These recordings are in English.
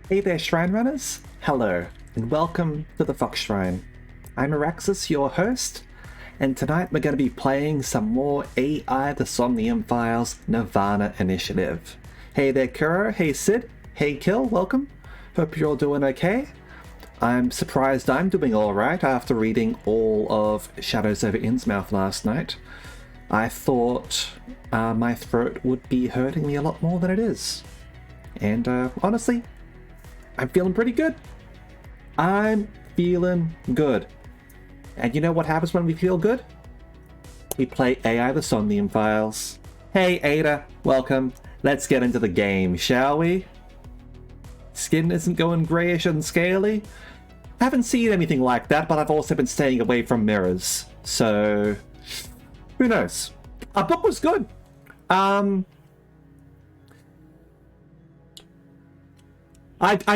Hey there, Shrine Runners! Hello, and welcome to the Fox Shrine. I'm Araxis, your host, and tonight we're going to be playing some more AI the Somnium Files nirvanA initiative. Hey there, Kuro. Hey, Sid. Hey, Kill. Welcome. Hope you're all doing okay. I'm surprised I'm doing alright after reading all of Shadows over Innsmouth last night. I thought my throat would be hurting me a lot more than it is. And honestly, I'm feeling pretty good. I'm feeling good. And you know what happens when we feel good? We play AI the Somnium Files. Hey Ada, welcome. Let's get into the game, shall we? Skin isn't going grayish and scaly. Haven't seen anything like that, but I've also been staying away from mirrors. So, who knows? Our book was good. I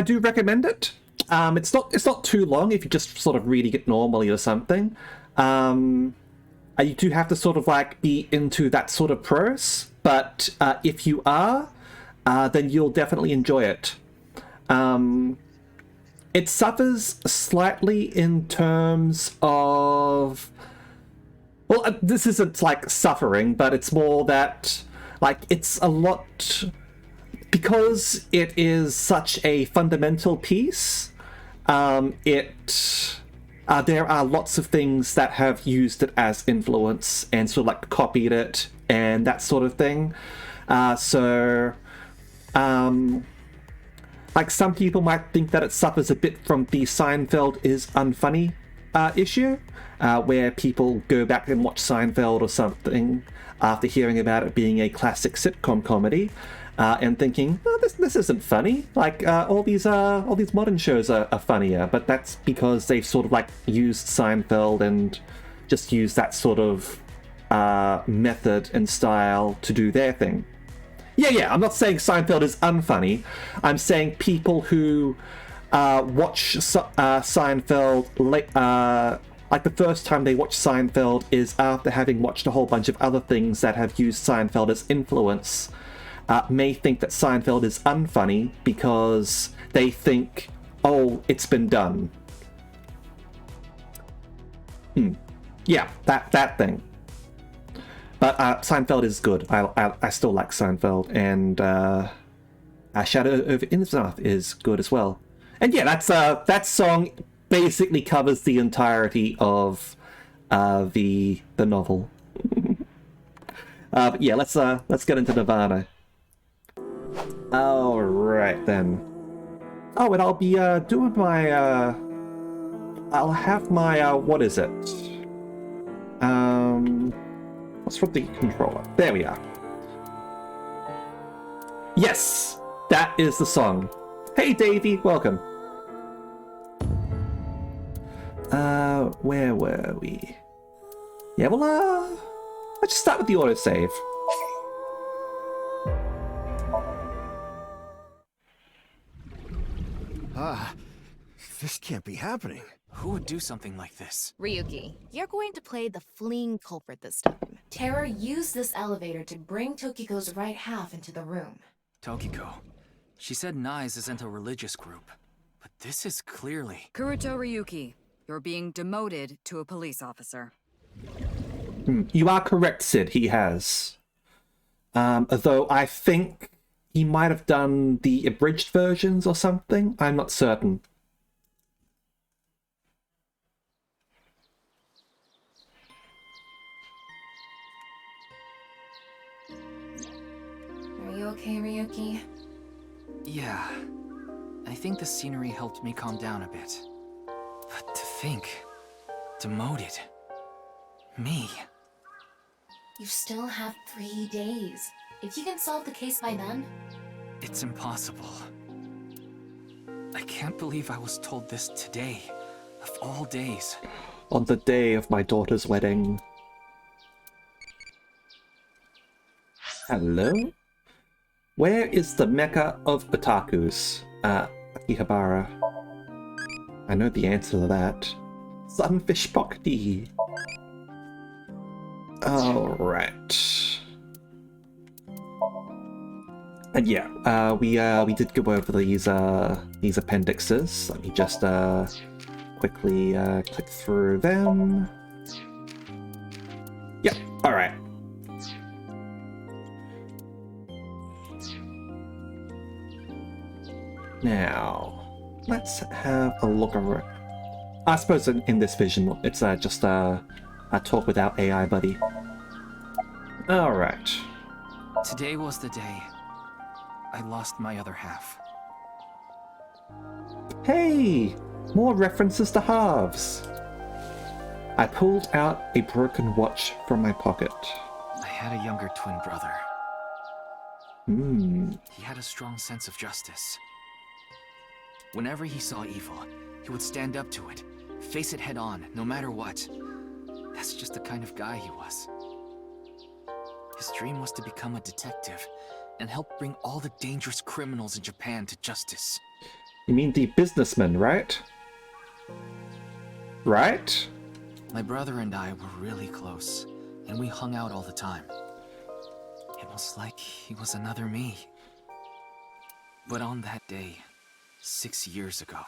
do recommend it. It's not too long if you're just sort of reading it normally or something. You do have to sort of like be into that sort of prose, but if you are, then you'll definitely enjoy it. It suffers slightly in terms of... Well, this isn't like suffering, but it's more that like it's a lot... Because it is such a fundamental piece, there are lots of things that have used it as influence and sort of like copied it and that sort of thing. Like some people might think that it suffers a bit from the Seinfeld is unfunny issue, where people go back and watch Seinfeld or something after hearing about it being a classic sitcom comedy. And thinking, oh, this isn't funny. Like all these modern shows are funnier, but that's because they've sort of like used Seinfeld and just used that sort of method and style to do their thing. Yeah. I'm not saying Seinfeld is unfunny. I'm saying people who watch Seinfeld like the first time they watch Seinfeld is after having watched a whole bunch of other things that have used Seinfeld as influence. May think that Seinfeld is unfunny because they think, oh, it's been done. Yeah, that thing. But Seinfeld is good. I still like Seinfeld, and Shadow over Innsmouth is good as well. And yeah, that song basically covers the entirety of the novel. But yeah, let's get into nirvanA. All right then. Oh, and I'll be doing my I'll have my what is it? What's from the controller? There we are. Yes, that is the song. Hey Davey, welcome. Where were we? Yeah, well, let's just start with the autosave. This can't be happening. Who would do something like this? Ryuki, you're going to play the fleeing culprit this time. Terror used this elevator to bring Tokiko's right half into the room. Tokiko. She said Nai's isn't a religious group. But this is clearly... Kuruto Ryuki, you're being demoted to a police officer. You are correct, Sid, he has. Although I think he might have done the abridged versions or something. I'm not certain. Are you okay, Ryuki? Yeah. I think the scenery helped me calm down a bit. But to think... demoted. Me. You still have 3 days. If you can solve the case by then... It's impossible. I can't believe I was told this today, of all days. On the day of my daughter's wedding. Hello? Where is the mecca of otakus? Akihabara. I know the answer to that. Sunfish Pokti. Alright. And yeah, we did go over these appendixes. Let me just quickly click through them. Yep, alright. Now, let's have a look around. I suppose in this vision, it's just a talk without AI buddy. Alright. Today was the day I lost my other half. Hey! More references to halves. I pulled out a broken watch from my pocket. I had a younger twin brother. He had a strong sense of justice. Whenever he saw evil, he would stand up to it, face it head on, no matter what. That's just the kind of guy he was. His dream was to become a detective and help bring all the dangerous criminals in Japan to justice. You mean the businessman, right? Right? My brother and I were really close, and we hung out all the time. It was like he was another me. But on that day, 6 years ago...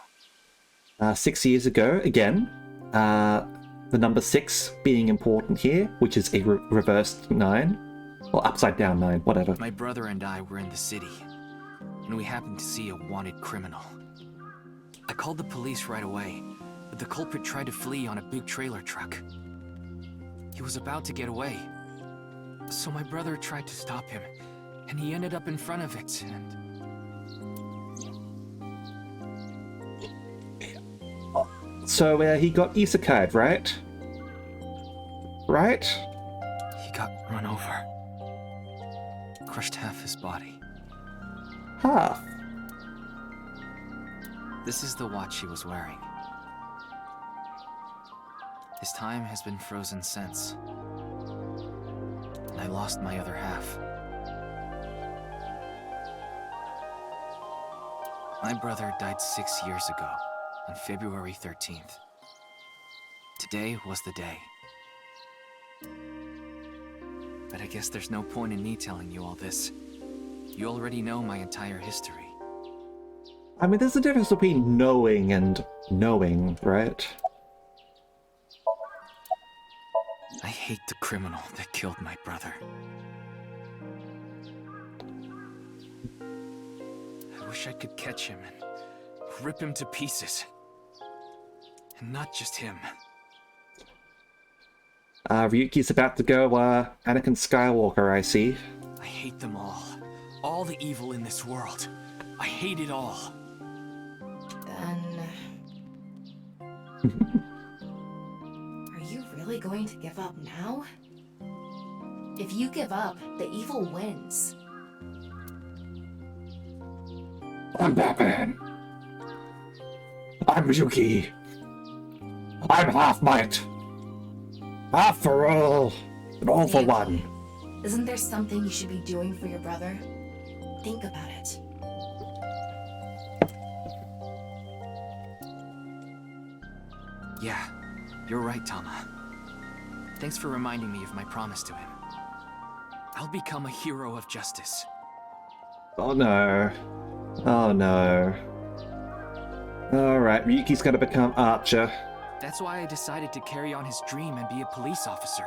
6 years ago, again, the number 6 being important here, which is a reversed 9. Or upside down 9, whatever. My brother and I were in the city, and we happened to see a wanted criminal. I called the police right away, but the culprit tried to flee on a big trailer truck. He was about to get away. So my brother tried to stop him, and he ended up in front of it, and... So he got isekai'd, right? Right? He got run over. Crushed half his body. Half. This is the watch he was wearing. His time has been frozen since. And I lost my other half. My brother died 6 years ago, on February 13th. Today was the day. But I guess there's no point in me telling you all this. You already know my entire history. I mean, there's a difference between knowing and knowing, right? I hate the criminal that killed my brother. I wish I could catch him and rip him to pieces. And not just him. Ryuki's about to go, Anakin Skywalker, I see. I hate them all. All the evil in this world. I hate it all. Then... Are you really going to give up now? If you give up, the evil wins. I'm Batman. I'm Ryuki. I'm half might. Half for all, and all for one. Isn't there something you should be doing for your brother? Think about it. Yeah, you're right, Tama. Thanks for reminding me of my promise to him. I'll become a hero of justice. Oh no. Oh no. Alright, Ryuki's gonna become Archer. That's why I decided to carry on his dream and be a police officer.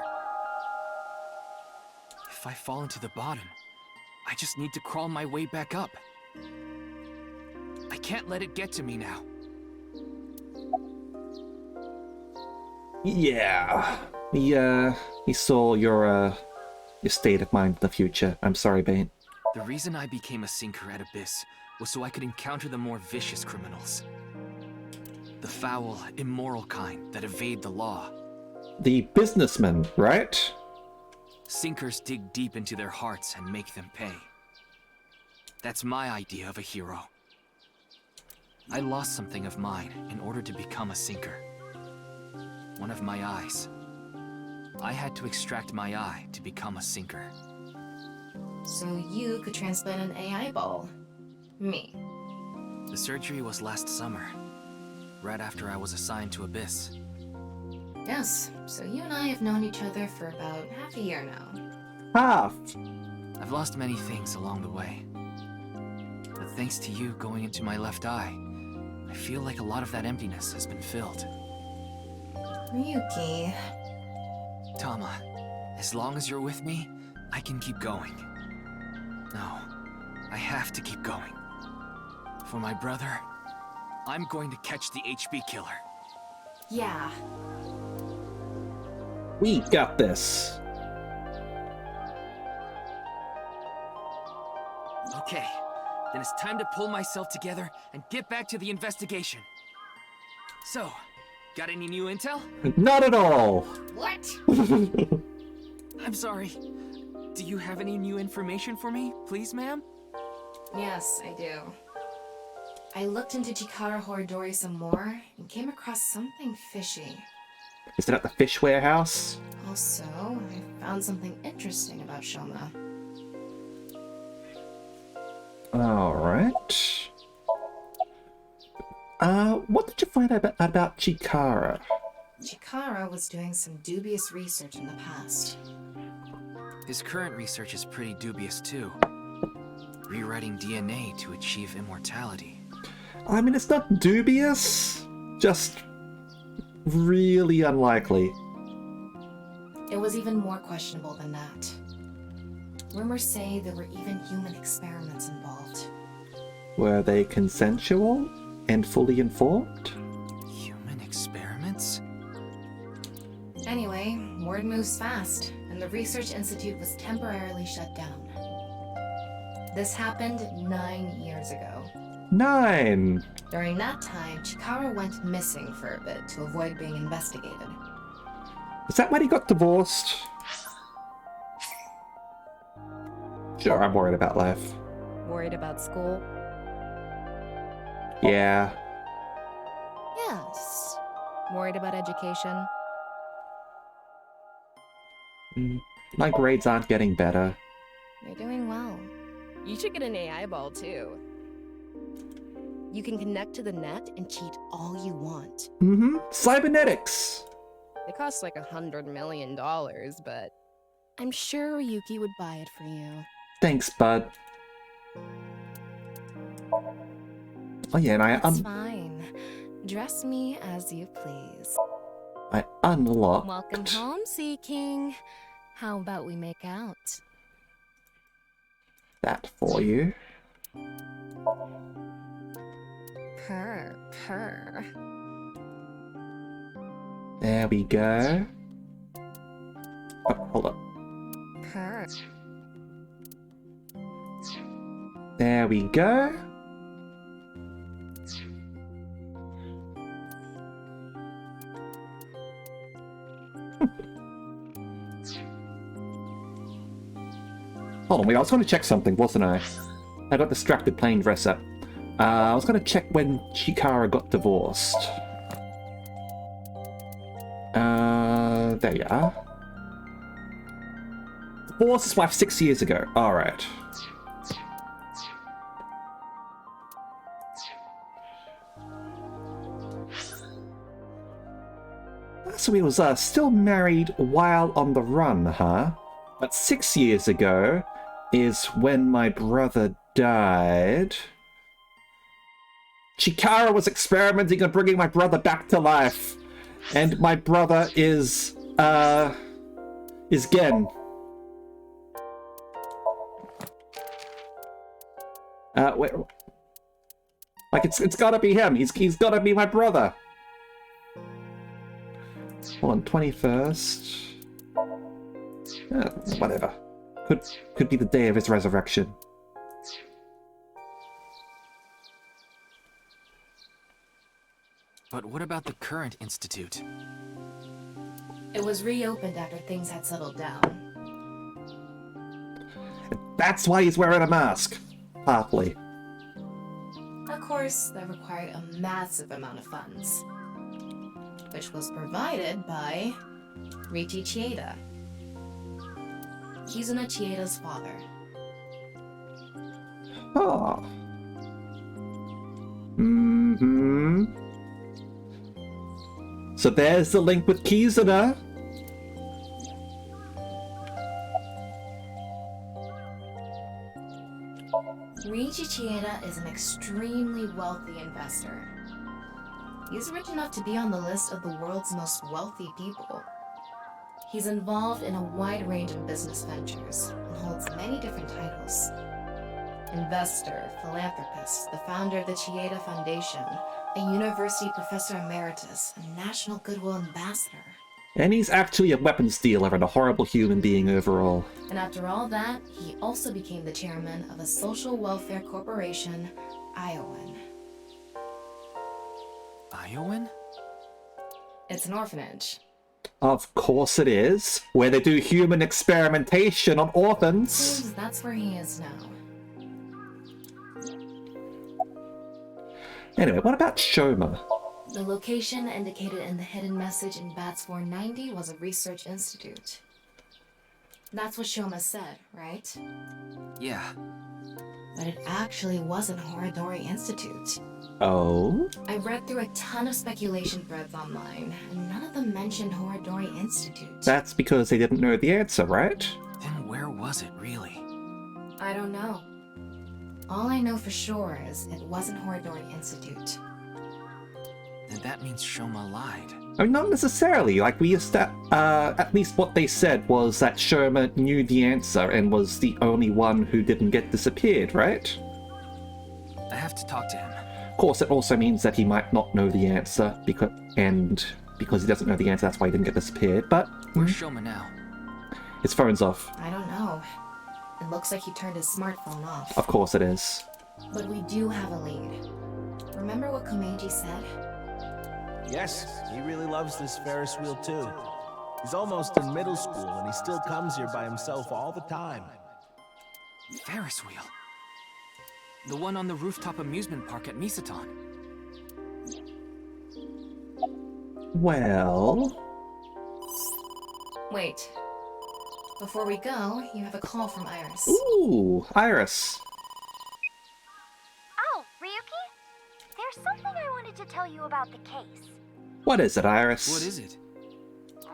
If I fall into the bottom, I just need to crawl my way back up. I can't let it get to me now. Yeah. He saw your state of mind in the future. I'm sorry, Bane. The reason I became a sinker at Abyss was so I could encounter the more vicious criminals. The foul, immoral kind that evade the law. The businessman, right? Sinkers dig deep into their hearts and make them pay. That's my idea of a hero. I lost something of mine in order to become a sinker. One of my eyes. I had to extract my eye to become a sinker. So you could transplant an AI ball. Me. The surgery was last summer, right after I was assigned to Abyss. Yes, so you and I have known each other for about half a year now. Half. I've lost many things along the way. But thanks to you going into my left eye, I feel like a lot of that emptiness has been filled. Ryuki. Tama, as long as you're with me, I can keep going. No, I have to keep going. For my brother, I'm going to catch the HB killer. Yeah. We got this. Okay, then it's time to pull myself together and get back to the investigation. So, got any new intel? Not at all! What? I'm sorry. Do you have any new information for me, please, ma'am? Yes, I do. I looked into Chikara Horidori some more and came across something fishy. Is it at the fish warehouse? Also, I found something interesting about Shoma. Alright. What did you find out about Chikara? Chikara was doing some dubious research in the past. His current research is pretty dubious, too. Rewriting DNA to achieve immortality. I mean, it's not dubious, just really unlikely. It was even more questionable than that. Rumors say there were even human experiments involved. Were they consensual and fully informed? Human experiments? Anyway, word moves fast, and the Research Institute was temporarily shut down. This happened 9 years ago. 9! During that time, Chikara went missing for a bit to avoid being investigated. Is that when he got divorced? Sure, I'm worried about life. Worried about school? Yeah. Yes. Worried about education? My grades aren't getting better. You're doing well. You should get an AI ball too. You can connect to the net and cheat all you want. Cybernetics! They cost like $100 million, but I'm sure Ryuki would buy it for you. Thanks, bud. Oh yeah, and That's fine. Dress me as you please. I unlocked... Welcome home, Sea King. How about we make out? that for you. Purr. There we go. Oh, hold up. Purr. There we go. Hold on, wait, I was going to check something, wasn't I? I got distracted playing dress up. I was going to check when Chikara got divorced. There you are. Divorced his wife 6 years ago. Alright. So he was still married while on the run, huh? But 6 years ago is when my brother died. Chikara was experimenting on bringing my brother back to life. And my brother is Gen. Wait. Like, it's gotta be him. He's gotta be my brother. Hold on, 21st. Whatever. Could be the day of his resurrection. But what about the current institute? It was reopened after things had settled down. That's why he's wearing a mask. Partly. Of course, that required a massive amount of funds, which was provided by Riichi Chieda. Kizuna Chieda's father. Oh. So there's the link with Kizuna. Riichi Chieda is an extremely wealthy investor. He's rich enough to be on the list of the world's most wealthy people. He's involved in a wide range of business ventures and holds many different titles. Investor, philanthropist, the founder of the Chieda Foundation, a university professor emeritus, a national goodwill ambassador. And he's actually a weapons dealer and a horrible human being overall. And after all that, he also became the chairman of a social welfare corporation, Iowan. Iowan? It's an orphanage. Of course it is, where they do human experimentation on orphans. Seems that's where he is now. Anyway, what about Shoma? The location indicated in the hidden message in Bats 490 was a research institute. That's what Shoma said, right? Yeah. But it actually wasn't Horadori Institute. Oh? I read through a ton of speculation threads online, and none of them mentioned Horadori Institute. That's because they didn't know the answer, right? Then where was it, really? I don't know. All I know for sure is it wasn't Horadori Institute. Then that means Shoma lied. I mean, not necessarily. Like, at least what they said was that Shoma knew the answer and was the only one who didn't get disappeared, right? I have to talk to him. Of course, it also means that he might not know the answer, because he doesn't know the answer, that's why he didn't get disappeared, but... Where's Shoma now? His phone's off. I don't know. It looks like he turned his smartphone off. Of course it is. But we do have a lead. Remember what Komeiji said? Yes, he really loves this Ferris wheel too. He's almost in middle school and he still comes here by himself all the time. Ferris wheel. The one on the rooftop amusement park at Misaton. Well... Wait. Before we go, you have a call from Iris. Ooh, Iris. Oh, Ryuki? There's something I wanted to tell you about the case. What is it, Iris? What is it?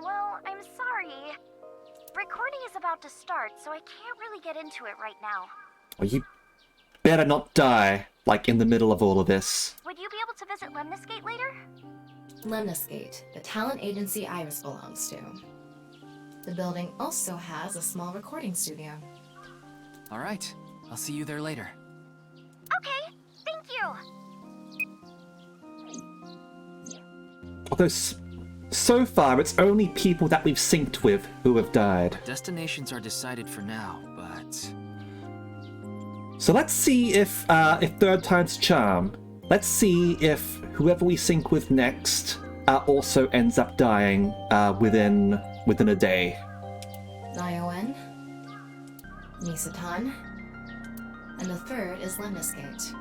Well, I'm sorry. Recording is about to start, so I can't really get into it right now. Well, you better not die, like, in the middle of all of this. Would you be able to visit Lemniscate later? Lemniscate, the talent agency Iris belongs to. The building also has a small recording studio. All right. I'll see you there later. Okay, thank you. Although, so far, it's only people that we've synced with who have died. Destinations are decided for now, but... So let's see if third time's charm. Let's see if whoever we sync with next also ends up dying within a day. Nioen, Misaton, and the third is Lemniscate.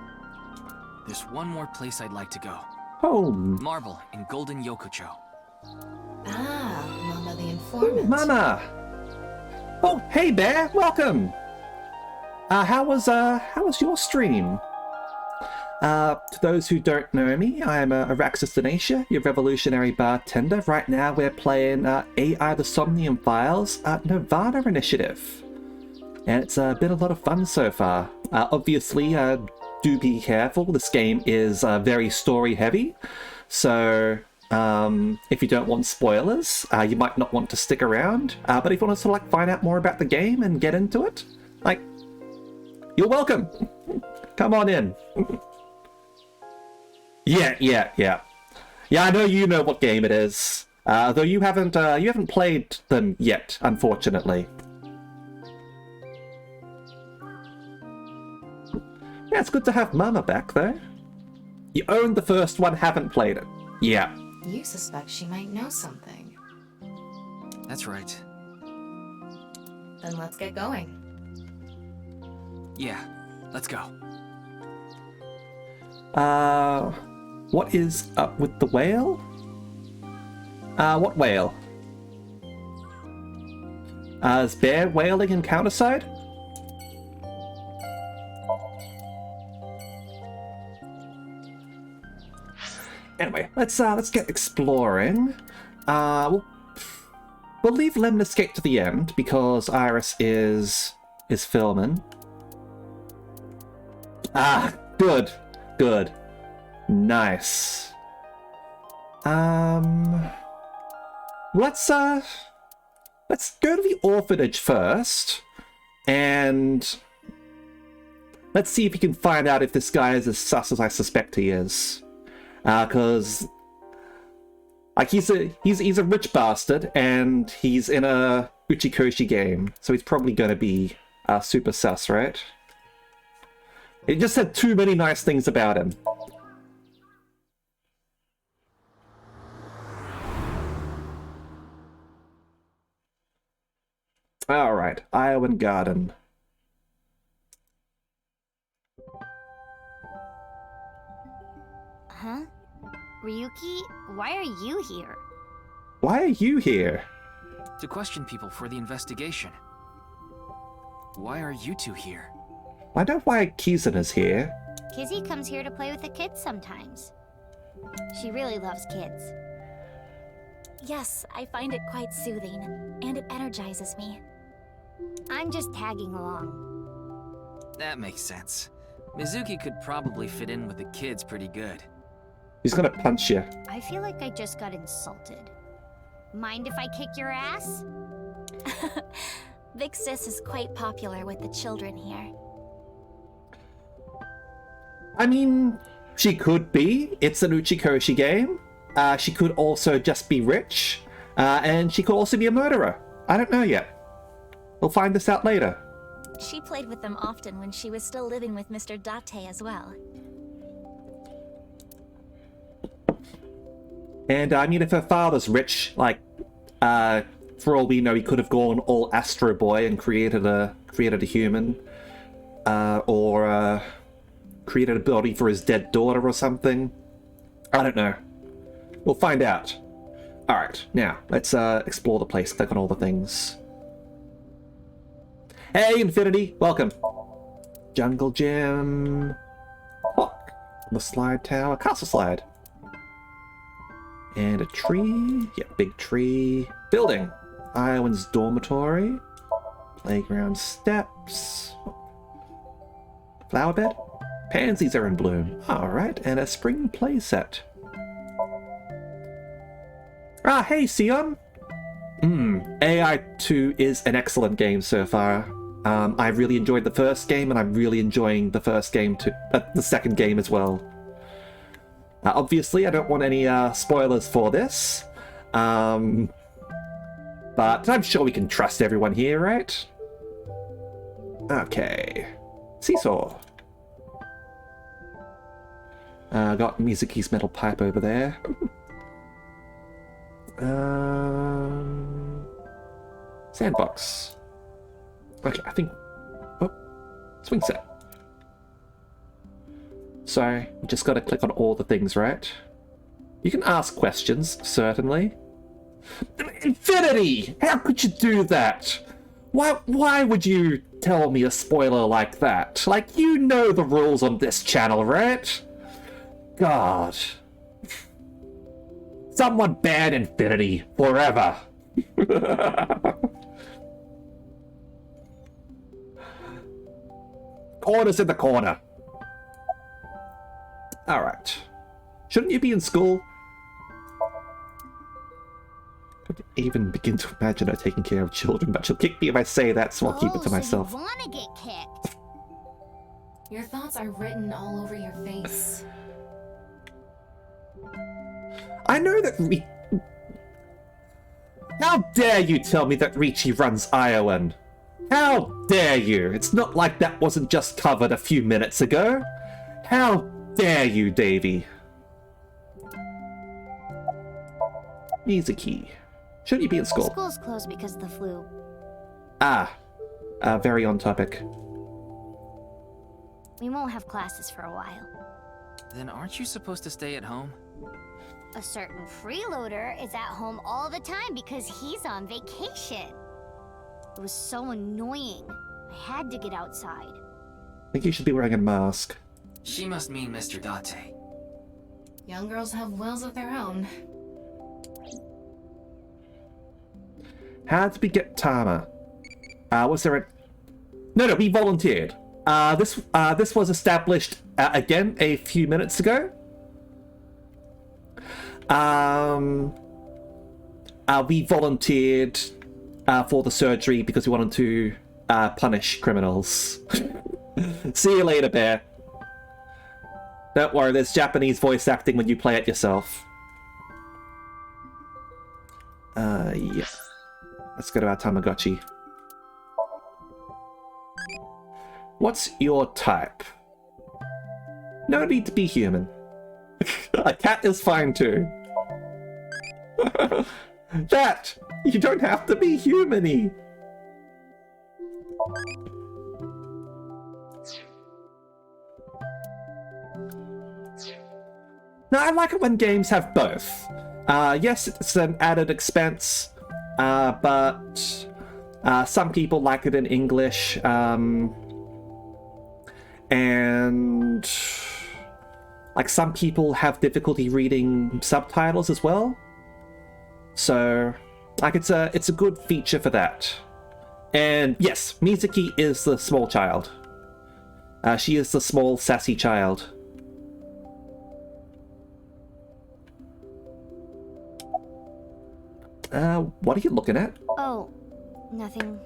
There's one more place I'd like to go. Home. Marble in Golden Yokocho. Ah, Mama the Informant. Mama! Oh, hey Bear, welcome! How was your stream? To those who don't know me, I am Araxis Denacia, your revolutionary bartender. Right now we're playing AI the Somnium Files nirvanA initiative. And it's been a lot of fun so far. Obviously, do be careful, this game is very story heavy, so if you don't want spoilers, you might not want to stick around, but if you want to sort of like find out more about the game and get into it, like, you're welcome! Come on in. Yeah, I know you know what game it is, though you haven't played them yet, unfortunately. Yeah, it's good to have Mama back, though. You owned the first one, haven't played it. Yeah. You suspect she might know something. That's right. Then let's get going. Yeah, let's go. What is up with the whale? What whale? Is Bear whaling in counterside? Anyway, let's get exploring. We'll leave Lemniscate to the end because Iris is filming. Ah, good. Nice. Let's go to the orphanage first, and let's see if we can find out if this guy is as sus as I suspect he is. Cause like he's a rich bastard and he's in a Uchikoshi game, so he's probably gonna be super sus, right? It just said too many nice things about him. Alright, Iowan Garden. Huh? Ryuki, why are you here? Why are you here? To question people for the investigation. Why are you two here? I know why Kizun is here. Kizzy comes here to play with the kids sometimes. She really loves kids. Yes, I find it quite soothing, and it energizes me. I'm just tagging along. That makes sense. Mizuki could probably fit in with the kids pretty good. He's gonna punch you. I feel like I just got insulted. Mind if I kick your ass? Big Sis is quite popular with the children here. I mean, she could be. It's an Uchikoshi game. She could also just be rich. And she could also be a murderer. I don't know yet. We'll find this out later. She played with them often when she was still living with Mr. Date as well. And I mean, if her father's rich, like, for all we know, he could have gone all Astro Boy and created a human, or created a body for his dead daughter or something. I don't know. We'll find out. All right, now let's explore the place. Click on all the things. Hey, Infinity, welcome. Jungle Gym. Clock. The slide tower. Castle slide. And a tree. Yeah, big tree. Building. Iowan's dormitory. Playground steps. Flower bed. Pansies are in bloom. Alright, and a spring playset. Ah, hey, Sion! AI 2 is an excellent game so far. I really enjoyed the first game, and I'm really enjoying the second game as well. Obviously, I don't want any spoilers for this, but I'm sure we can trust everyone here, right? Okay. Seesaw. Got Mizuki's metal pipe over there. Sandbox. Okay, I think... Oh, swing set. So, you just gotta click on all the things, right? You can ask questions, certainly. Infinity! How could you do that? Why would you tell me a spoiler like that? Like, you know the rules on this channel, right? God. Someone ban Infinity forever. Corner's in the corner. Alright. Shouldn't you be in school? I couldn't even begin to imagine her taking care of children, but she'll kick me if I say that, so I'll keep it to myself. So you wanna get kicked? Your thoughts are written all over your face. I know that How dare you tell me that Ricci runs Iowan? How dare you? It's not like that wasn't just covered a few minutes ago. How dare you, Davy? Mizuki. Shouldn't you be in school? School's closed because of the flu. Very on topic. We won't have classes for a while. Then aren't you supposed to stay at home? A certain freeloader is at home all the time because he's on vacation. It was so annoying. I had to get outside. I think you should be wearing a mask. She must mean Mr. Date. Young girls have wills of their own. How did we get Tama? Was there a... No, we volunteered. This was established, again, a few minutes ago. We volunteered for the surgery because we wanted to punish criminals. See you later, Bear. Don't worry, there's Japanese voice acting when you play it yourself. Yeah. Let's go to our Tamagotchi. What's your type? No need to be human. A cat is fine too. That! You don't have to be human-y! No, I like it when games have both. Yes, it's an added expense, but some people like it in English, and like some people have difficulty reading subtitles as well. So, like, it's a good feature for that. And yes, Mizuki is the small child. She is the small sassy child. What are you looking at? Oh, nothing.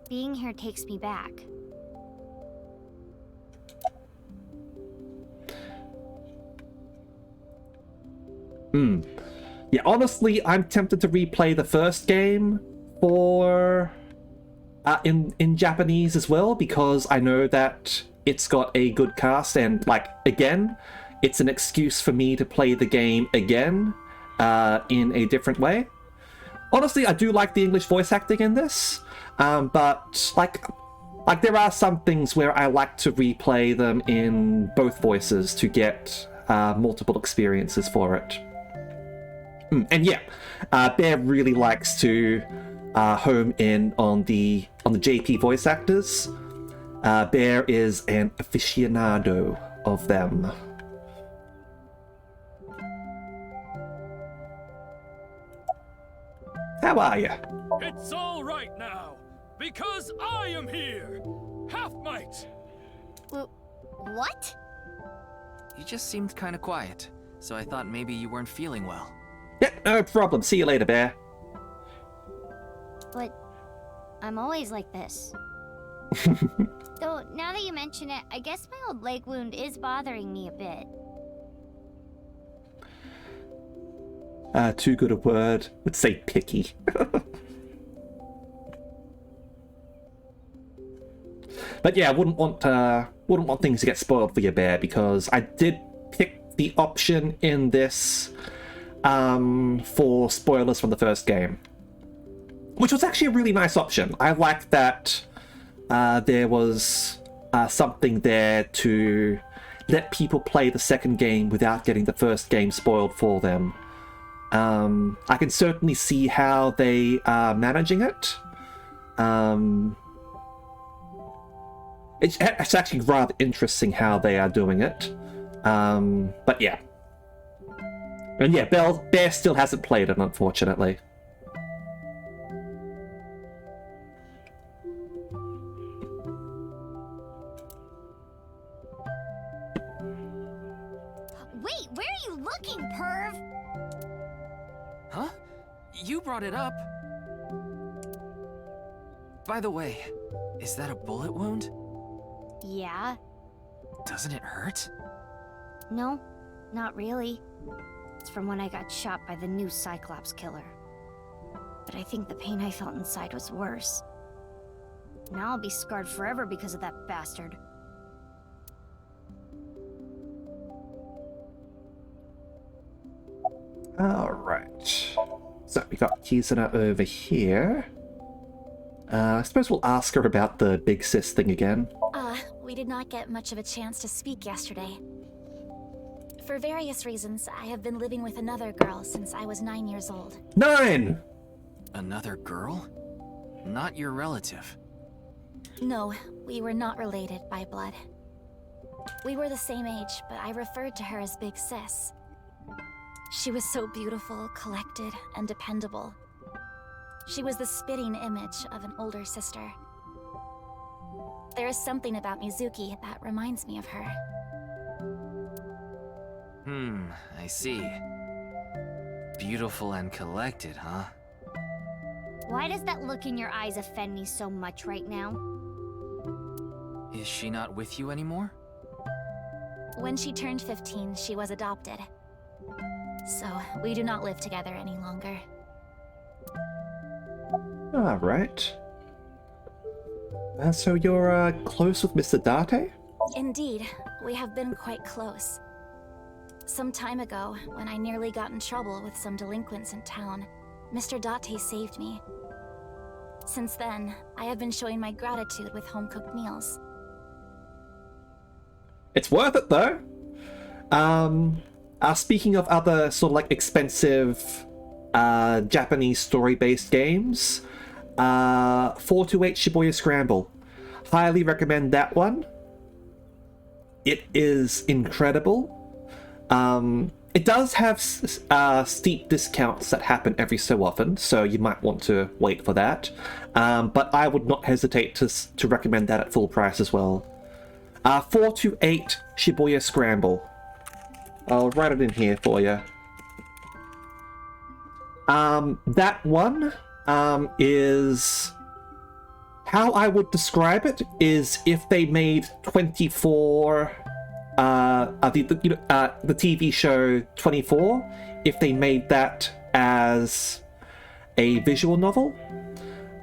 Being here takes me back. Yeah, honestly, I'm tempted to replay the first game for in Japanese as well, because I know that it's got a good cast, and like again, it's an excuse for me to play the game again in a different way. Honestly, I do like the English voice acting in this, but like there are some things where I like to replay them in both voices to get multiple experiences for it. And yeah, Bear really likes to home in on the JP voice actors. Bear is an aficionado of them. How are you? It's all right now, because I am here! Half-Mite! What? You just seemed kind of quiet, so I thought maybe you weren't feeling well. Yeah, no problem. See you later, Bear. But I'm always like this. Though, now that you mention it, I guess my old leg wound is bothering me a bit. Too good a word. Let's say picky. But yeah, I wouldn't want things to get spoiled for you, Bear, because I did pick the option in this for spoilers from the first game, which was actually a really nice option. I like that there was something there to let people play the second game without getting the first game spoiled for them. I can certainly see how they are managing it. It's actually rather interesting how they are doing it. But yeah. And yeah, Bear still hasn't played it, unfortunately. Wait, where are you looking, perv? Huh? You brought it up. By the way, is that a bullet wound? Yeah. Doesn't it hurt? No, not really. It's from when I got shot by the new Cyclops killer. But I think the pain I felt inside was worse. Now I'll be scarred forever because of that bastard. Alright. So we got Kizuna over here. I suppose we'll ask her about the big sis thing again. We did not get much of a chance to speak yesterday. For various reasons, I have been living with another girl since I was 9 years old. 9! Another girl? Not your relative. No, we were not related by blood. We were the same age, but I referred to her as Big Sis. She was so beautiful, collected, and dependable. She was the spitting image of an older sister. There is something about Mizuki that reminds me of her. I see. Beautiful and collected, huh? Why does that look in your eyes offend me so much right now? Is she not with you anymore? When she turned 15, she was adopted. So, we do not live together any longer. Alright. So you're close with Mr. Date? Indeed, we have been quite close. Some time ago, when I nearly got in trouble with some delinquents in town, Mr. Date saved me. Since then, I have been showing my gratitude with home-cooked meals. It's worth it though. Speaking of other sort of like expensive Japanese story-based games, 428 Shibuya Scramble. Highly recommend that one. It is incredible. It does have steep discounts that happen every so often, so you might want to wait for that. But I would not hesitate to recommend that at full price as well. 428 Shibuya Scramble. I'll write it in here for you. That one is... How I would describe it is if they made 24... the TV show 24, if they made that as a visual novel.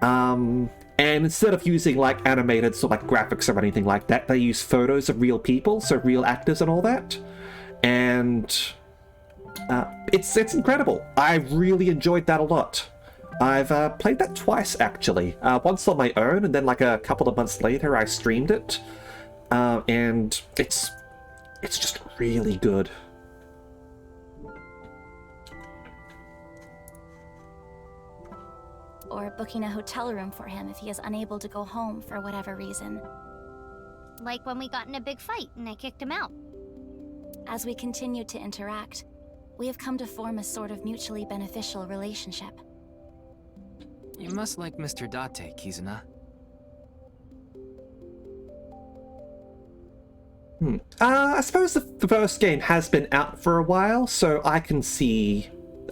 And instead of using like animated sort of like graphics or anything like that, they use photos of real people, so real actors and all that. And it's incredible. I really enjoyed that a lot. I've played that twice actually. Once on my own, and then like a couple of months later I streamed it. And it's just really good. Or booking a hotel room for him if he is unable to go home for whatever reason. Like when we got in a big fight and I kicked him out. As we continue to interact, we have come to form a sort of mutually beneficial relationship. You must like Mr. Date, Kizuna. I suppose the first game has been out for a while, so I can see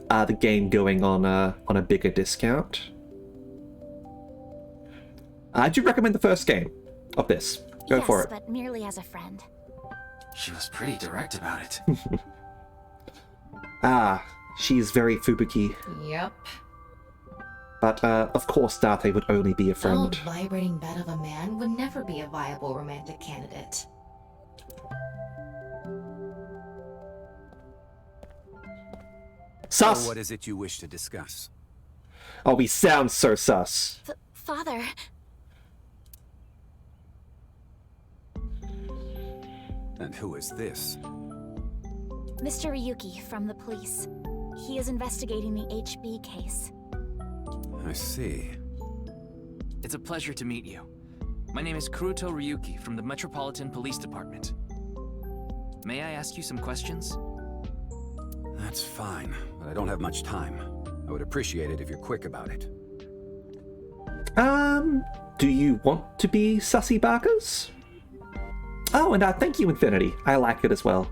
the game going on a bigger discount. I do recommend the first game of this. Go for it. Yes, but merely as a friend. She was pretty direct about it. She's very Fubuki. Yep. But, of course, Date would only be a The friend. old vibrating bed of a man would never be a viable romantic candidate. Sus! So what is it you wish to discuss? Oh, we sound so sus. Father... And who is this? Mr. Ryuki from the police. He is investigating the HB case. I see. It's a pleasure to meet you. My name is Kuruto Ryuki from the Metropolitan Police Department. May I ask you some questions? That's fine, but I don't have much time. I would appreciate it if you're quick about it. Do you want to be sussy barkers? Oh, and thank you, Infinity. I like it as well.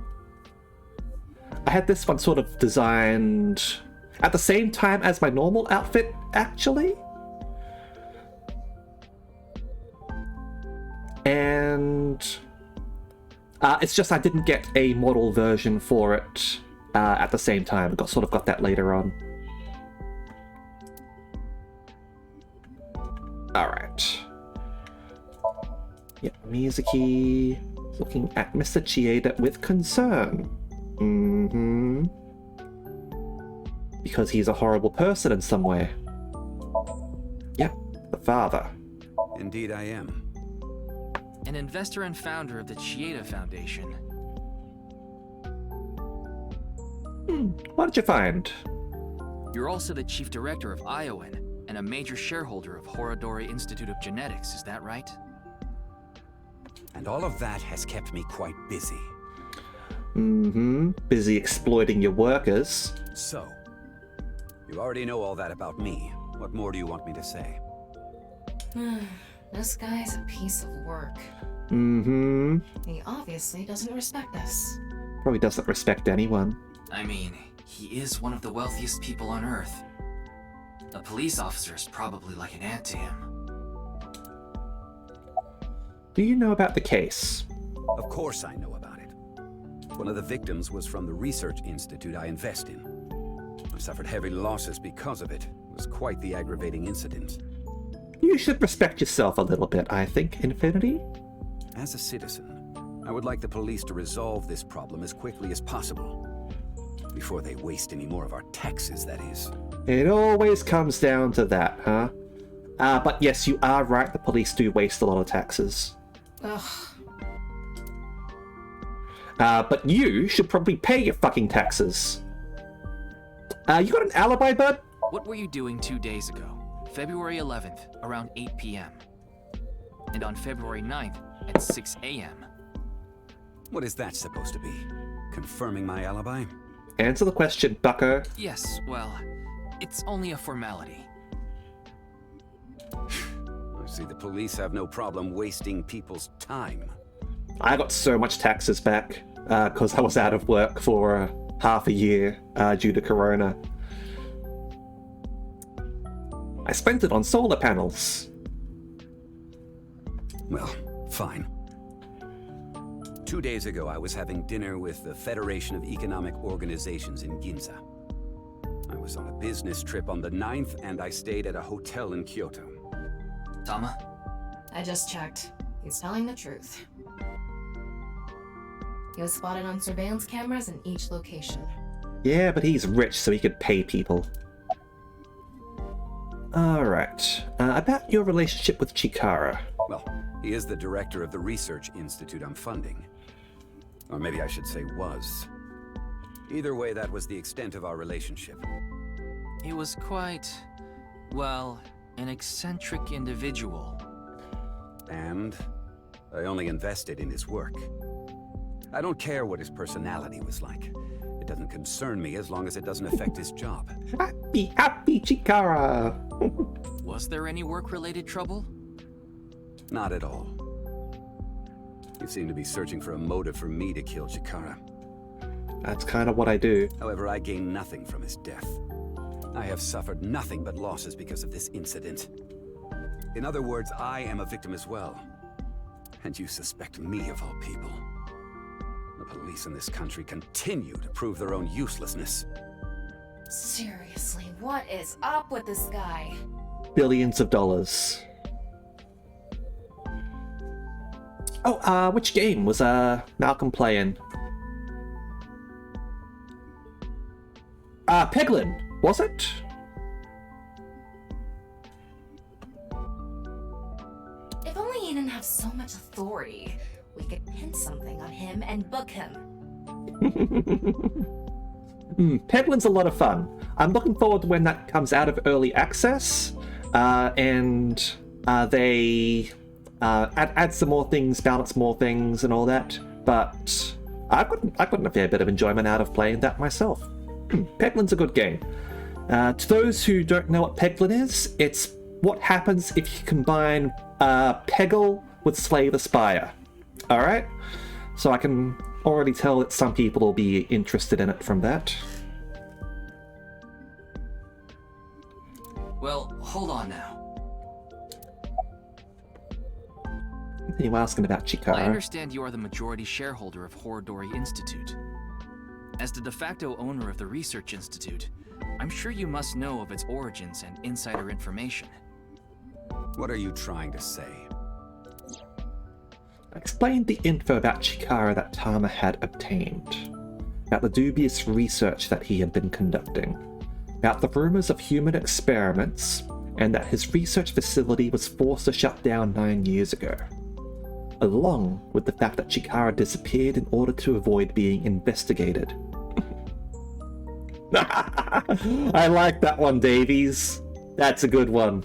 I had this one sort of designed at the same time as my normal outfit, actually. And it's just I didn't get a model version for it at the same time. I sort of got that later on. Alright. Yep, Mizuki looking at Mr. Chieda with concern. Because he's a horrible person in some way. Yep, the father. Indeed I am. An investor and founder of the Chieda Foundation. What did you find? You're also the chief director of Iowan and a major shareholder of Horodori Institute of Genetics, is that right? And all of that has kept me quite busy. Busy exploiting your workers. So, you already know all that about me. What more do you want me to say? This guy's a piece of work. He obviously doesn't respect us. Probably doesn't respect anyone. I mean, he is one of the wealthiest people on Earth. A police officer is probably like an aunt to him. Do you know about the case? Of course I know about it. One of the victims was from the research institute I invest in. I suffered heavy losses because of it. It was quite the aggravating incident. You should respect yourself a little bit, I think, Infinity. As a citizen, I would like the police to resolve this problem as quickly as possible. Before they waste any more of our taxes, that is. It always comes down to that, huh? But yes, you are right, the police do waste a lot of taxes. Ugh. But you should probably pay your fucking taxes. You got an alibi, bud? What were you doing 2 days ago? February 11th, around 8 p.m. And on February 9th, at 6 a.m. What is that supposed to be? Confirming my alibi? Answer the question, bucko. Yes, well, it's only a formality. I see the police have no problem wasting people's time. I got so much taxes back, because I was out of work for half a year due to Corona. I spent it on solar panels. Well, fine. 2 days ago, I was having dinner with the Federation of Economic Organizations in Ginza. I was on a business trip on the 9th, and I stayed at a hotel in Kyoto. Tama? I just checked. He's telling the truth. He was spotted on surveillance cameras in each location. Yeah, but he's rich, so he could pay people. Alright, about your relationship with Chikara. Well, he is the director of the research institute I'm funding. Or maybe I should say was. Either way, that was the extent of our relationship. He was quite, well, an eccentric individual. And I only invested in his work. I don't care what his personality was like. It doesn't concern me as long as it doesn't affect his job. Happy Chikara! Was there any work-related trouble? Not at all. You seem to be searching for a motive for me to kill Chikara. That's kind of what I do. However, I gain nothing from his death. I have suffered nothing but losses because of this incident. In other words, I am a victim as well. And you suspect me of all people. The police in this country continue to prove their own uselessness. Seriously, what is up with this guy? Billions of dollars. Oh, which game was Malcolm playing? Peglin, was it? If only he didn't have so much authority, we could pin something on him and book him. Peglin's a lot of fun. I'm looking forward to when that comes out of early access, and they add some more things, balance more things, and all that. But I've gotten a fair bit of enjoyment out of playing that myself. Peglin's a good game. To those who don't know what Peglin is, it's what happens if you combine Peggle with Slay the Spire. Alright? So I can already tell that some people will be interested in it from that. Well, hold on now. You were asking about I Chikara. understand you are the majority shareholder of Horodori Institute. As the de facto owner of the Research Institute, I'm sure you must know of its origins and insider information. What are you trying to say? I explained the info about Chikara that Tama had obtained, about the dubious research that he had been conducting, about the rumors of human experiments, and that his research facility was forced to shut down 9 years ago, along with the fact that Chikara disappeared in order to avoid being investigated. I like that one, Davies. That's a good one.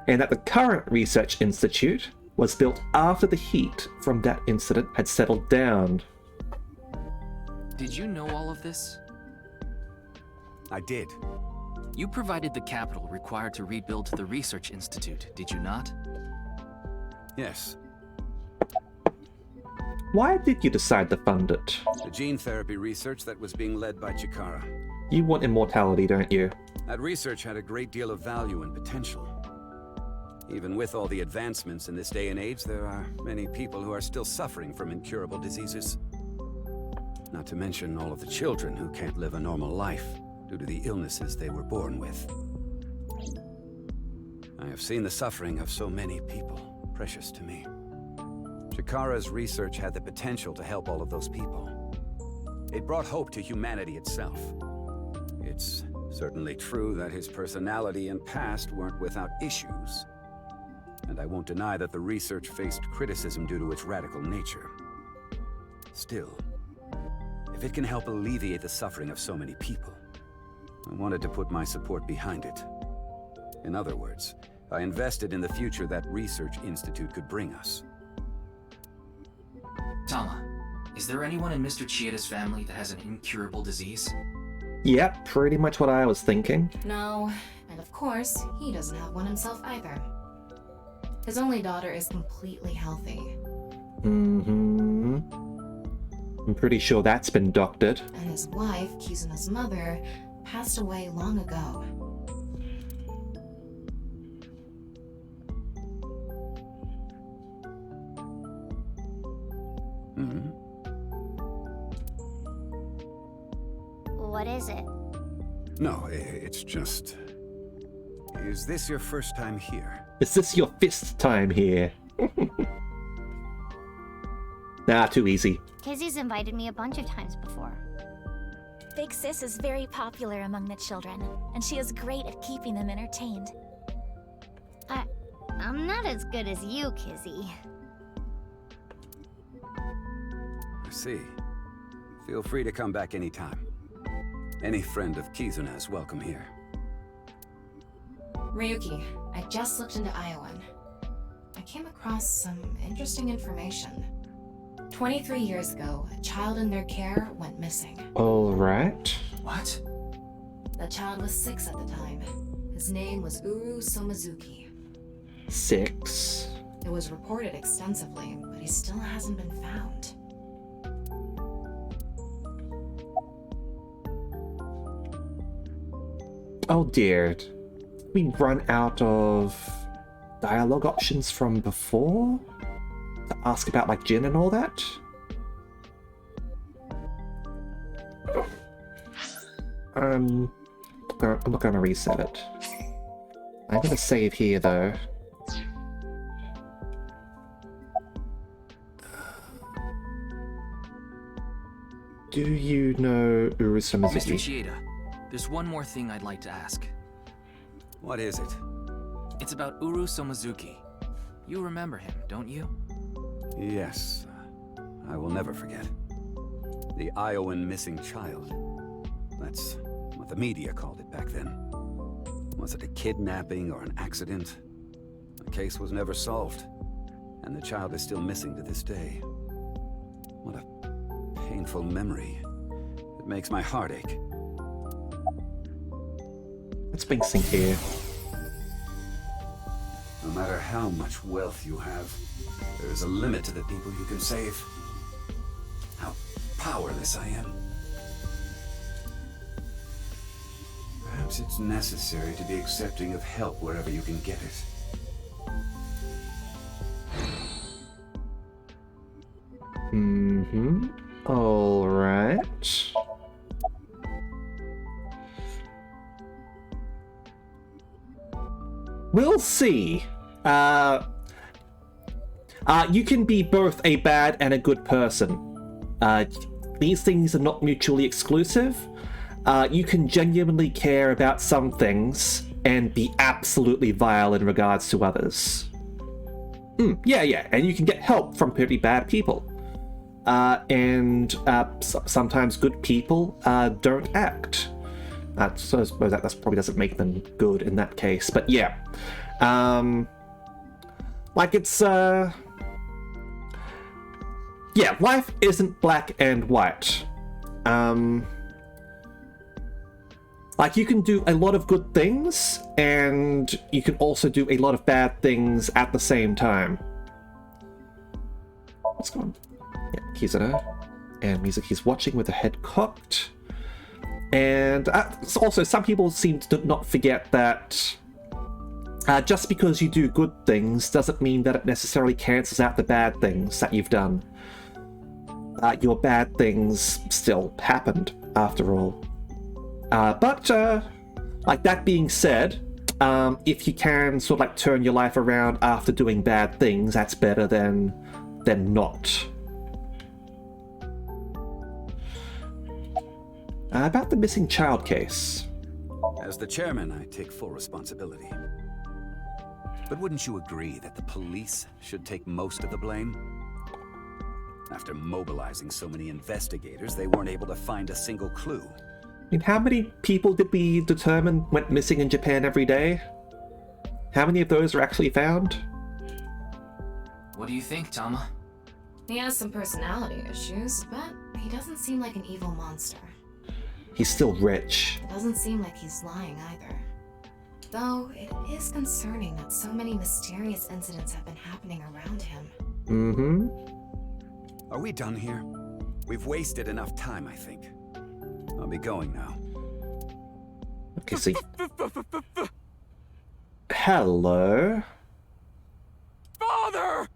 And that the current research institute was built after the heat from that incident had settled down. Did you know all of this? I did. You provided the capital required to rebuild the Research Institute, did you not? Yes. Why did you decide to fund it? The gene therapy research that was being led by Chikara. You want immortality, don't you? That research had a great deal of value and potential. Even with all the advancements in this day and age, there are many people who are still suffering from incurable diseases. Not to mention all of the children who can't live a normal life due to the illnesses they were born with. I have seen the suffering of so many people, precious to me. Chikara's research had the potential to help all of those people. It brought hope to humanity itself. It's Certainly true that his personality and past weren't without issues. And I won't deny that the research faced criticism due to its radical nature. Still, if it can help alleviate the suffering of so many people, I wanted to put my support behind it. In other words, I invested in the future that research institute could bring us. Tama, is there anyone in Mr. Chieda's family that has an incurable disease? Yep, pretty much what I was thinking. No, and of course, he doesn't have one himself either. His only daughter is completely healthy. Mm-hmm. I'm pretty sure that's been doctored. And his wife, Kizuna's mother, passed away long ago. Mm-hmm. What is it? No, it's just... Is this your first time here? Is this your fifth time here? Nah, too easy. Kizzy's invited me a bunch of times before. Big Sis is very popular among the children, and she is great at keeping them entertained. I'm not as good as you, Kizzy. I see. Feel free to come back anytime. Any friend of Kizuna's welcome here. Ryuki, I just looked into Iowan. I came across some interesting information. 23 years ago, a child in their care went missing. Alright. What? The child was 6 at the time. His name was Uru Somazuki. 6. It was reported extensively, but he still hasn't been found. Oh dear. We run out of dialogue options from before? To ask about like Jin and all that? I'm not gonna reset it. I'm gonna save here though. Do you know Mr. Urusumizuki? Chieda, there's one more thing I'd like to ask. What is it? It's about Uru Somazuki. You remember him, don't you? Yes. I will never forget. The Iowan missing child. That's what the media called it back then. Was it a kidnapping or an accident? The case was never solved, and the child is still missing to this day. What a painful memory. It makes my heart ache. Let's bring Sync here. No matter how much wealth you have, there is a limit to the people you can save. How powerless I am. Perhaps it's necessary to be accepting of help wherever you can get it. Mm-hmm. Alright. We'll see. You can be both a bad and a good person. These things are not mutually exclusive. You can genuinely care about some things and be absolutely vile in regards to others. Yeah, and you can get help from pretty bad people. Sometimes good people don't act. So I suppose that probably doesn't make them good in that case, but yeah. Yeah, life isn't black and white. Like, you can do a lot of good things, and you can also do a lot of bad things at the same time. What's going on? Yeah, Kizuna. And Mizuki's watching with her head cocked. And also, some people seem to not forget that just because you do good things doesn't mean that it necessarily cancels out the bad things that you've done. Your bad things still happened, after all. But like, that being said, if you can sort of like turn your life around after doing bad things, that's better than not. About the missing child case. As the chairman, I take full responsibility. But wouldn't you agree that the police should take most of the blame? After mobilizing so many investigators, they weren't able to find a single clue. I mean, how many people did we determine went missing in Japan every day? How many of those were actually found? What do you think, Tama? He has some personality issues, but he doesn't seem like an evil monster. He's still rich. It doesn't seem like he's lying either. Though, it is concerning that so many mysterious incidents have been happening around him. Mm-hmm. Are we done here? We've wasted enough time, I think. I'll be going now. Okay, so... Hello? Father!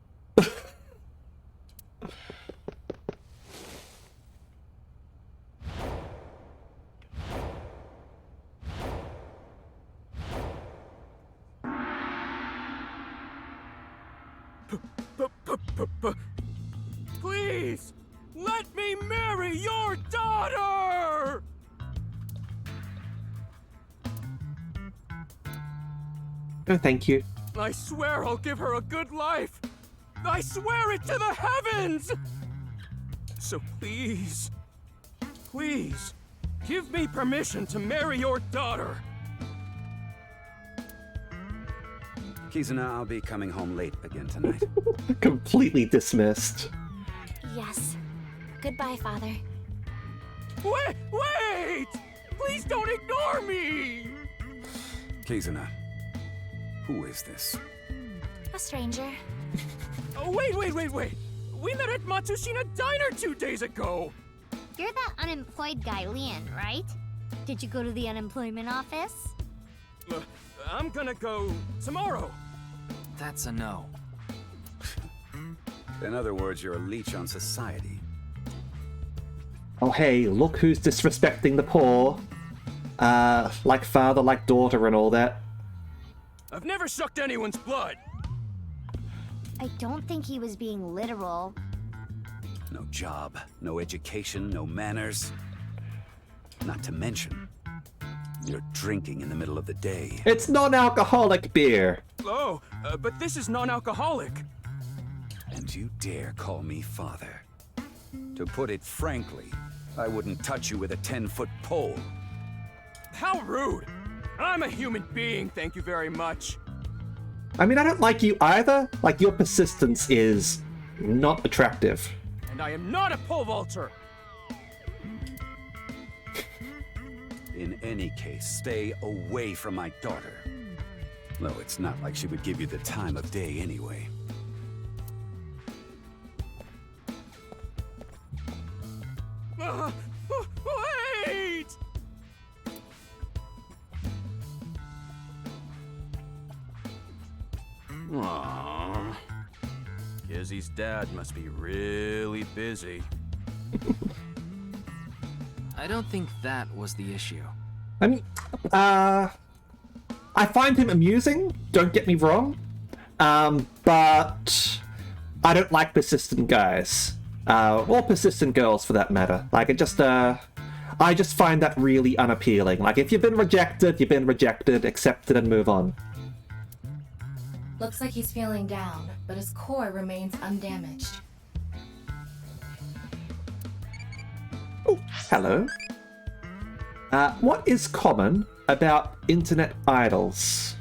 Please, let me marry your daughter! Oh, thank you. I swear I'll give her a good life. I swear it to the heavens! So please, please, give me permission to marry your daughter. Kizuna, I'll be coming home late again tonight. Completely dismissed. Yes. Goodbye, Father. Wait! Please don't ignore me! Kizuna, who is this? A stranger. Oh, wait! We met at Matsushina Diner 2 days ago! You're that unemployed guy, Leon, right? Did you go to the unemployment office? I'm gonna go tomorrow. That's a no. In other words, you're a leech on society. Oh hey, look who's disrespecting the poor. Like father, like daughter and all that. I've never sucked anyone's blood. I don't think he was being literal. No job, no education, no manners. Not to mention, you're drinking in the middle of the day. It's non-alcoholic beer. Oh, but this is non-alcoholic. And you dare call me father? To put it frankly, I wouldn't touch you with a 10-foot pole. How rude! I'm a human being, thank you very much. I mean, I don't like you either. Like, your persistence is not attractive. And I am not a pole vaulter. In any case, stay away from my daughter. Though it's not like she would give you the time of day anyway. Wait! Aww. Kizzy's dad must be really busy. I don't think that was the issue. I mean, I find him amusing, don't get me wrong. But I don't like persistent guys. Or persistent girls for that matter. Like, I just find that really unappealing. Like, if you've been rejected, you've been rejected, accept it and move on. Looks like he's feeling down, but his core remains undamaged. Oh, hello. What is common about internet idols?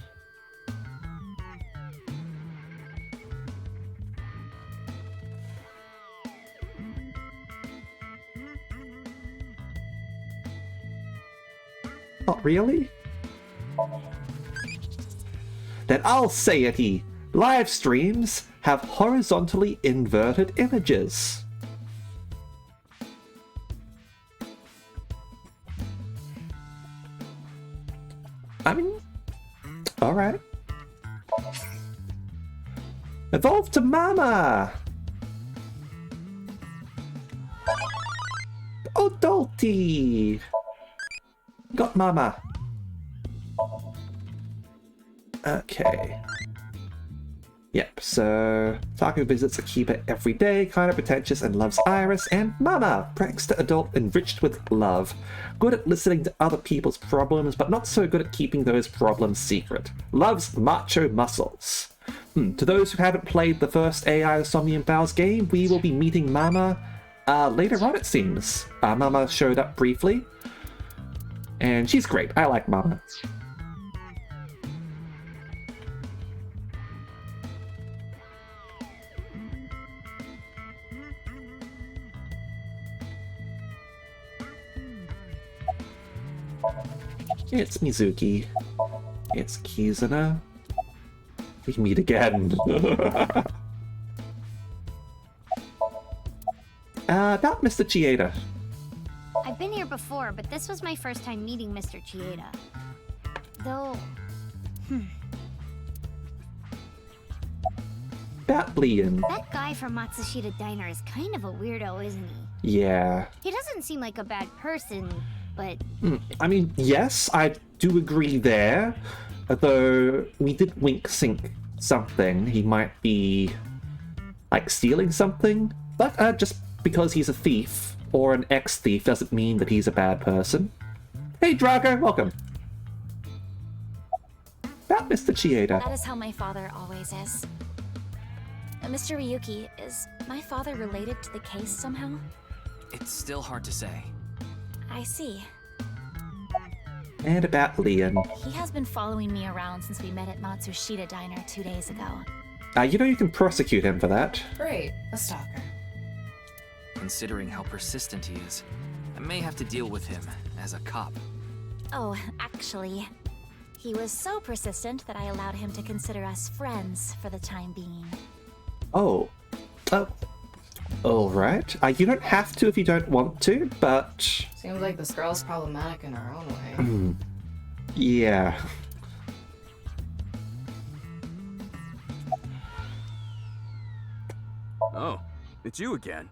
Not really? Then I'll say it. Live streams have horizontally inverted images. I mean, alright. Evolve to Mama! Oh, Dolty! Got Mama. Okay. Yep, so Taku visits Akiba every day, kind of pretentious and loves Iris, and Mama, prankster adult enriched with love. Good at listening to other people's problems, but not so good at keeping those problems secret. Loves macho muscles. To those who haven't played the first AI Somnium Vows game, we will be meeting Mama later on, it seems. Mama showed up briefly, and she's great. I like Mama. It's Mizuki. It's Kizuna. We meet again. About Mr. Chieda. I've been here before, but this was my first time meeting Mr. Chieda. Though... About Liam. That guy from Matsushita Diner is kind of a weirdo, isn't he? Yeah. He doesn't seem like a bad person, but... I mean, yes, I do agree there. Although, we did wink-sink something. He might be, like, stealing something. But just because he's a thief, or an ex-thief, doesn't mean that he's a bad person. Hey, Drago, welcome. About Mr. Chieda. That is how my father always is. Mr. Ryuki, is my father related to the case somehow? It's still hard to say. I see. And about Leon. He has been following me around since we met at Matsushita Diner 2 days ago. You know you can prosecute him for that. Great, a stalker. Considering how persistent he is, I may have to deal with him as a cop. Oh, actually, he was so persistent that I allowed him to consider us friends for the time being. Oh. Alright. You don't have to if you don't want to, but... Seems like this girl's problematic in her own way. Yeah. Oh, it's you again.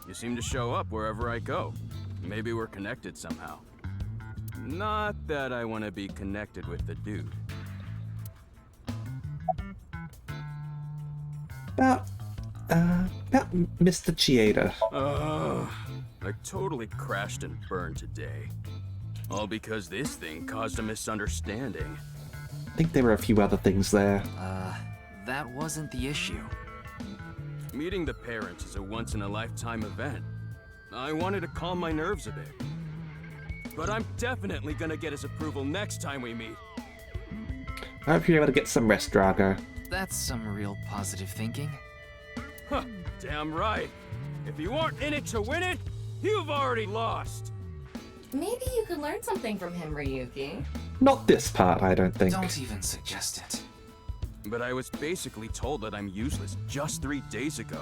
You seem to show up wherever I go. Maybe we're connected somehow. Not that I want to be connected with the dude. About Mr. Chieda. I totally crashed and burned today. All because this thing caused a misunderstanding. I think there were a few other things there. That wasn't the issue. Meeting the parents is a once-in-a-lifetime event. I wanted to calm my nerves a bit. But I'm definitely gonna get his approval next time we meet. I hope you're able to get some rest, Drago. That's some real positive thinking. Huh, damn right. If you aren't in it to win it, you've already lost. Maybe you could learn something from him, Ryuki. Not this part, I don't think. Don't even suggest it. But I was basically told that I'm useless just 3 days ago.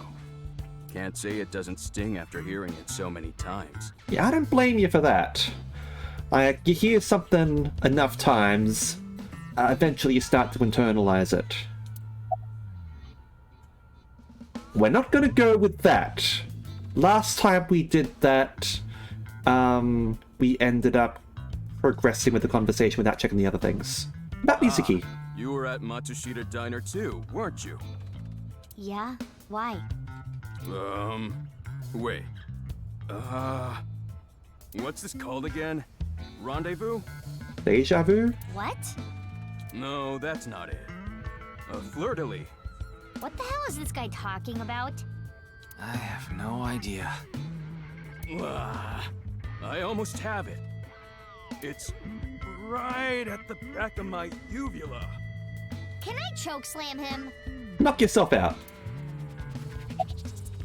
Can't say it doesn't sting after hearing it so many times. Yeah, I don't blame you for that. You hear something enough times, eventually you start to internalize it. We're not gonna go with that. Last time we did that, we ended up progressing with the conversation without checking the other things. About Mizuki. You were at Matsushita Diner too, weren't you? Yeah? Why? Wait. What's this called again? Rendezvous? Deja vu? What? No, that's not it. Fleur-de-lis. What the hell is this guy talking about? I have no idea. I almost have it. It's right at the back of my uvula. Can I chokeslam him? Knock yourself out.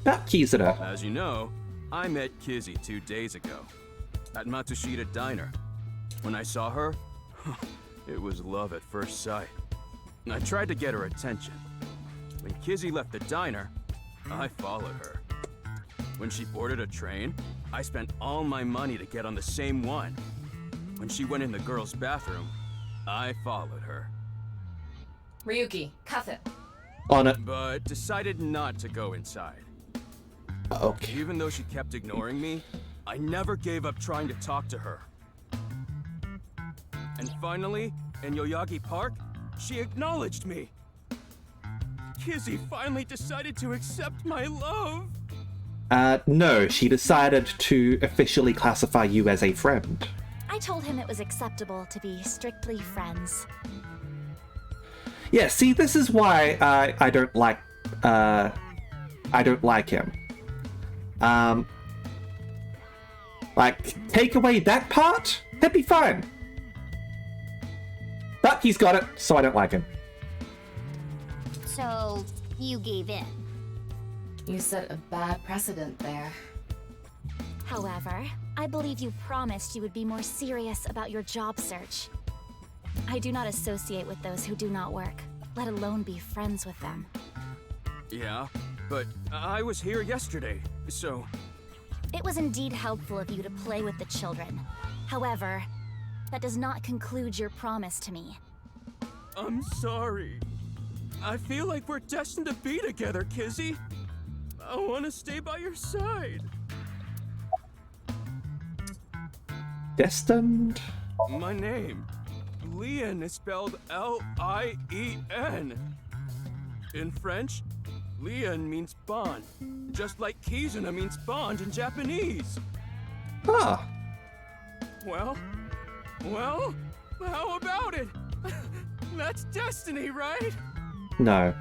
About Kizuna. As you know, I met Kizzy 2 days ago at Matsushita Diner. When I saw her, it was love at first sight. I tried to get her attention. When Kizzy left the diner, I followed her. When she boarded a train, I spent all my money to get on the same one. When she went in the girls' bathroom, I followed her. Ryuki, cuff it. On it. But decided not to go inside. Okay. Even though she kept ignoring me, I never gave up trying to talk to her. And finally, in Yoyagi Park, she acknowledged me. Kizzy finally decided to accept my love. No, she decided to officially classify you as a friend. I told him it was acceptable to be strictly friends. Yeah, see, this is why I don't like him. Like, take away that part, that'd be fine. But he's got it, so I don't like him. So, you gave in. You set a bad precedent there. However, I believe you promised you would be more serious about your job search. I do not associate with those who do not work, let alone be friends with them. Yeah, but I was here yesterday, so... It was indeed helpful of you to play with the children. However, that does not conclude your promise to me. I'm sorry. I feel like we're destined to be together, Kizzy. I want to stay by your side. Destined? My name, Lien, is spelled L-I-E-N. In French, Lien means bond, just like Kizuna means bond in Japanese. Ah. Well, how about it? That's destiny, right? No.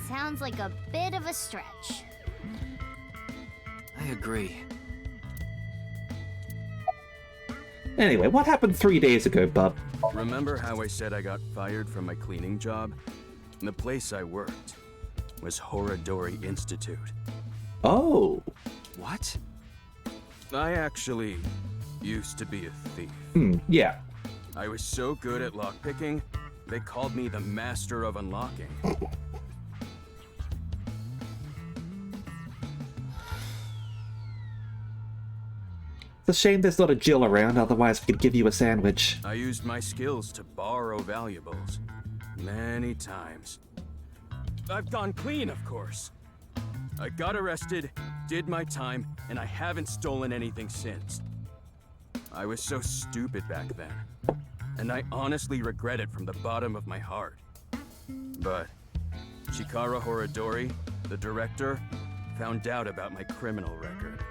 Sounds like a bit of a stretch. I agree. Anyway, what happened 3 days ago, bub? Remember how I said I got fired from my cleaning job? The place I worked was Horadori Institute. Oh. What? I actually used to be a thief. Yeah. I was so good at lockpicking, they called me the Master of Unlocking. It's a shame there's not a Jill around, otherwise we could give you a sandwich. I used my skills to borrow valuables. Many times. I've gone clean, of course. I got arrested, did my time, and I haven't stolen anything since. I was so stupid back then, and I honestly regret it from the bottom of my heart. But Chikara Horadori, the director, found out about my criminal record.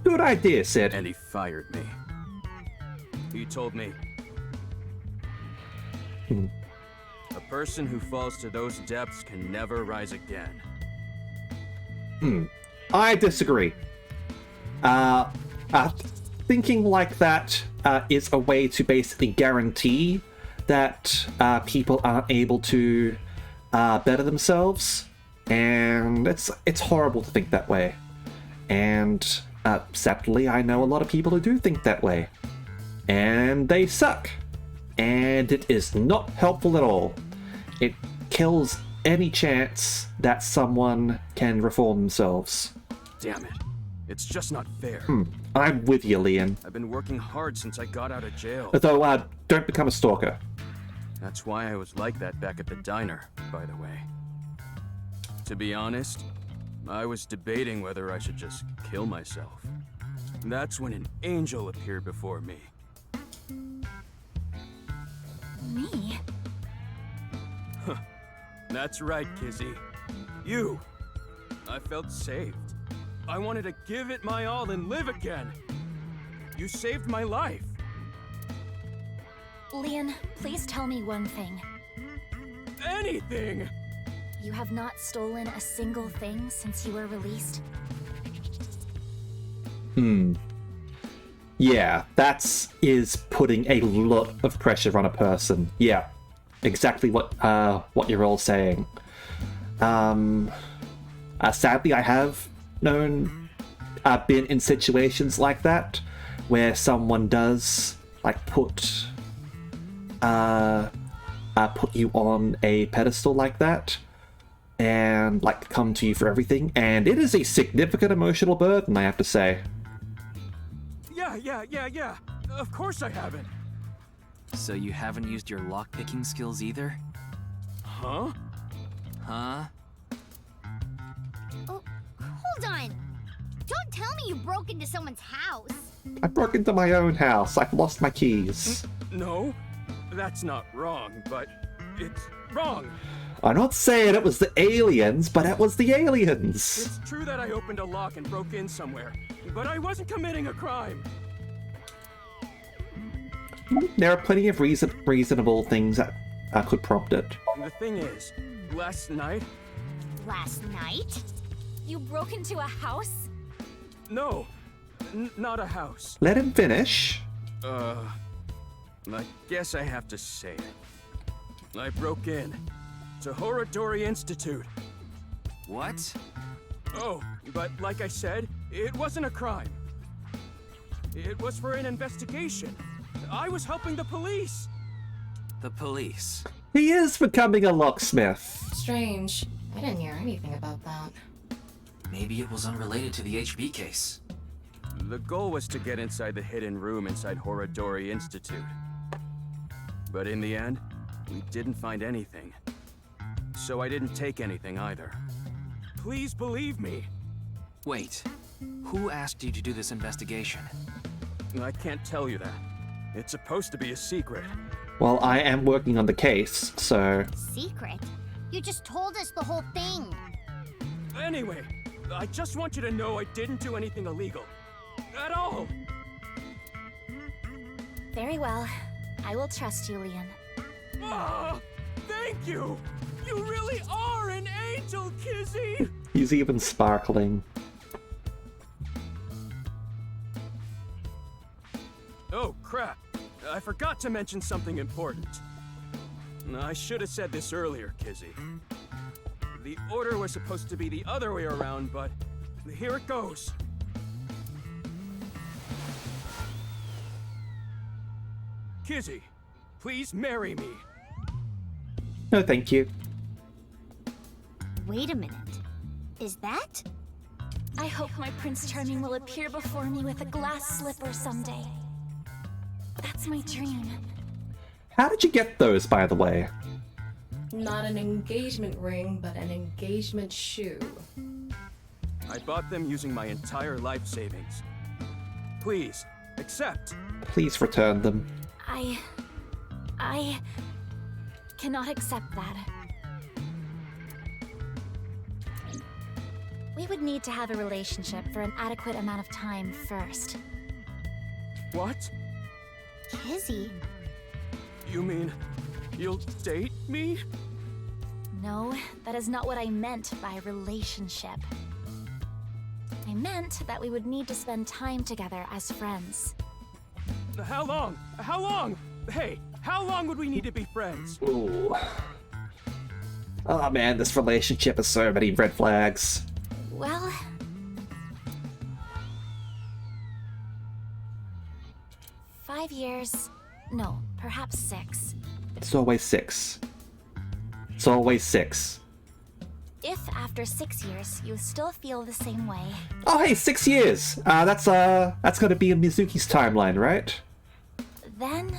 Good idea, Sid. And he fired me. He told me, a person who falls to those depths can never rise again. I disagree. Thinking like that is a way to basically guarantee that people aren't able to better themselves, and it's horrible to think that way. And sadly, I know a lot of people who do think that way, and they suck. And it is not helpful at all. It kills any chance that someone can reform themselves. Damn it. It's just not fair. I'm with you, Lien. I've been working hard since I got out of jail. Though, don't become a stalker. That's why I was like that back at the diner, by the way. To be honest, I was debating whether I should just kill myself. That's when an angel appeared before me. Me? That's right, Kizzy. You. I felt saved. I wanted to give it my all and live again. You saved my life. Lien, please tell me one thing. Anything! You have not stolen a single thing since you were released? Yeah, is putting a lot of pressure on a person. Yeah, exactly what you're all saying. Sadly, I have been in situations like that where someone does like put you on a pedestal like that and like come to you for everything, and it is a significant emotional burden, I have to say. Yeah. Of course I haven't. So you haven't used your lockpicking skills either? Huh? Huh? Oh, hold on. Don't tell me you broke into someone's house. I broke into my own house. I've lost my keys. No, That's not wrong, but it's wrong. I'm not saying it was the aliens, but it was the aliens. It's true that I opened a lock and broke in somewhere, but I wasn't committing a crime. There are plenty of reasonable things that could prompt it. The thing is, last night... Last night? You broke into a house? No, not a house. Let him finish. I guess I have to say it. I broke in to Horadori Institute. What? Oh, but like I said, it wasn't a crime. It was for an investigation. I was helping the police. The police. He is becoming a locksmith. Strange. I didn't hear anything about that. Maybe it was unrelated to the HB case. The goal was to get inside the hidden room inside Horadori Institute. But in the end, we didn't find anything. So I didn't take anything either. Please believe me. Wait, who asked you to do this investigation? I can't tell you that. It's supposed to be a secret. Well, I am working on the case, so... Secret? You just told us the whole thing. Anyway, I just want you to know I didn't do anything illegal. At all! Very well. I will trust you, Leon. Ah, thank you! You really are an angel, Kizzy! He's even sparkling. Oh, crap. I forgot to mention something important. I should have said this earlier, Kizzy. The order was supposed to be the other way around, but here it goes. Kizzy, please marry me. No, thank you. Wait a minute. Is that? I hope my Prince Charming will appear before me with a glass slipper someday. That's my dream. How did you get those, by the way? Not an engagement ring, but an engagement shoe. I bought them using my entire life savings. Please, accept. Please return them. I cannot accept that. We would need to have a relationship for an adequate amount of time first. What? Kizzy? You mean you'll date me? No, that is not what I meant by relationship. I meant that we would need to spend time together as friends. How long? How long? Hey, how long would we need to be friends? Ooh. Oh man, this relationship has so many red flags. Well... 5 years... No, perhaps 6. It's always 6. It's always 6. If after 6 years you still feel the same way... Oh hey, 6 years! That's gonna be in Mizuki's timeline, right? Then...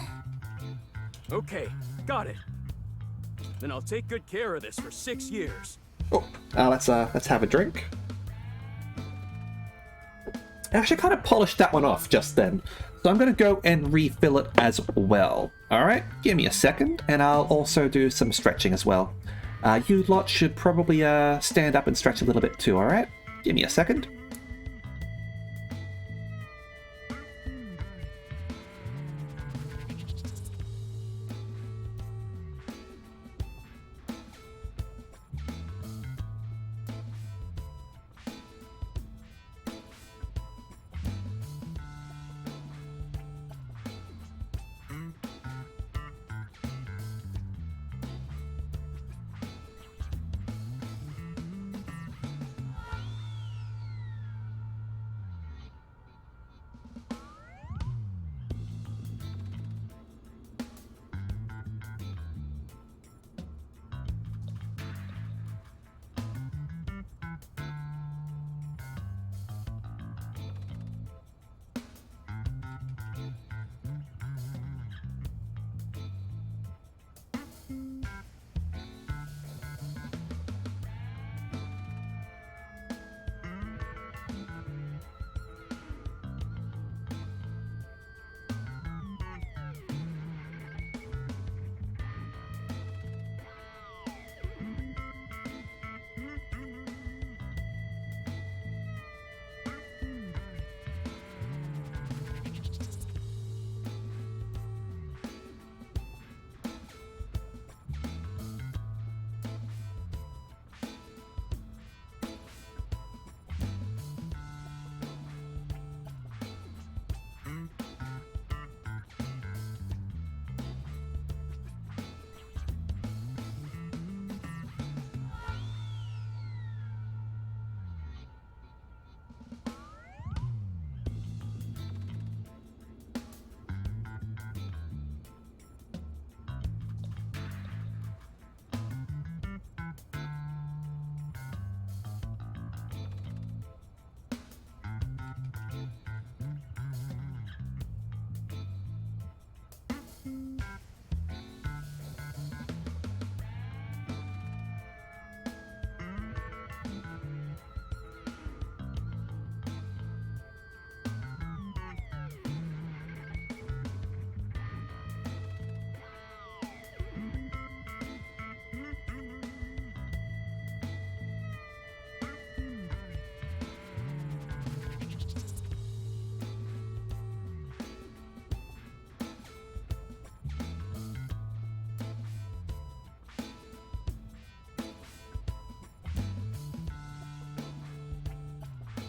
Okay, got it. Then I'll take good care of this for 6 years. Oh, let's have a drink. I actually kind of polished that one off just then. So I'm going to go and refill it as well. Alright, give me a second, and I'll also do some stretching as well. You lot should probably stand up and stretch a little bit too, alright? Give me a second.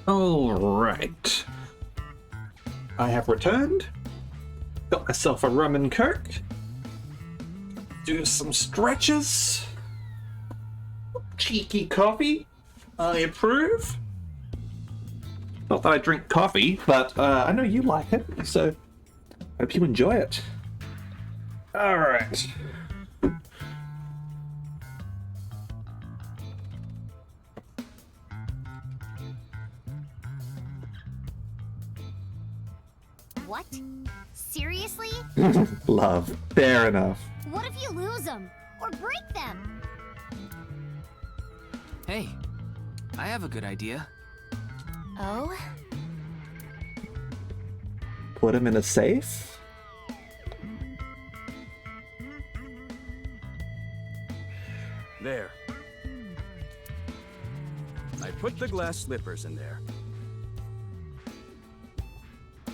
Alright. I have returned. Got myself a rum and coke. Do some stretches. Cheeky coffee. I approve. Not that I drink coffee, but I know you like it, so hope you enjoy it. Alright. What? Seriously? Love. Fair enough. What if you lose them? Or break them? Hey, I have a good idea. Oh? Put him in a safe? There. I put the glass slippers in there.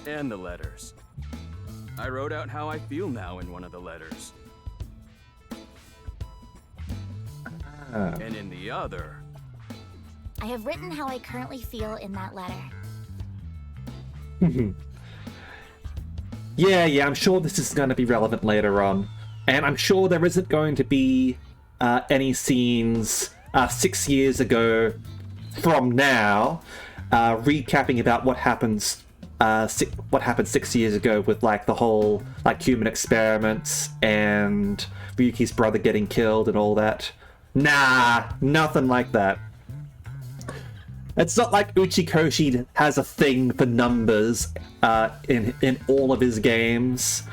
And the letters. I wrote out how I feel now in one of the letters. And in the other... I have written how I currently feel in that letter. Yeah, I'm sure this is going to be relevant later on. And I'm sure there isn't going to be any scenes 6 years ago from now recapping about what happens what happened 6 years ago with like the whole like human experiments and Ryuki's brother getting killed and all that. Nah, nothing like that. It's not like Uchikoshi has a thing for numbers in all of his games.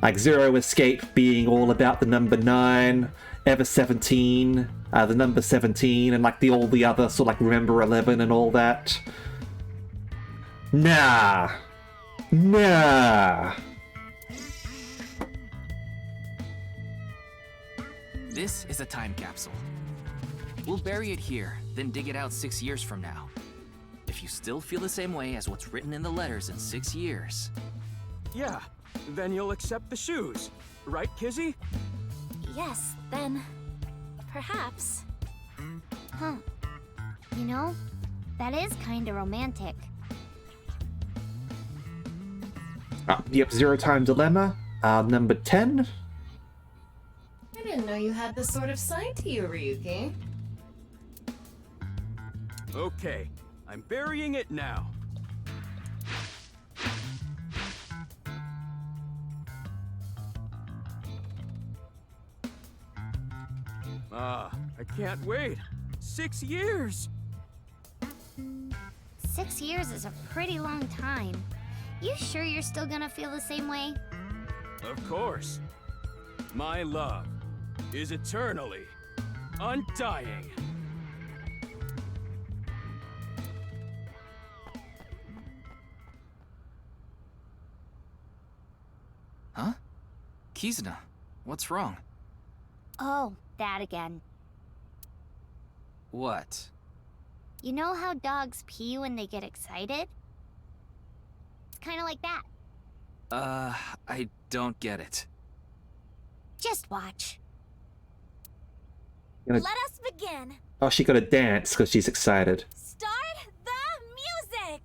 Like Zero Escape being all about the number 9, Ever 17, the number 17, and like all the other sort of like Remember 11 and all that. Nah. This is a time capsule. We'll bury it here, then dig it out 6 years from now. If you still feel the same way as what's written in the letters in 6 years... Yeah, then you'll accept the shoes. Right, Kizzy? Yes, then... perhaps. Huh. You know, that is kinda romantic. Yep, Zero Time Dilemma, number 10. I didn't know you had this sort of side to you, Ryuki. Okay, I'm burying it now. I can't wait. 6 years! 6 years is a pretty long time. You sure you're still gonna feel the same way? Of course. My love is eternally undying. Huh? Kizuna, what's wrong? Oh, that again. What? You know how dogs pee when they get excited? It's kinda like that. I don't get it. Just watch. Let us begin! Oh, she gotta dance because she's excited. Start the music!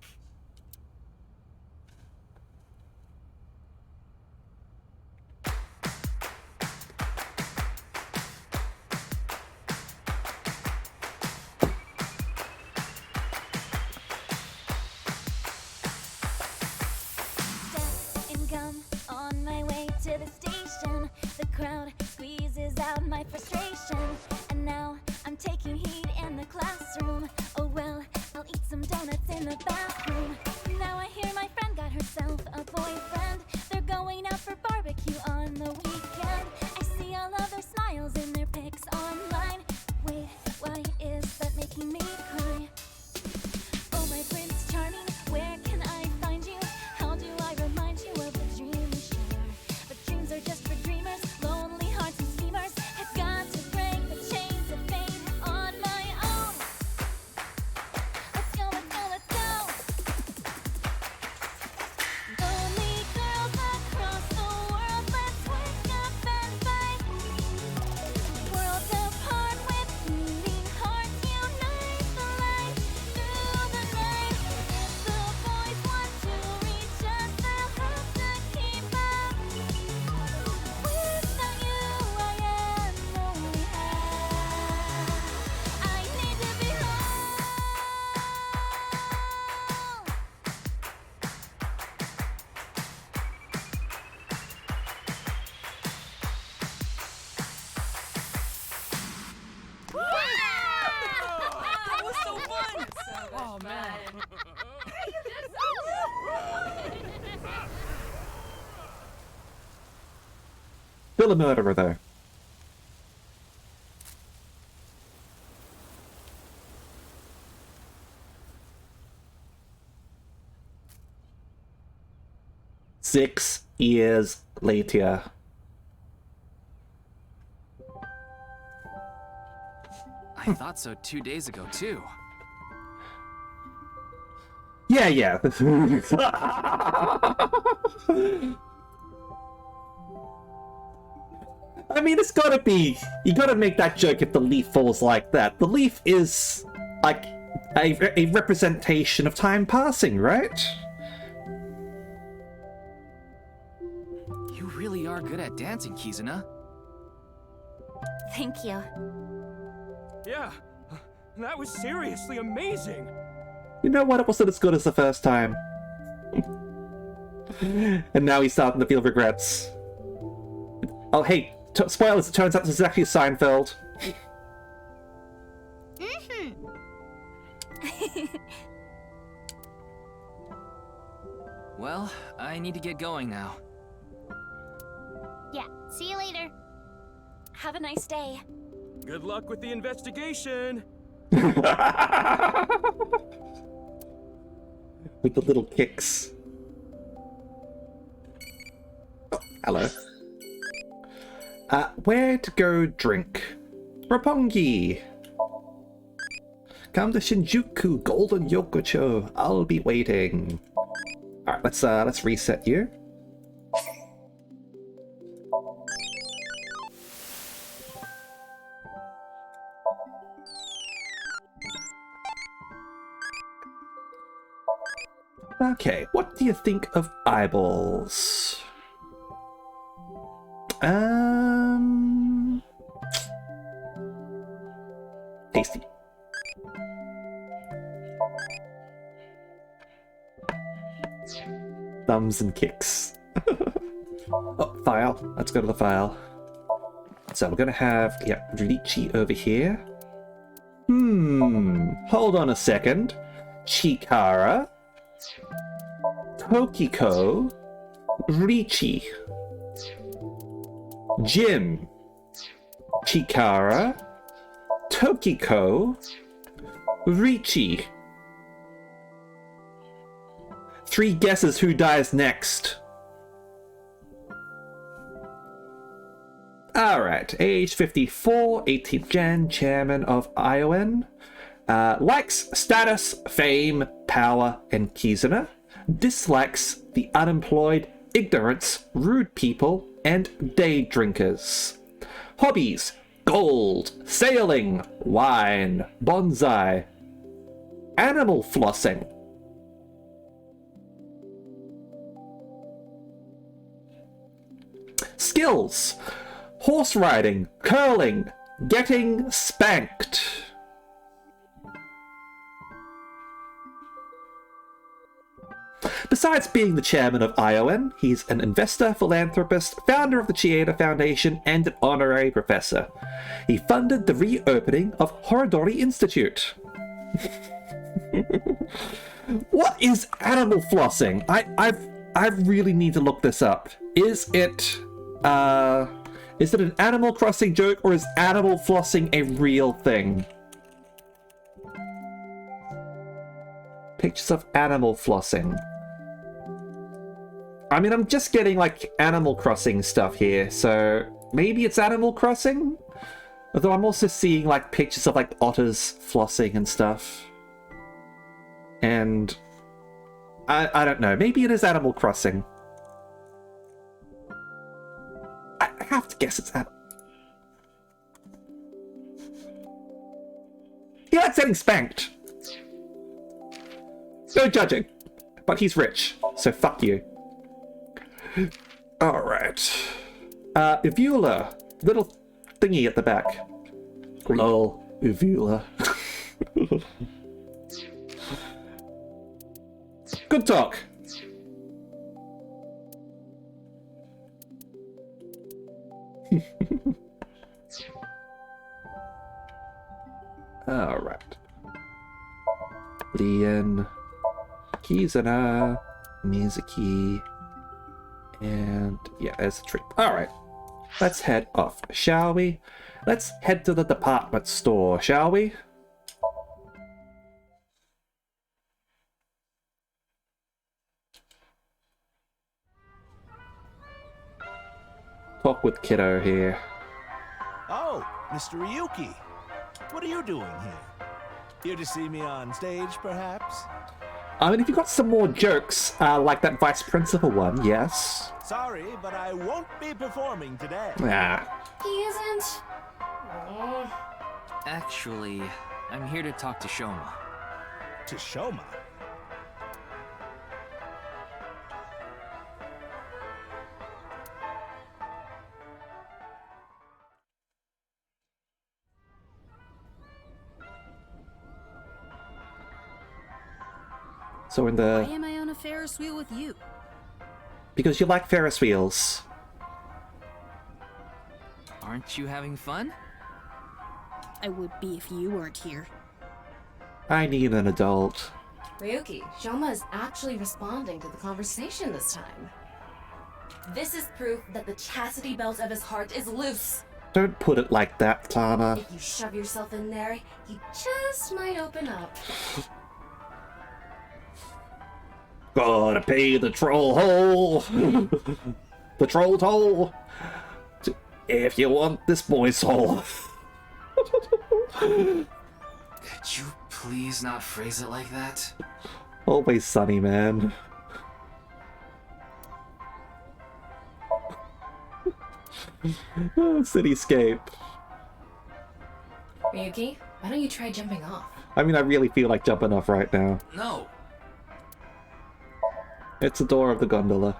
On my way to the station, the crowd squeezes out my frustration. And now I'm taking heat in the classroom. Oh well, I'll eat some donuts in the bathroom. Now I hear my friend got herself a boyfriend. They're going out for barbecue on the weekend. I see all of their smiles in their pics online. Wait, why is that making me cry? Oh my Prince Charming, where can I find you? How do I remind you of the dream we share? But dreams are just for dreamers, lonely hearts and schemers. I've got to break the chains of fate on my own. Let's go, let's go, let's go. Oh, man. Still a murderer, though. Six years later. I thought so 2 days ago, too. Yeah, yeah. I mean, it's gotta be... You gotta make that joke if the leaf falls like that. The leaf is, like, a representation of time passing, right? You really are good at dancing, Kizuna. Thank you. Yeah, that was seriously amazing. You know what? It wasn't as good as the first time. And now he's starting to feel regrets. Oh, hey, spoilers, it turns out this is actually Seinfeld. Well, I need to get going now. Yeah, see you later. Have a nice day. Good luck with the investigation. With the little kicks. Oh, hello. Where to go drink? Roppongi! Come to Shinjuku, Golden Yokocho. I'll be waiting. Alright, let's reset you. Okay, what do you think of eyeballs? Tasty. Thumbs and kicks. Oh, file. Let's go to the file. So we're gonna have, Riichi over here. Hold on a second. Chikara. Tokiko. Riichi. Jim. Chikara. Tokiko. Riichi. 3 guesses who dies next. Alright, age 54, 18th gen, chairman of ION. Likes status, fame, power, and Kizuna. Dislikes the unemployed, ignorance, rude people, and day drinkers. Hobbies: gold, sailing, wine, bonsai, animal flossing. Skills: horse riding, curling, getting spanked. Besides being the chairman of ION, he's an investor, philanthropist, founder of the Chieda Foundation, and an honorary professor. He funded the reopening of Horodori Institute. What is animal flossing? I really need to look this up. Is it an Animal Crossing joke, or is animal flossing a real thing? Pictures of animal flossing. I mean, I'm just getting, like, Animal Crossing stuff here, so maybe it's Animal Crossing? Although I'm also seeing, like, pictures of, like, otters flossing and stuff. And I don't know, maybe it is Animal Crossing. I have to guess it's He likes getting spanked. No judging. But he's rich, so fuck you. Alright. Uvula. Little thingy at the back. Lol. Uvula. Good talk. Alright. Leon, Kizuna, Mizuki, and yeah, there's a tree. Alright, let's head off, shall we? Let's head to the department store, shall we? Talk with Kiddo here. Oh, Mr. Ryuki. What are you doing here? Here to see me on stage, perhaps? I mean, if you got some more jokes, like that vice principal one, yes. Sorry, but I won't be performing today. Ah. He isn't. Oh. Actually, I'm here to talk to Shoma. To Shoma? So in the... Why am I on a Ferris wheel with you? Because you like Ferris wheels. Aren't you having fun? I would be if you weren't here. I need an adult. Ryuki, Shoma is actually responding to the conversation this time. This is proof that the chastity belt of his heart is loose. Don't put it like that, Tana. If you shove yourself in there, you just might open up. Gotta pay the troll hole. The troll toll. If you want this boy's soul. Could you please not phrase it like that? Always sunny, man. Cityscape. Ryuki, why don't you try jumping off? I mean, I really feel like jumping off right now. No. It's the door of the gondola.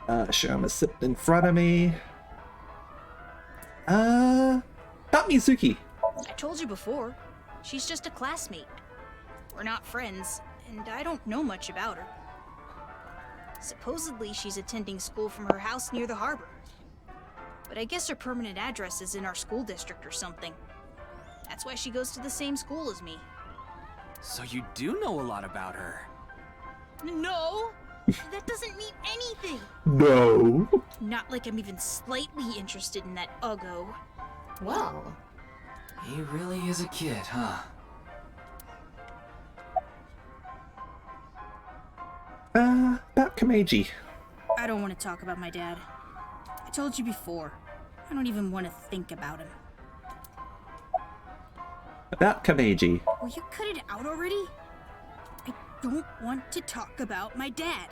Shoma's sitting in front of me. Not Mizuki. I told you before. She's just a classmate. We're not friends, and I don't know much about her. Supposedly, she's attending school from her house near the harbor. But I guess her permanent address is in our school district or something. That's why she goes to the same school as me. So you do know a lot about her. No! That doesn't mean anything! No. Not like I'm even slightly interested in that Uggo. Well, He really is a kid, huh? About Kameji. I don't want to talk about my dad. I told you before. I don't even want to think about him. About Kameji. Will you cut it out already? I don't want to talk about my dad.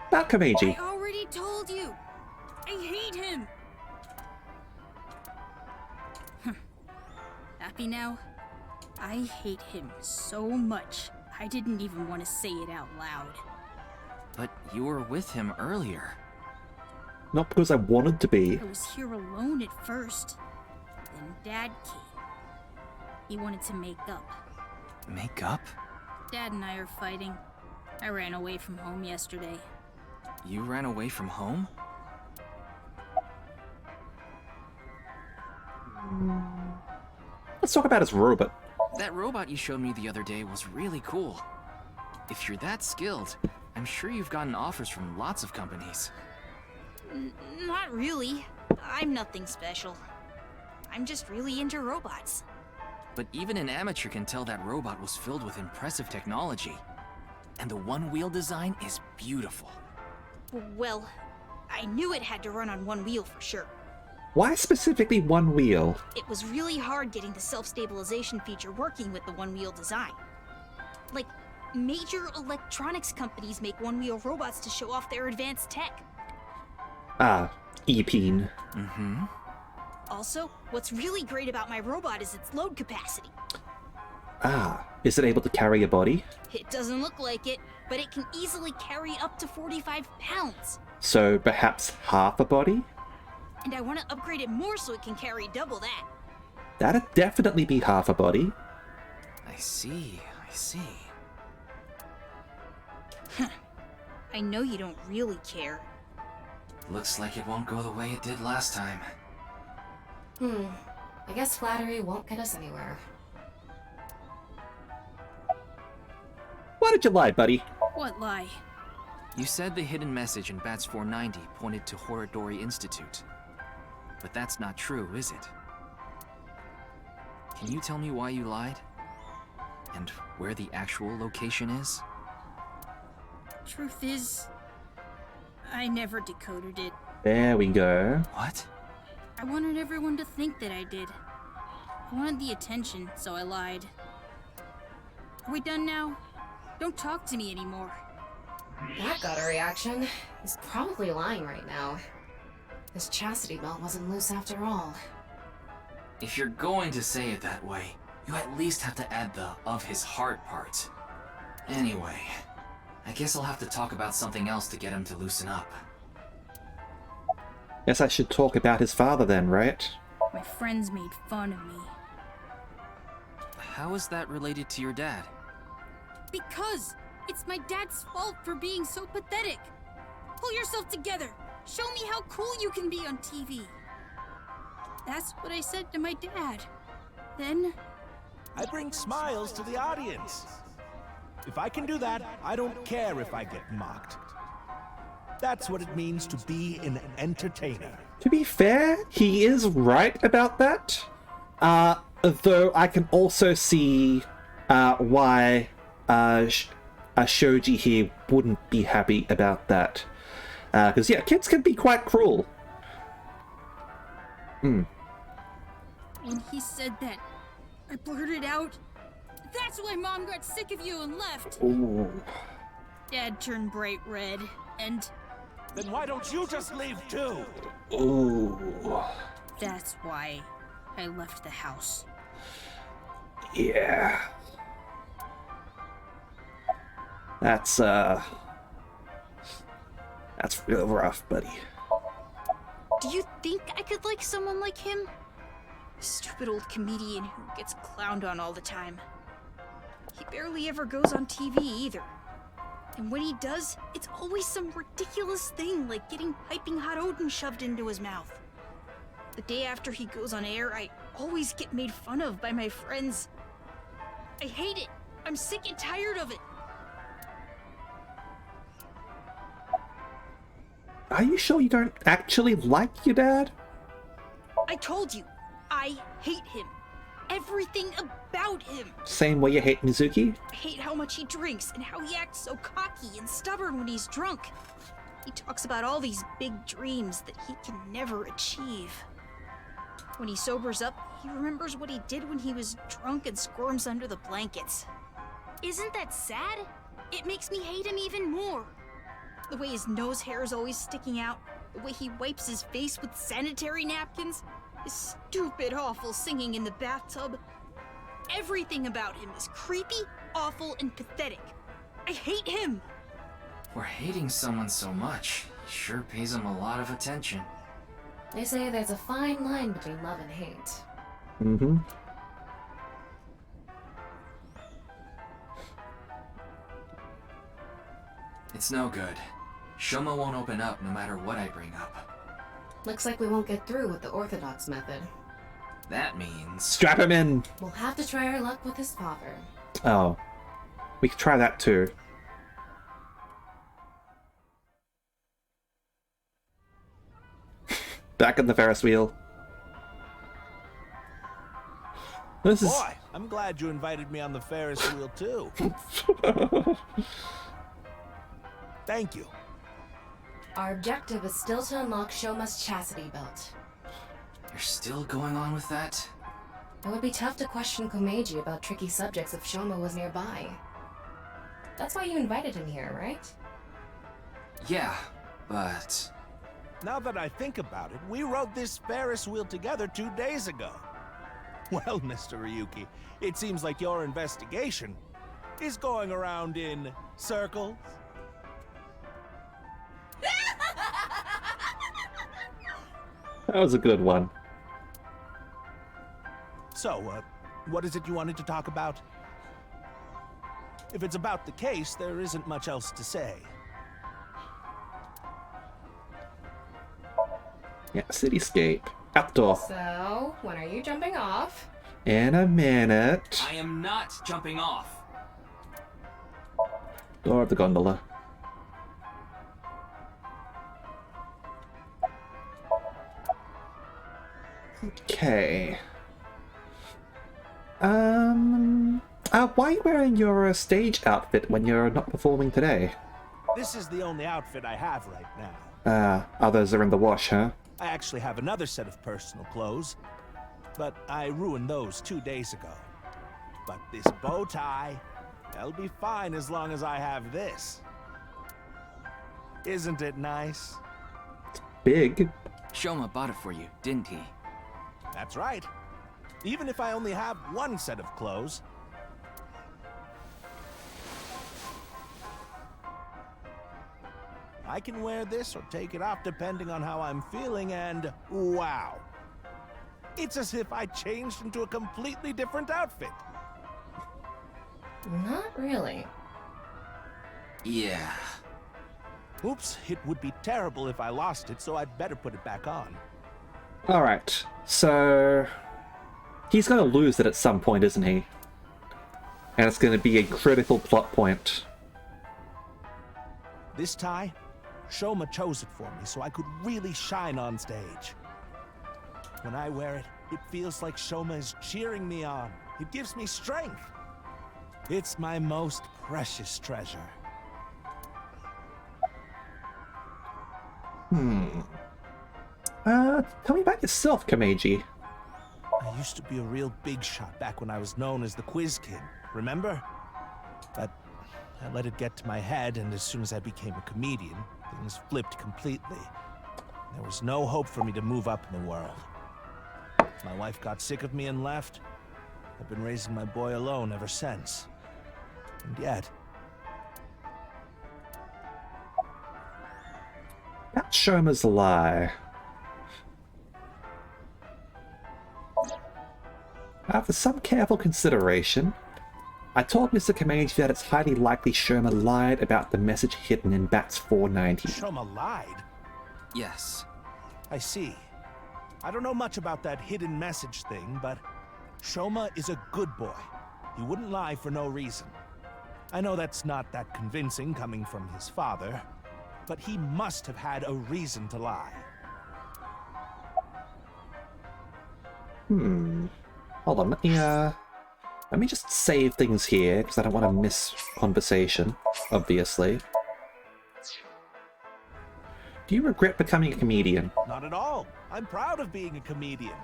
About Kameji. I already told you. I hate him. Happy now? I hate him so much, I didn't even want to say it out loud. But you were with him earlier. Not because I wanted to be. I was here alone at first. Then Dad came. He wanted to make up. Make up? Dad and I are fighting. I ran away from home yesterday. You ran away from home? Let's talk about his robot. That robot you showed me the other day was really cool. If you're that skilled, I'm sure you've gotten offers from lots of companies. Not really. I'm nothing special. I'm just really into robots. But even an amateur can tell that robot was filled with impressive technology. And the one-wheel design is beautiful. Well, I knew it had to run on one wheel for sure. Why specifically one wheel? It was really hard getting the self-stabilization feature working with the one-wheel design. Like, major electronics companies make one-wheel robots to show off their advanced tech. E-Peen. Mm-hmm. Also, what's really great about my robot is its load capacity. Is it able to carry a body? It doesn't look like it, but it can easily carry up to 45 pounds. So perhaps half a body? And I want to upgrade it more so it can carry double that. That'd definitely be half a body. I see. I know you don't really care. Looks like it won't go the way it did last time. I guess flattery won't get us anywhere. Why did you lie, buddy? What lie? You said the hidden message in Bats 490 pointed to Horodori Institute. But that's not true, is it? Can you tell me why you lied? And where the actual location is? Truth is, I never decoded it. There we go. What? I wanted everyone to think that I did. I wanted the attention, so I lied. Are we done now? Don't talk to me anymore. That got a reaction. He's probably lying right now. His chastity belt wasn't loose after all. If you're going to say it that way, you at least have to add the "of his heart" part. Anyway, I guess I'll have to talk about something else to get him to loosen up. Guess I should talk about his father then, right? My friends made fun of me. How is that related to your dad? Because it's my dad's fault for being so pathetic. Pull yourself together. Show me how cool you can be on TV. That's what I said to my dad. Then... I bring smiles to the audience. If I can do that, I don't care if I get mocked. That's what it means to be an entertainer. To be fair, he is right about that. Though I can also see why Shoji here wouldn't be happy about that. Because, yeah, kids can be quite cruel. When he said that, I blurted out, "That's why Mom got sick of you and left." Ooh. Dad turned bright red, and... Then why don't you just leave too? Ooh. That's why I left the house. Yeah. That's real rough, buddy. Do you think I could like someone like him? Stupid old comedian who gets clowned on all the time. He barely ever goes on TV either. And when he does, it's always some ridiculous thing like getting piping hot Odin shoved into his mouth. The day after he goes on air, I always get made fun of by my friends. I hate it. I'm sick and tired of it. Are you sure you don't actually like your dad? I told you, I hate him. Everything about him. Same way you hate Mizuki? I hate how much he drinks and how he acts so cocky and stubborn when he's drunk. He talks about all these big dreams that he can never achieve. When he sobers up, he remembers what he did when he was drunk and squirms under the blankets. Isn't that sad? It makes me hate him even more. The way his nose hair is always sticking out, the way he wipes his face with sanitary napkins, his stupid, awful singing in the bathtub. Everything about him is creepy, awful, and pathetic. I hate him! For hating someone so much, it sure pays him a lot of attention. They say there's a fine line between love and hate. Mm-hmm. It's no good. Shoma won't open up no matter what I bring up. Looks like we won't get through with the orthodox method. That means... Strap him in! We'll have to try our luck with his father. Oh. We could try that too. Back in the Ferris wheel. This is... Boy, I'm glad you invited me on the Ferris wheel too. Thank you. Our objective is still to unlock Shoma's chastity belt. You're still going on with that? It would be tough to question Komeiji about tricky subjects if Shoma was nearby. That's why you invited him here, right? Yeah, but... Now that I think about it, we rode this Ferris wheel together 2 days ago. Well, Mr. Ryuki, it seems like your investigation is going around in circles. That was a good one. So, what is it you wanted to talk about? If it's about the case, there isn't much else to say. Yeah, cityscape. Outdoor. So, when are you jumping off? In a minute. I am not jumping off. Door of the gondola. Okay. Why are you wearing your stage outfit when you're not performing today? This is the only outfit I have right now. Others are in the wash, huh? I actually have another set of personal clothes, but I ruined those 2 days ago. But this bow tie, that'll be fine as long as I have this. Isn't it nice? Big. Shoma bought it for you, didn't he? That's right. Even if I only have one set of clothes. I can wear this or take it off depending on how I'm feeling, and wow. It's as if I changed into a completely different outfit. Not really. Yeah. Oops, it would be terrible if I lost it, so I'd better put it back on. Alright, so... he's gonna lose it at some point, isn't he? And it's gonna be a critical plot point. This tie, Shoma chose it for me so I could really shine on stage. When I wear it, it feels like Shoma is cheering me on. It gives me strength. It's my most precious treasure. Tell me about yourself, Kameji. I used to be a real big shot back when I was known as the Quiz Kid, remember? But I let it get to my head, and as soon as I became a comedian, things flipped completely. There was no hope for me to move up in the world. My wife got sick of me and left. I've been raising my boy alone ever since. And yet... That's Shoma's lie. After some careful consideration, I told Mr. Kameji that it's highly likely Shoma lied about the message hidden in Bats 490. Shoma lied? Yes. I see. I don't know much about that hidden message thing, but Shoma is a good boy. He wouldn't lie for no reason. I know that's not that convincing coming from his father, but he must have had a reason to lie. Hold on, let me just save things here, because I don't want to miss conversation, obviously. Do you regret becoming a comedian? Not at all. I'm proud of being a comedian.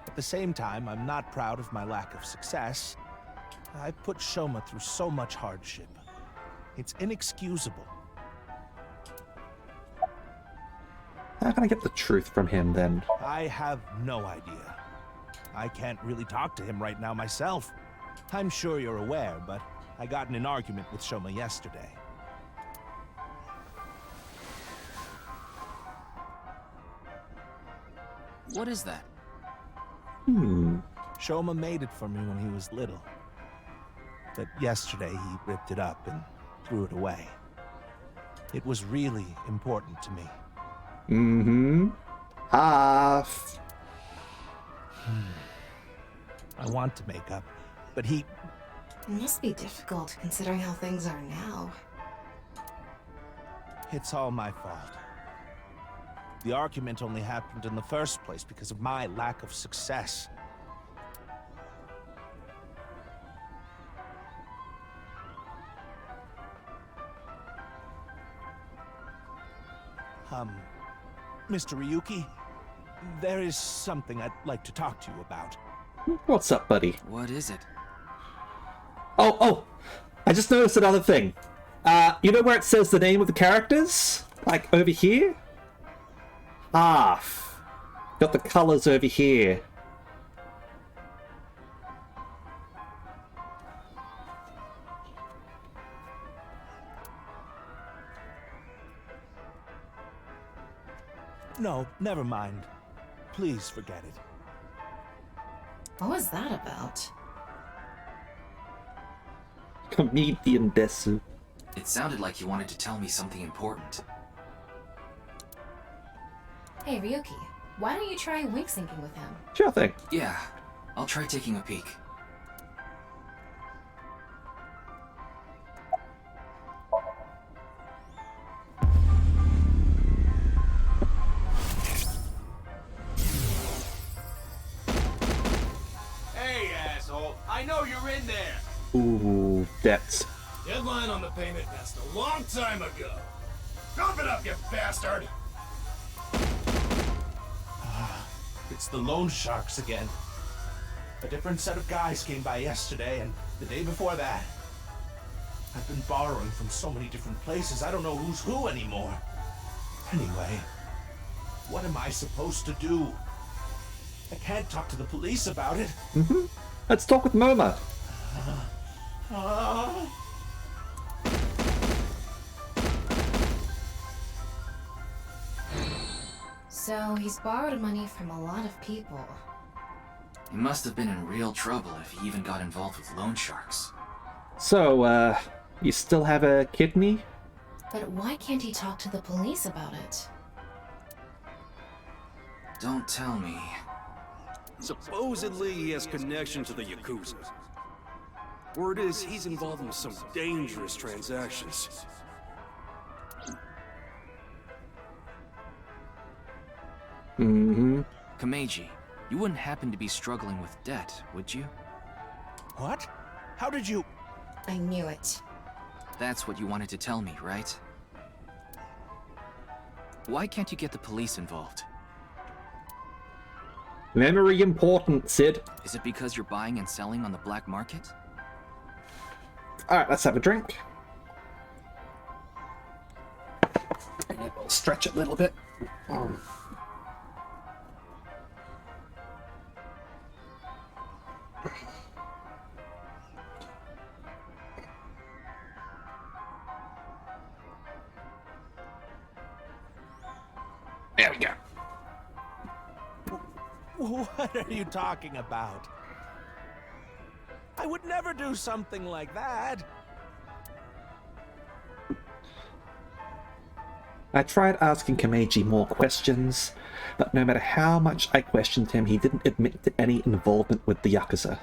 At the same time, I'm not proud of my lack of success. I put Shoma through so much hardship. It's inexcusable. How can I get the truth from him, then? I have no idea. I can't really talk to him right now myself. I'm sure you're aware, but I got in an argument with Shoma yesterday. What is that? Shoma made it for me when he was little. But yesterday he ripped it up and threw it away. It was really important to me. Half. I want to make up, but he... It must be difficult considering how things are now. It's all my fault. The argument only happened in the first place because of my lack of success. Mr. Ryuki, there is something I'd like to talk to you about. What's up, buddy? What is it? Oh! I just noticed another thing. You know where it says the name of the characters? Like, over here? Half. Got the colors over here. No, never mind. Please forget it. What was that about? Comedian desu. It sounded like you wanted to tell me something important. Hey, Ryuki, Why don't you try wink syncing with him? Sure thing. Yeah, I'll try taking a peek. Hey, asshole. I know you're in there. Ooh, debts. Deadline on the payment passed a long time ago. Drop it up, you bastard! It's the loan sharks again. A different set of guys came by yesterday and the day before that. I've been borrowing from so many different places, I don't know who's who anymore. Anyway, what am I supposed to do? I can't talk to the police about it. Let's talk with Moma. So he's borrowed money from a lot of people. He must have been in real trouble if he even got involved with loan sharks. So, you still have a kidney? But why can't he talk to the police about it? Don't tell me. Supposedly he has connection to the Yakuza. Word is he's involved in some dangerous transactions. Kameji, you wouldn't happen to be struggling with debt, would you? What? How did you... I knew it. That's what you wanted to tell me, right? Why can't you get the police involved? Memory important, Sid. Is it because you're buying and selling on the black market? Alright, let's have a drink. We'll stretch it a little bit. There we go. What are you talking about? I would never do something like that. I tried asking Kameji more questions, but no matter how much I questioned him, he didn't admit to any involvement with the Yakuza.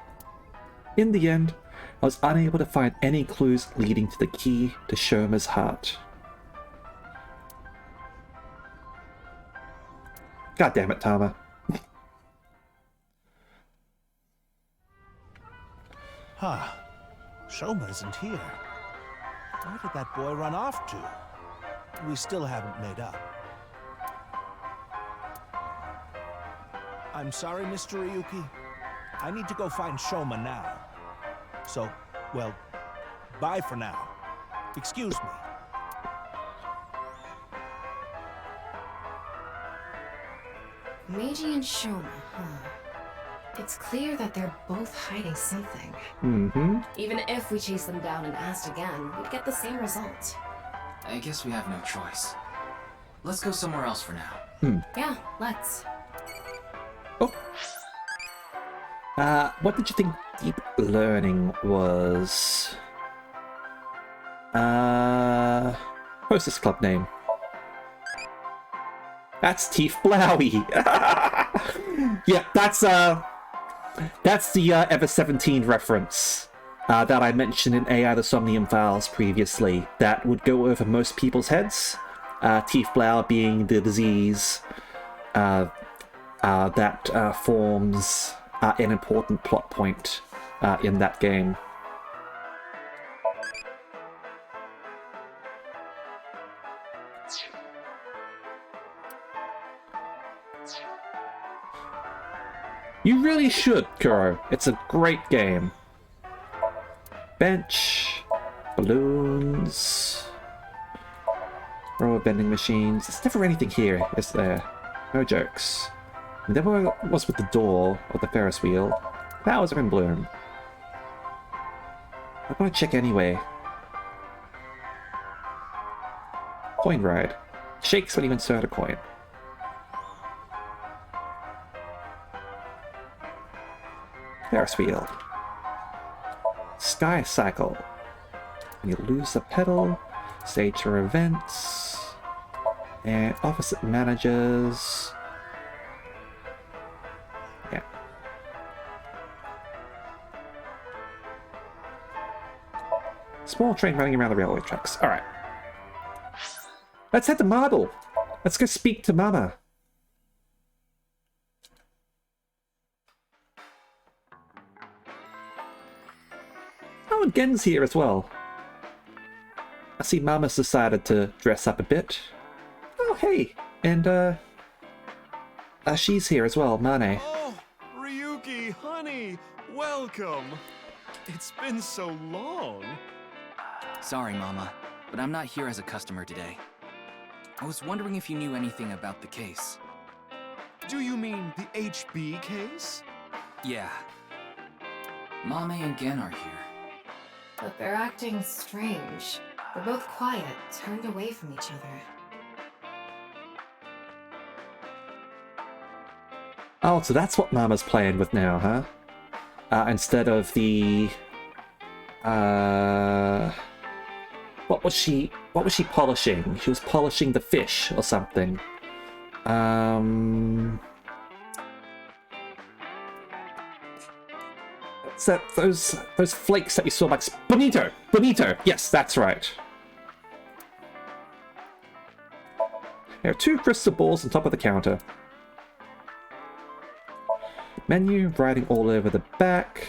In the end, I was unable to find any clues leading to the key to Shoma's heart. God damn it, Tama. Huh. Shoma isn't here. Where did that boy run off to? We still haven't made up. I'm sorry, Mr. Ryuki. I need to go find Shoma now. So, well, bye for now. Excuse me. Meiji and Shoma, huh? It's clear that they're both hiding something. Even if we chased them down and asked again, we'd get the same result. I guess we have no choice. Let's go somewhere else for now. Yeah, let's. What did you think deep learning was? What's this club name? That's Teeth Blowy. Yeah, that's the Ever 17 reference that I mentioned in AI the Somnium files previously. That would go over most people's heads. Teeth Blow being the disease that forms an important plot point in that game. You really should, Kuro. It's a great game. Bench, balloons, row of vending machines. There's never anything here, is there? No jokes. And there was with the door of the Ferris wheel. Flowers are in bloom. I'm gonna check anyway. Coin ride. Shakes when you insert a coin. Ferris wheel. Sky cycle. When you lose a pedal, stage your events, and opposite managers. Small train running around the railway tracks. Alright. Let's head to Marble. Let's go speak to Mama. Oh, and Gen's here as well. I see Mama's decided to dress up a bit. Oh, hey. And, she's here as well, Mane. Oh, Ryuki, honey, welcome. It's been so long. Sorry, Mama, but I'm not here as a customer today. I was wondering if you knew anything about the case. Do you mean the HB case? Yeah. Mame and Gen are here. But they're acting strange. They're both quiet, turned away from each other. Oh, so that's what Mama's playing with now, huh? Instead of the... What was she polishing? She was polishing the fish or something. What's that? Those flakes that we saw, like bonito! Bonito! Yes, that's right. There are 2 crystal balls on top of the counter. Menu, writing all over the back.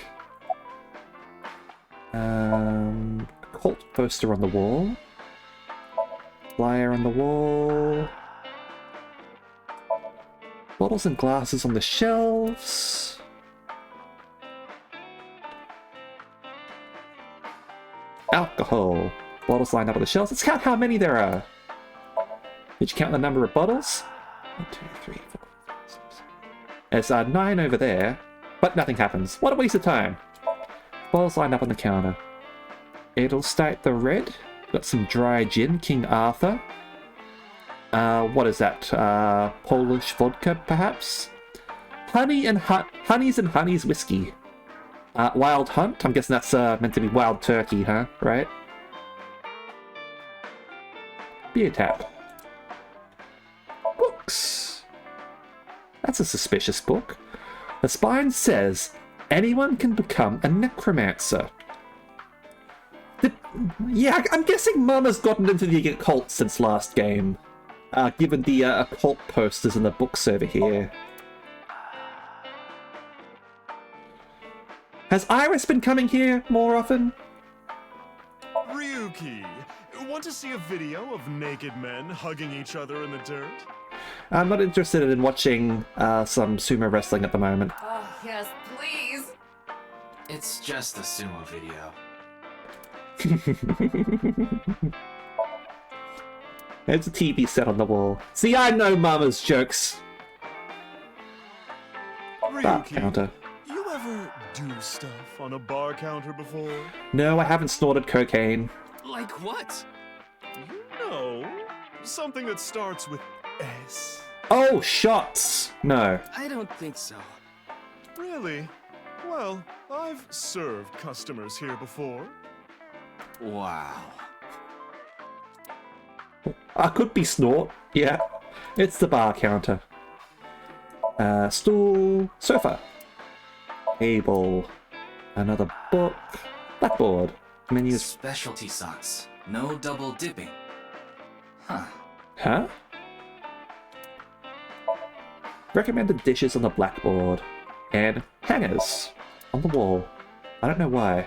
Cult poster on the wall. Flyer on the wall. Bottles and glasses on the shelves. Alcohol. Bottles lined up on the shelves. Let's count how many there are. Did you count the number of bottles? 1, 2, 3, 4, 5, 6, 7. There's 9 over there, but nothing happens. What a waste of time. Bottles lined up on the counter. Edelstein the Red. Got some dry gin, King Arthur. What is that? Polish vodka, perhaps? Honeys and Honeys whiskey. Wild Hunt. I'm guessing that's meant to be Wild Turkey, huh? Right? Beer tap. Books. That's a suspicious book. The spine says anyone can become a necromancer. Yeah, I'm guessing Mama's gotten into the occult since last game. Given the occult posters and the books over here. Has Iris been coming here more often? Ryuki, want to see a video of naked men hugging each other in the dirt? I'm not interested in watching some sumo wrestling at the moment. Oh, yes, please! It's just a sumo video. There's a TV set on the wall. See, I know Mama's jokes. Bar counter. You ever do stuff on a bar counter before? No, I haven't snorted cocaine. Like what? You know, something that starts with S. Oh, shots! No. I don't think so. Really? Well, I've served customers here before. Wow. I could be snort. Yeah. It's the bar counter. Stool. Sofa. Table. Another book. Blackboard. Menus. Specialty sauce. No double dipping. Huh. Huh? Recommended dishes on the blackboard. And hangers on the wall. I don't know why.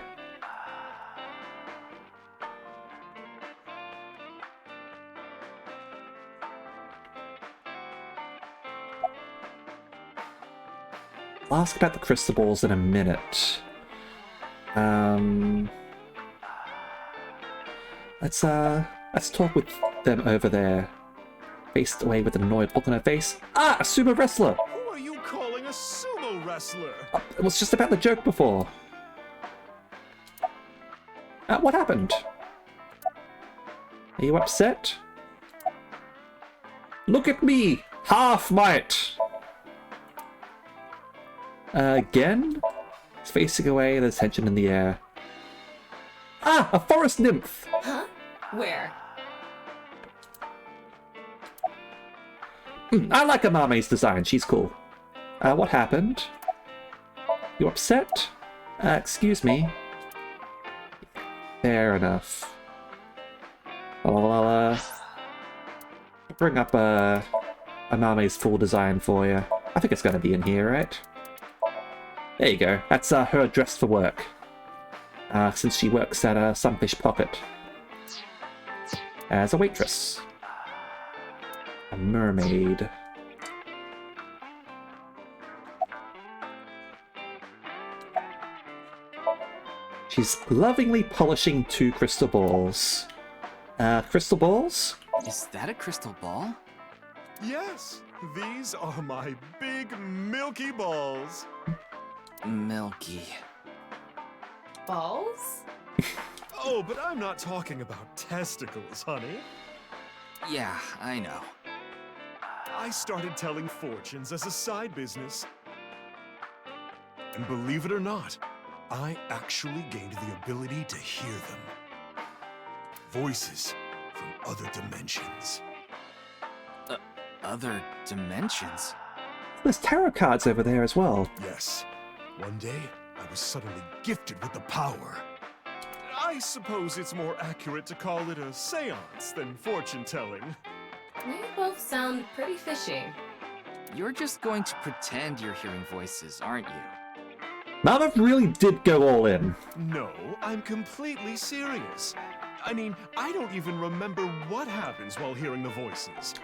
I'll ask about the crystal balls in a minute. Let's talk with them over there. Faced away with an annoyed look on her face. Ah, a sumo wrestler! Who are you calling a sumo wrestler? It was just about the joke before. What happened? Are you upset? Look at me! Half might! Again? It's facing away, there's tension in the air. Ah! A forest nymph! Huh? Where? I like Amame's design, she's cool. What happened? You upset? Excuse me. Fair enough. I'll bring up Aname's full design for you. I think it's going to be in here, right? There you go. That's her dressed for work. Since she works at Sunfish Pocket as a waitress. A mermaid. She's lovingly polishing 2 crystal balls. Crystal balls? Is that a crystal ball? Yes, these are my big milky balls. Milky. Balls? Oh, but I'm not talking about testicles, honey. Yeah, I know. I started telling fortunes as a side business. And believe it or not, I actually gained the ability to hear them. Voices from other dimensions. Other dimensions? There's tarot cards over there as well. Yes. One day, I was suddenly gifted with the power. I suppose it's more accurate to call it a seance than fortune-telling. You both sound pretty fishy. You're just going to pretend you're hearing voices, aren't you? Mama really did go all in. No, I'm completely serious. I mean, I don't even remember what happens while hearing the voices.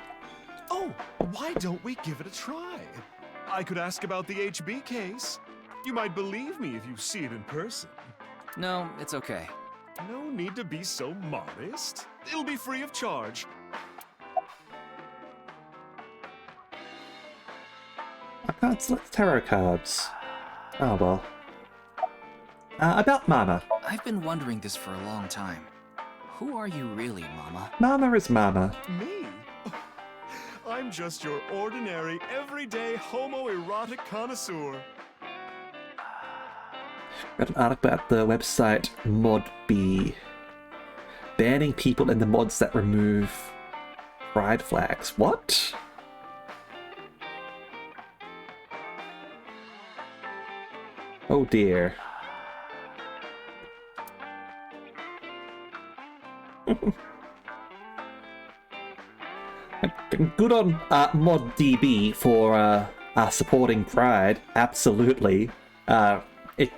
Oh, why don't we give it a try? I could ask about the HB case. You might believe me if you see it in person. No, it's okay. No need to be so modest. It'll be free of charge. I can't select tarot cards. Oh well. About Mama. I've been wondering this for a long time. Who are you really, Mama? Mama is Mama. Me? I'm just your ordinary, everyday homoerotic connoisseur. Read an article about the website ModB. Banning people in the mods that remove pride flags. What? Oh dear. Good on ModDB for supporting Pride, absolutely. It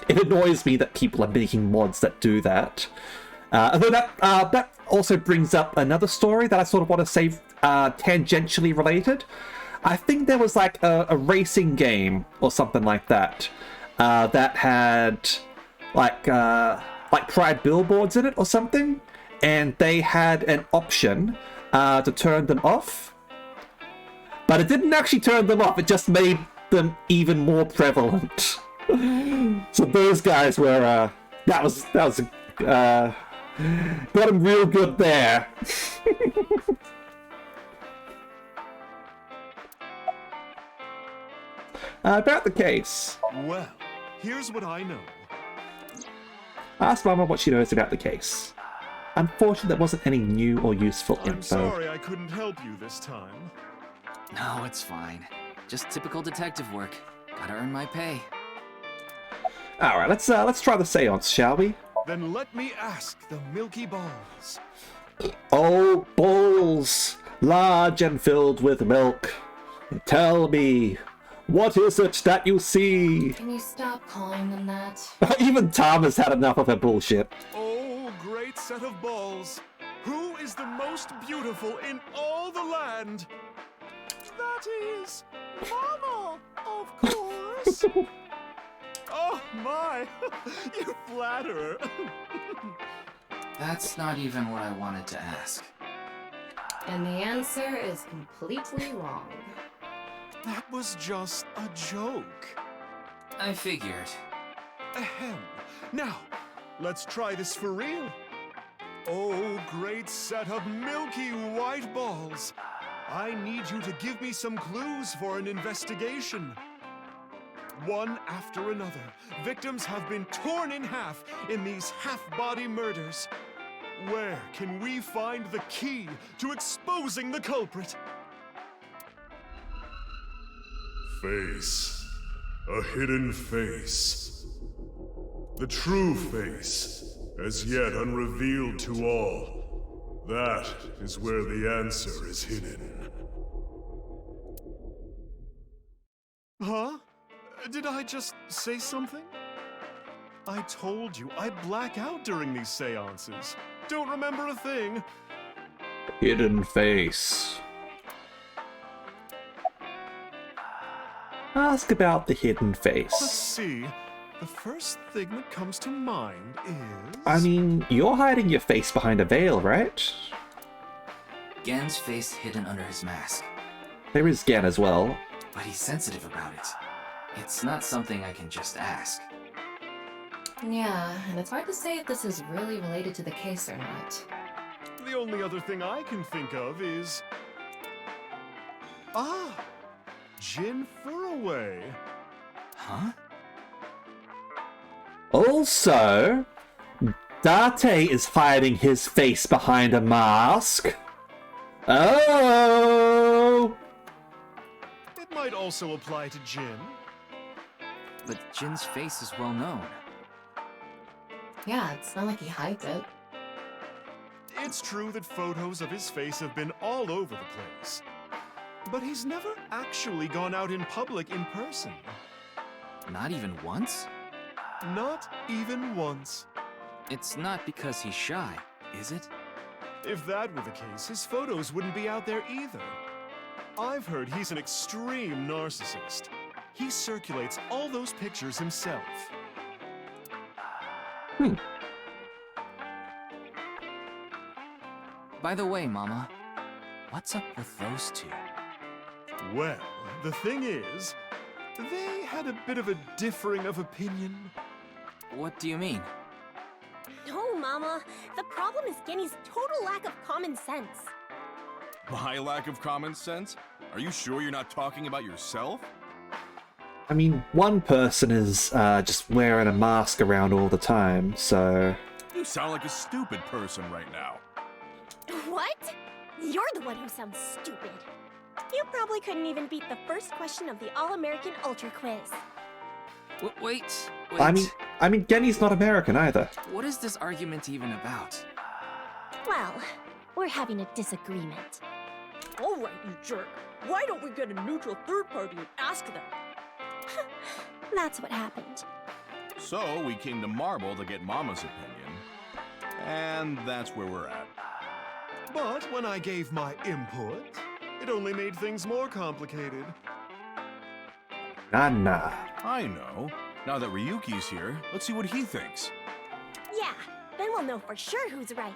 annoys me that people are making mods that do that. Although that also brings up another story that I sort of want to say tangentially related. I think there was like a racing game or something like that that had like Pride billboards in it or something, and they had an option to turn them off, but it didn't actually turn them off. It just made them even more prevalent. So those guys were that was got them real good there. About the case. Well, here's what I know. Ask Mama what she knows about the case. Unfortunately, there wasn't any new or useful info. I'm sorry I couldn't help you this time. No, it's fine. Just typical detective work. Gotta earn my pay. Alright, let's try the seance, shall we? Then let me ask the Milky Balls. Oh, balls, large and filled with milk. Tell me, what is it that you see? Can you stop calling them that? Even Tom has had enough of her bullshit. Oh, great set of balls. Who is the most beautiful in all the land? That is Mama, of course. Oh my, you flatterer. That's not even what I wanted to ask. And the answer is completely wrong. That was just a joke. I figured. Ahem. Now, let's try this for real. Oh, great set of milky white balls. I need you to give me some clues for an investigation. One after another, victims have been torn in half in these half-body murders. Where can we find the key to exposing the culprit? Face. A hidden face. The true face as yet unrevealed to all. That is where the answer is hidden. Huh? Did I just say something? I told you, I black out during these seances. Don't remember a thing. Hidden face. Ask about the hidden face. Let's see. The first thing that comes to mind is... I mean, you're hiding your face behind a veil, right? Gen's face hidden under his mask. There is Gen as well. But he's sensitive about it. It's not something I can just ask. Yeah, and it's hard to say if this is really related to the case or not. The only other thing I can think of is... Ah! Jin Furroway. Huh? Also, Date is hiding his face behind a mask. Oh! It might also apply to Jin. But Jin's face is well known. Yeah, it's not like he hides it. It's true that photos of his face have been all over the place. But he's never actually gone out in public in person. Not even once? Not even once. It's not because he's shy, is it? If that were the case, his photos wouldn't be out there either. I've heard he's an extreme narcissist. He circulates all those pictures himself. By the way, Mama, what's up with those two? Well, the thing is, they had a bit of a differing of opinion. What do you mean? No, Mama. The problem is Genny's total lack of common sense. My lack of common sense? Are you sure you're not talking about yourself? I mean, one person is just wearing a mask around all the time, so... You sound like a stupid person right now. What? You're the one who sounds stupid. You probably couldn't even beat the first question of the All-American Ultra Quiz. Wait. I mean, Genny's not American either. What is this argument even about? Well, we're having a disagreement. All right, you jerk. Why don't we get a neutral third party and ask them? That's what happened. So, we came to Marble to get Mama's opinion. And that's where we're at. But when I gave my input, it only made things more complicated. Nah. I know. Now that Ryuki's here, let's see what he thinks. Yeah, then we'll know for sure who's right.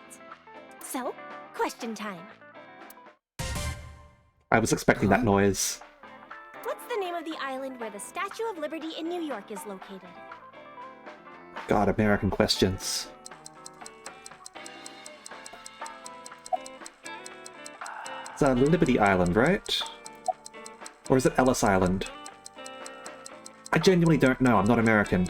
So, question time. I was expecting that noise. What's the name of the island where the Statue of Liberty in New York is located? God, American questions. It's Liberty Island, right? Or is it Ellis Island? I genuinely don't know, I'm not American.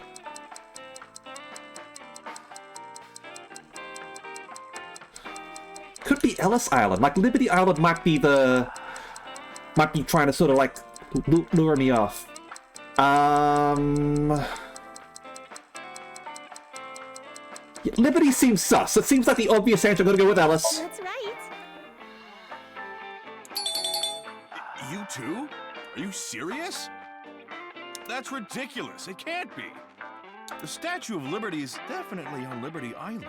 Could be Ellis Island. Like, Liberty Island might be trying to sort of, like, lure me off. Yeah, Liberty seems sus. It seems like the obvious answer. I'm gonna go with Ellis. That's right. You too? Are you serious? That's ridiculous. It can't be. The Statue of Liberty is definitely on Liberty Island.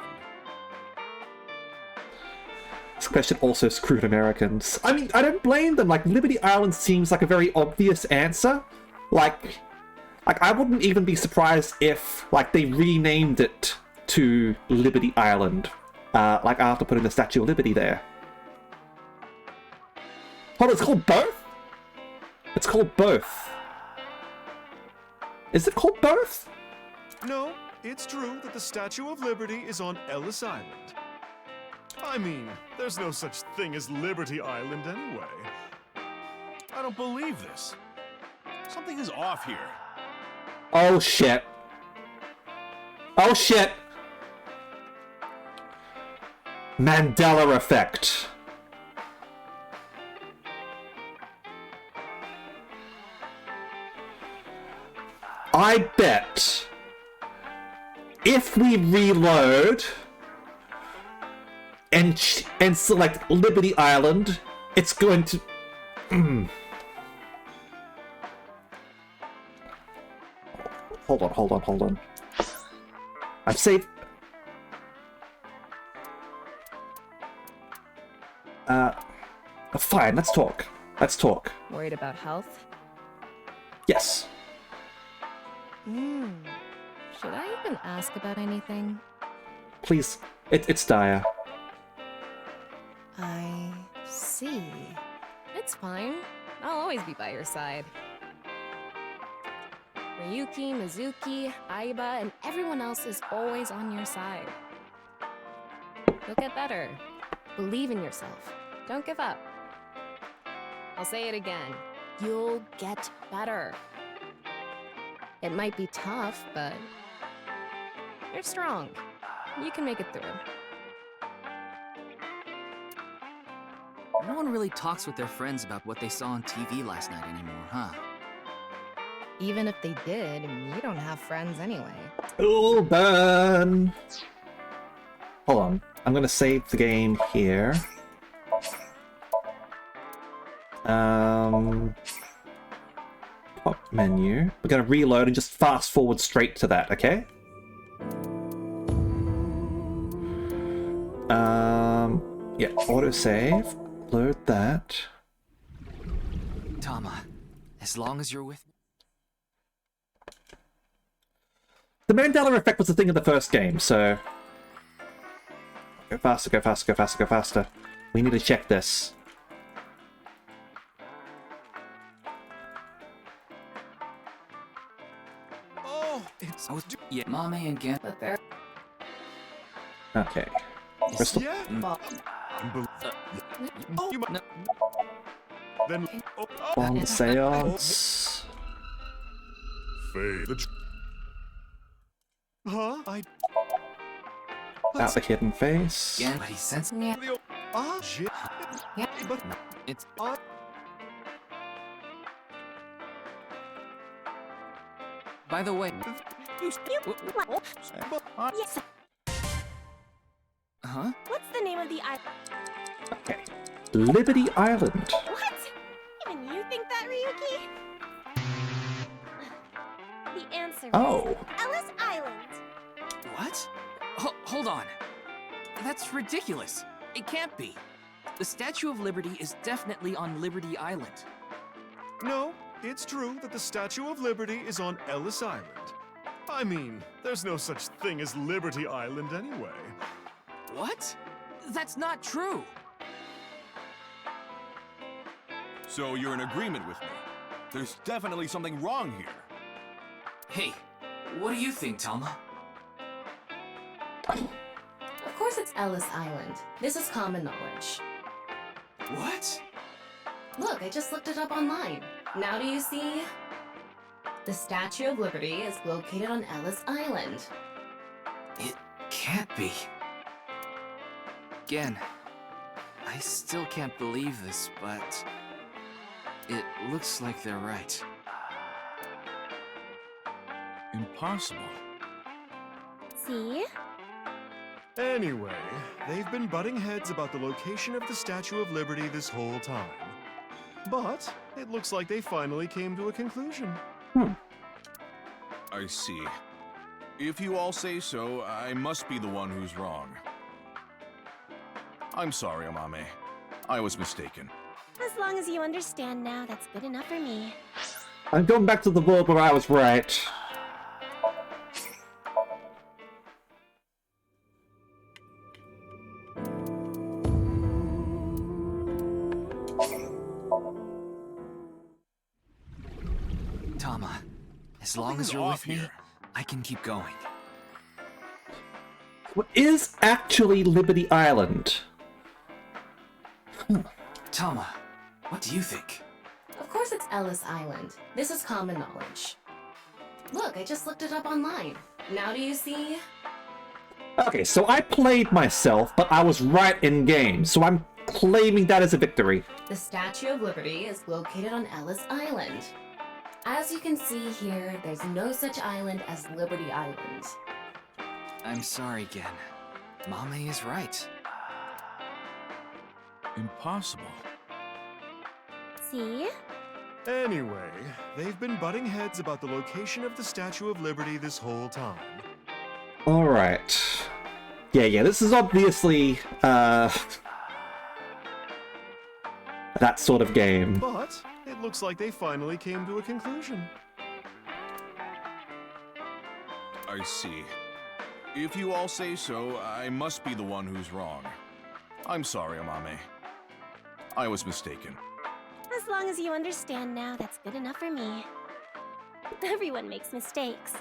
This question also screwed Americans. I mean, I don't blame them. Like, Liberty Island seems like a very obvious answer. Like I wouldn't even be surprised if, like, they renamed it to Liberty Island, like, after putting the Statue of Liberty there. Hold on, it's called both? It's called both. Is it called both? No, it's true that the Statue of Liberty is on Ellis Island. I mean, there's no such thing as Liberty Island anyway. I don't believe this. Something is off here. Oh shit. Oh shit. Mandela effect. I bet if we reload and select Liberty Island, it's going to... Hold on. I've saved... Fine, let's talk. Worried about health? Yes. Should I even ask about anything? Please, it's dire. I see. It's fine. I'll always be by your side. Ryuki, Mizuki, Aiba, and everyone else is always on your side. You'll get better. Believe in yourself. Don't give up. I'll say it again. You'll get better. It might be tough, but you're strong. You can make it through. No one really talks with their friends about what they saw on TV last night anymore, huh? Even if they did, you don't have friends anyway. Oh, burn! Hold on. I'm gonna save the game here. Top menu. We're gonna reload and just fast forward straight to that, okay? Yeah, autosave. Load that. Tama, as long as you're with me. The Mandela effect was a thing in the first game, so... Go faster. We need to check this. Yeah, Mame again, but there. Okay. Crystal. Bomb seance. Huh? Out the hidden face. Again, but he sensed me. Shit. Yeah, but no, it's. By the way, Yes. huh? What's the name of the island? Okay. Liberty Island. What? Even you think that, Ryuki? The answer Oh. is Ellis Island. What? Hold on. That's ridiculous. It can't be. The Statue of Liberty is definitely on Liberty Island. No, it's true that the Statue of Liberty is on Ellis Island. I mean, there's no such thing as Liberty Island anyway. What? That's not true. So you're in agreement with me? There's definitely something wrong here. Hey, what do you think, Tama? Of course it's Ellis Island. This is common knowledge. What? Look, I just looked it up online. Now do you see? The Statue of Liberty is located on Ellis Island. It can't be. Again, I still can't believe this, but it looks like they're right. Impossible. See? Anyway, they've been butting heads about the location of the Statue of Liberty this whole time. But it looks like they finally came to a conclusion. I see. If you all say so, I must be the one who's wrong. I'm sorry, Amame. I was mistaken. As long as you understand now, that's good enough for me. I'm going back to the world where I was right. Tama, as long as you're with me, I can keep going. What is actually Liberty Island? Tama, what do you think? Of course it's Ellis Island. This is common knowledge. Look, I just looked it up online. Now do you see? Okay, so I played myself, but I was right in game, so I'm claiming that as a victory. The Statue of Liberty is located on Ellis Island. As you can see here, there's no such island as Liberty Island. I'm sorry, Gen. Mame is right. Impossible. See? Anyway, they've been butting heads about the location of the Statue of Liberty this whole time. Alright. Yeah, this is obviously, that sort of game. But it looks like they finally came to a conclusion. I see. If you all say so, I must be the one who's wrong. I'm sorry, Amame. I was mistaken. As long as you understand now, that's good enough for me. Everyone makes mistakes.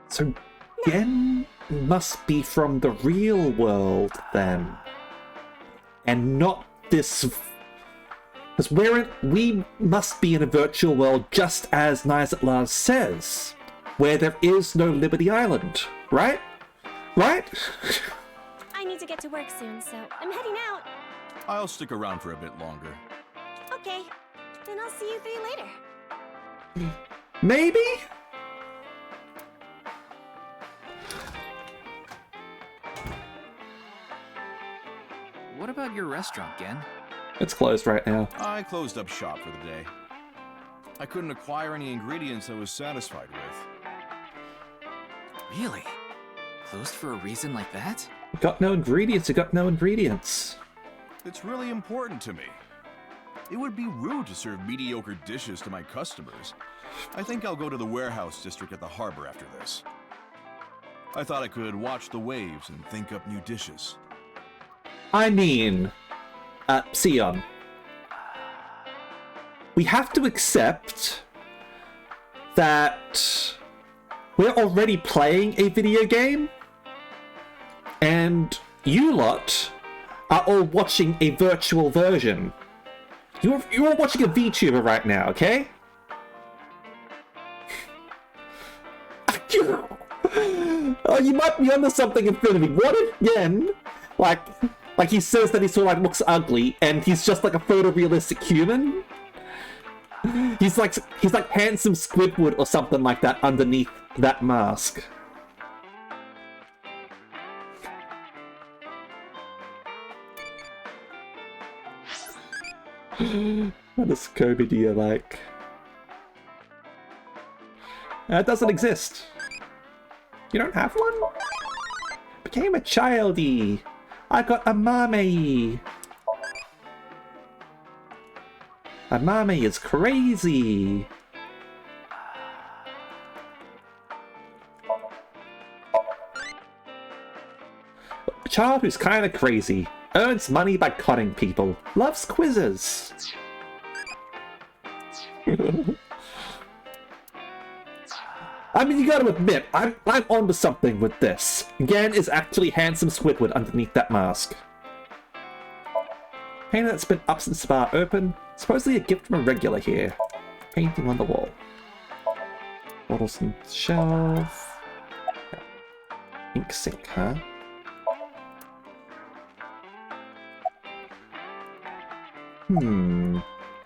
So, Gen must be from the real world, then. And not this... Because we must be in a virtual world just as Nizatlar says, where there is no Liberty Island, right? Right? I need to get to work soon, so I'm heading out. I'll stick around for a bit longer. Okay, then I'll see you three later. Maybe? What about your restaurant, Gen? It's closed right now. I closed up shop for the day. I couldn't acquire any ingredients I was satisfied with. Really? Closed for a reason like that? Got no ingredients, you got no ingredients. It's really important to me. It would be rude to serve mediocre dishes to my customers. I think I'll go to the warehouse district at the harbor after this. I thought I could watch the waves and think up new dishes. I mean, Sion, we have to accept that we're already playing a video game, and you lot are all watching a virtual version. You're watching a VTuber right now, okay? Oh, you might be onto something, Infinity. What if Gen, like he says that he sort of looks ugly, and he's just like a photorealistic human? He's like handsome Squidward or something like that underneath that mask. What does Kobe do you like? It doesn't exist. You don't have one? Became a childie. I got a mommy. A mommy is crazy. A child who's kind of crazy. Earns money by conning people. Loves quizzes. I mean, you gotta admit, I'm onto something with this. Gen is actually handsome Squidward underneath that mask. Painting that's been up since the bar open. Supposedly a gift from a regular here. Painting on the wall. Bottles on the shelf. Ink sink, huh?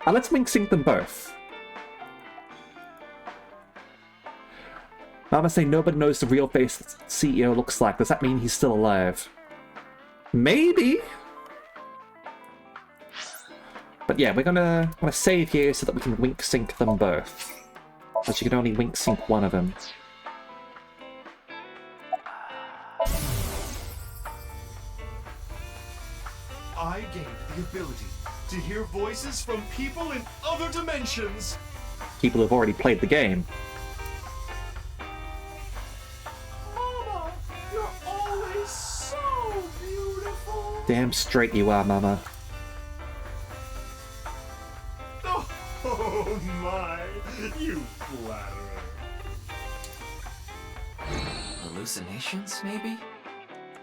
Let's wink sync them both. Mama say nobody knows the real face the CEO looks like. Does that mean he's still alive? Maybe. But yeah, we're gonna save here so that we can wink sync them both. But you can only wink sync one of them. I gained the ability to hear voices from people in other dimensions. People who've already played the game. Mama, you're always so beautiful. Damn straight you are, Mama. Oh my, you flatterer. Hallucinations, maybe?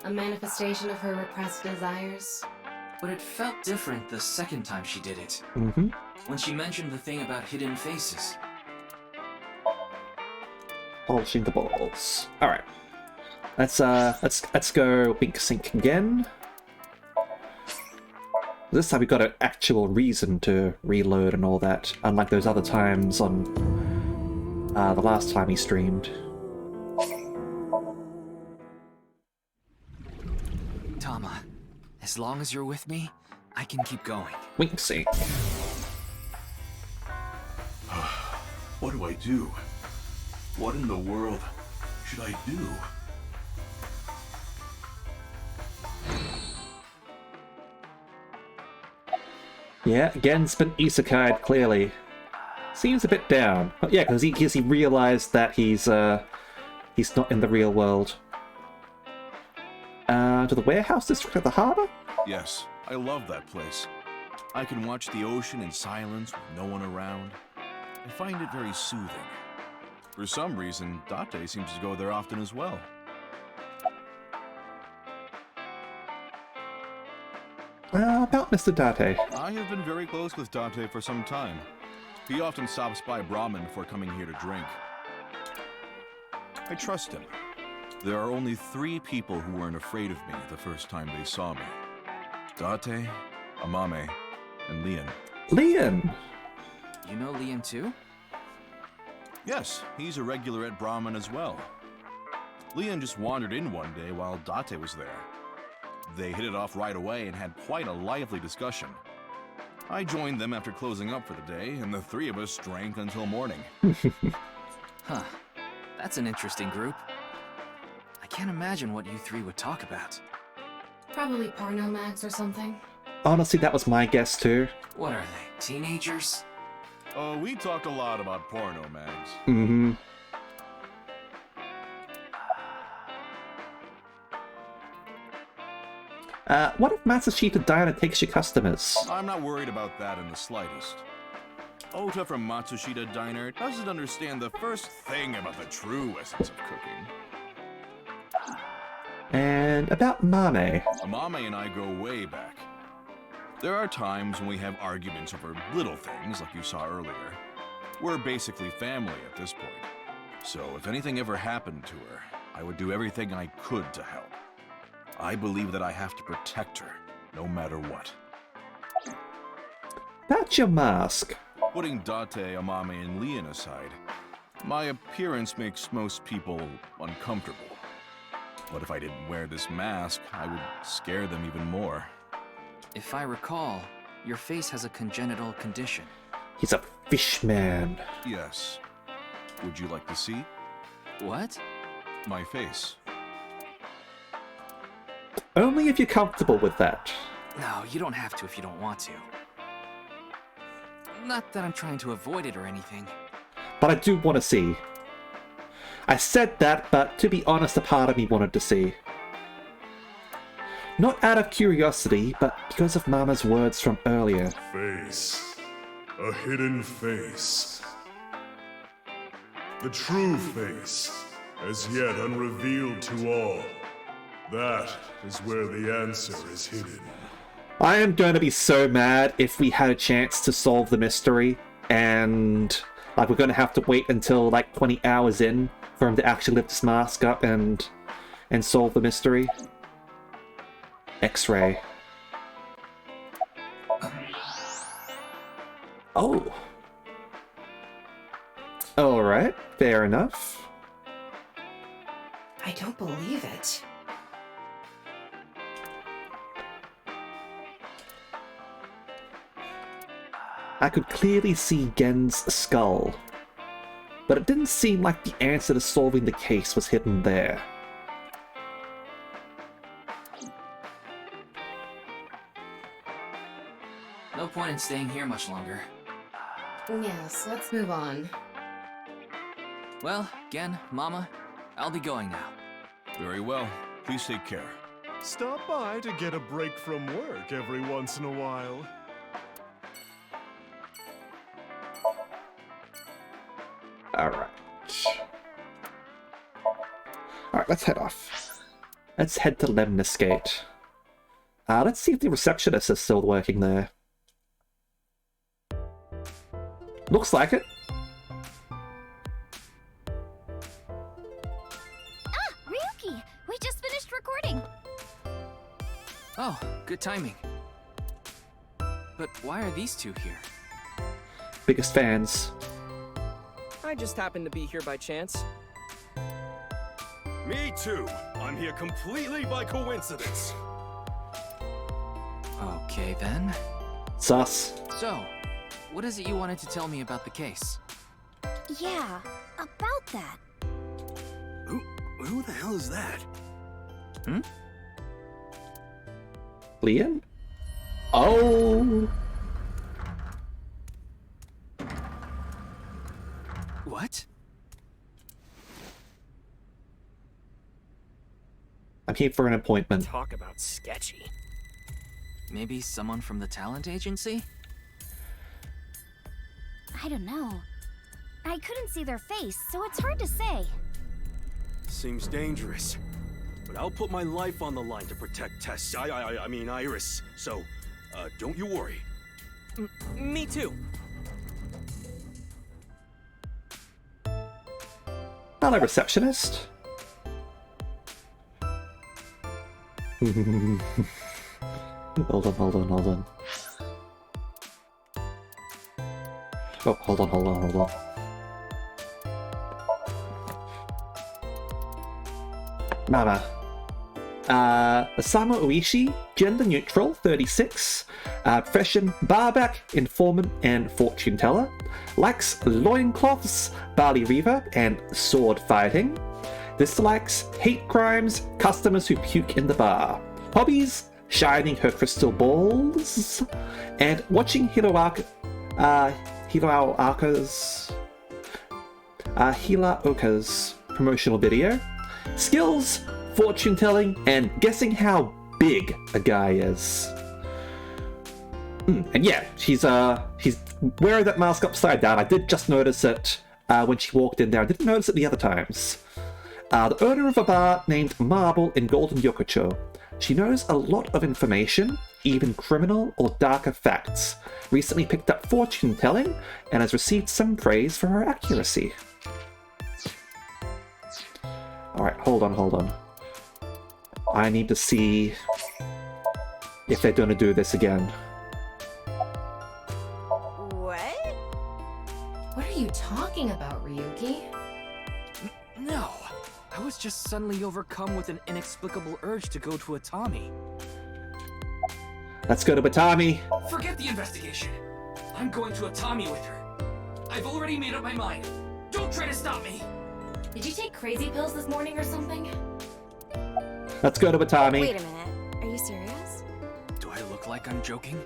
A manifestation of her repressed desires. But it felt different the second time she did it. Mm-hmm. When she mentioned the thing about hidden faces. Polishing the balls. Alright. Let's go wink sync again. This time we got an actual reason to reload and all that, unlike those other times on the last time he streamed. Tama, as long as you're with me, I can keep going. Winksy. What do I do? What in the world should I do? Yeah, Gen's been isekai'd, clearly. Seems a bit down. But yeah, because he realized that he's not in the real world. To the warehouse district at the harbor? Yes, I love that place. I can watch the ocean in silence with no one around. I find it very soothing. For some reason, Date seems to go there often as well. About Mr. Date. I have been very close with Date for some time. He often stops by Brahmin before coming here to drink. I trust him. There are only 3 people who weren't afraid of me the first time they saw me. Date, Amame, and Leon. Leon! You know Leon too? Yes, he's a regular at Brahmin as well. Leon just wandered in one day while Date was there. They hit it off right away and had quite a lively discussion. I joined them after closing up for the day, and the 3 of us drank until morning. Huh. That's an interesting group. I can't imagine what you 3 would talk about. Probably porno mags or something. Honestly, that was my guess too. What are they, teenagers? We talked a lot about porno mags. Mm-hmm. What if Matsushita Diner takes your customers? I'm not worried about that in the slightest. Ota from Matsushita Diner doesn't understand the first thing about the true essence of cooking. And about Mame. Amame and I go way back. There are times when we have arguments over little things, like you saw earlier. We're basically family at this point. So if anything ever happened to her, I would do everything I could to help. I believe that I have to protect her, no matter what. That's your mask. Putting Date, Amame, and Leon aside, my appearance makes most people uncomfortable. But if I didn't wear this mask, I would scare them even more. If I recall, your face has a congenital condition. He's a fish man. Yes. Would you like to see? What? My face. Only if you're comfortable with that. No, you don't have to if you don't want to. Not that I'm trying to avoid it or anything. But I do want to see. I said that, but to be honest, a part of me wanted to see. Not out of curiosity, but because of Mama's words from earlier. Face. A hidden face. The true face, as yet unrevealed to all. That is where the answer is hidden. I am going to be so mad if we had a chance to solve the mystery, and like we're going to have to wait until like 20 hours in for him to actually lift his mask up and solve the mystery. X-ray. Oh. Alright, fair enough. I don't believe it. I could clearly see Gen's skull, but it didn't seem like the answer to solving the case was hidden there. No point in staying here much longer. Yes, let's move on. Well, Gen, Mama, I'll be going now. Very well. Please take care. Stop by to get a break from work every once in a while. Alright. Alright, let's head off. Let's head to Lemnis Gate. Let's see if the receptionist is still working there. Looks like it. Ah, Ryuki! We just finished recording! Oh, good timing. But why are these 2 here? Biggest fans. I I just happened to be here by chance. Me too. I'm here completely by coincidence. Okay then. Sus. So, what is it you wanted to tell me about the case? Yeah, about that. Who the hell is that? Hmm? Leon? Oh! What? I'm here for an appointment. Talk about sketchy. Maybe someone from the talent agency? I don't know. I couldn't see their face, so it's hard to say. Seems dangerous. But I'll put my life on the line to protect Tess. I mean Iris. So, don't you worry. Me too. Hello, receptionist. Hold on. Oh, hold on. Mama. Osama Uishi, gender neutral, 36. Profession, barback, informant, and fortune teller. Likes loincloths, barley reaver, and sword fighting. Dislikes hate crimes, customers who puke in the bar. Hobbies, shining her crystal balls, and watching Hiroaka's promotional video. Skills, fortune telling, and guessing how big a guy is. And yeah, he's wearing that mask upside down. I did just notice it when she walked in there. I didn't notice it the other times. The owner of a bar named Marble in Golden Yokocho. She knows a lot of information, even criminal or darker facts. Recently picked up fortune telling and has received some praise for her accuracy. Alright, hold on. I need to see if they're going to do this again. What? What are you talking about, Ryuki? No. I was just suddenly overcome with an inexplicable urge to go to Atami. Let's go to Batami. Forget the investigation. I'm going to Atami with her. I've already made up my mind. Don't try to stop me. Did you take crazy pills this morning or something? Let's go to Batami. Wait a minute. Are you serious? Do I look like I'm joking?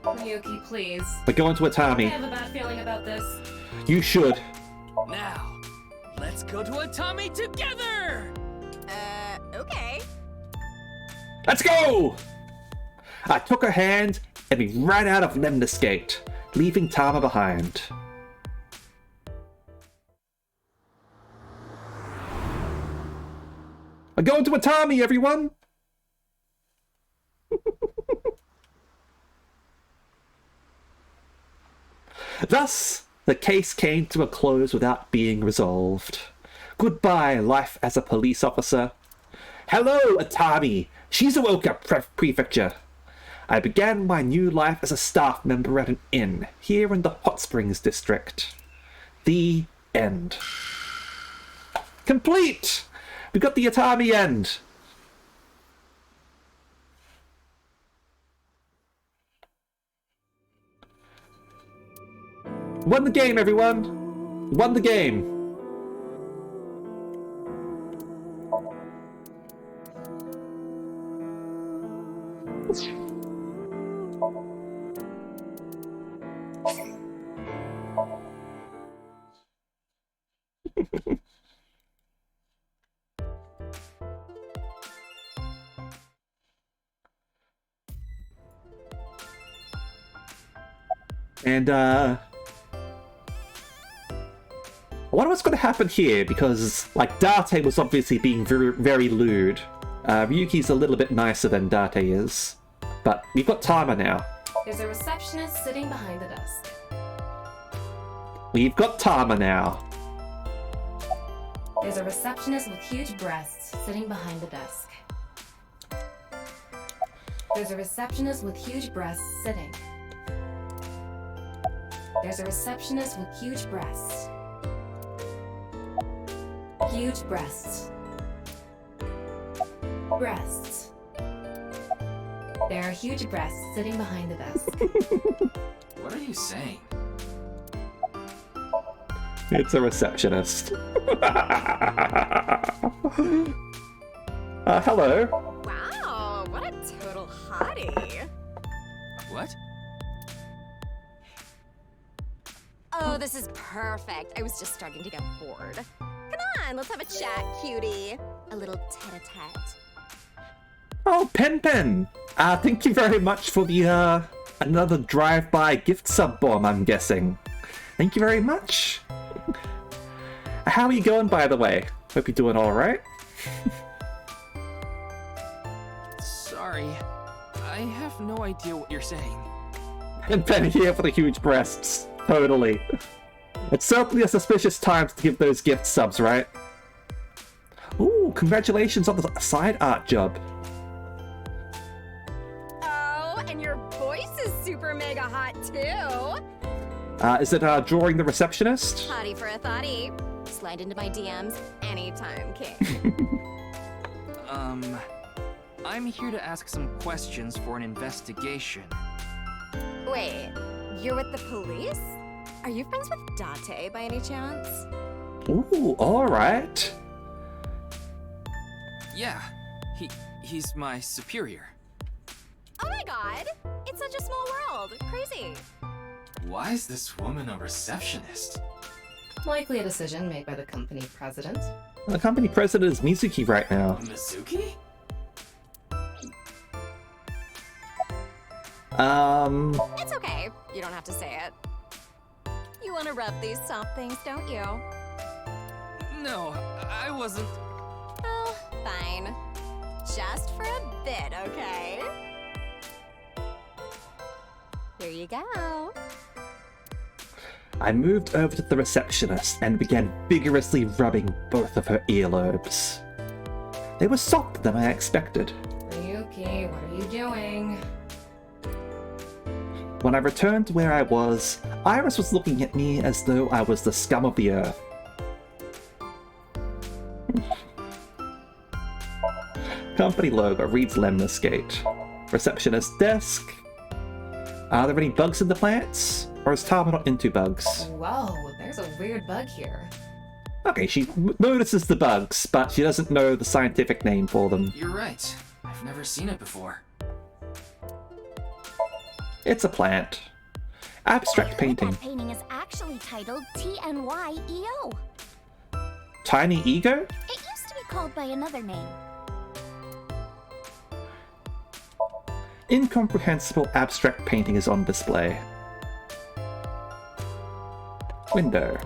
Ryuki, please. We're going to I Atami. have a bad feeling about this. You should. Now, let's go to Atami together! Okay. Let's go! I took her hand and we ran out of Lemnis Gate, leaving Tama behind. We're going to Atami, everyone! Thus, the case came to a close without being resolved. Goodbye, life as a police officer. Hello, Atami, Shizuoka Prefecture. I began my new life as a staff member at an inn here in the Hot Springs district. The end. Complete! We got the Atami end. Won the game, everyone! Won the game! And, I wonder what's going to happen here, because, like, Date was obviously being very, very lewd. Ryuki's a little bit nicer than Date is. But we've got Tama now. There's a receptionist sitting behind the desk. We've got Tama now. There's a receptionist with huge breasts sitting behind the desk. There's a receptionist with huge breasts sitting. there's a receptionist with huge breasts. Huge breasts. Breasts. There are huge breasts sitting behind the desk. What are you saying? It's a receptionist. Hello. Wow, what a total hottie. What? Oh, this is perfect. I was just starting to get bored. Come on, let's have a chat, cutie. A little tete-a-tete. Oh, Pen. Thank you very much for the, another drive-by gift sub bomb, I'm guessing. Thank you very much. How are you going, by the way? Hope you're doing alright. Sorry. I have no idea what you're saying. Pen here for the huge breasts. Totally. It's certainly a suspicious time to give those gift subs, right? Ooh, congratulations on the side art job. Oh, and your voice is super mega hot too. Is it drawing the receptionist? Hottie for a thottie. Slide into my DMs anytime, King. I'm here to ask some questions for an investigation. Wait, you're with the police? Are you friends with Date by any chance? Ooh, alright. Yeah, he's my superior. Oh my god! It's such a small world! Crazy! Why is this woman a receptionist? Likely a decision made by the company president. The company president is Mizuki right now. Mizuki? It's okay. You don't have to say it. You want to rub these soft things, don't you? No, I wasn't. Oh, fine. Just for a bit, okay? Here you go. I moved over to the receptionist and began vigorously rubbing both of her earlobes. They were softer than I expected. Ryuki, what are you doing? When I returned to where I was, Iris was looking at me as though I was the scum of the earth. Company logo reads Lemniscate. Receptionist desk. Are there any bugs in the plants? Or is Tama not into bugs? Whoa, there's a weird bug here. Okay, she notices the bugs, but she doesn't know the scientific name for them. You're right. I've never seen it before. It's a plant. Abstract painting. That painting is actually titled TNYEO. Tiny Ego? It used to be called by another name. Incomprehensible abstract painting is on display. Window.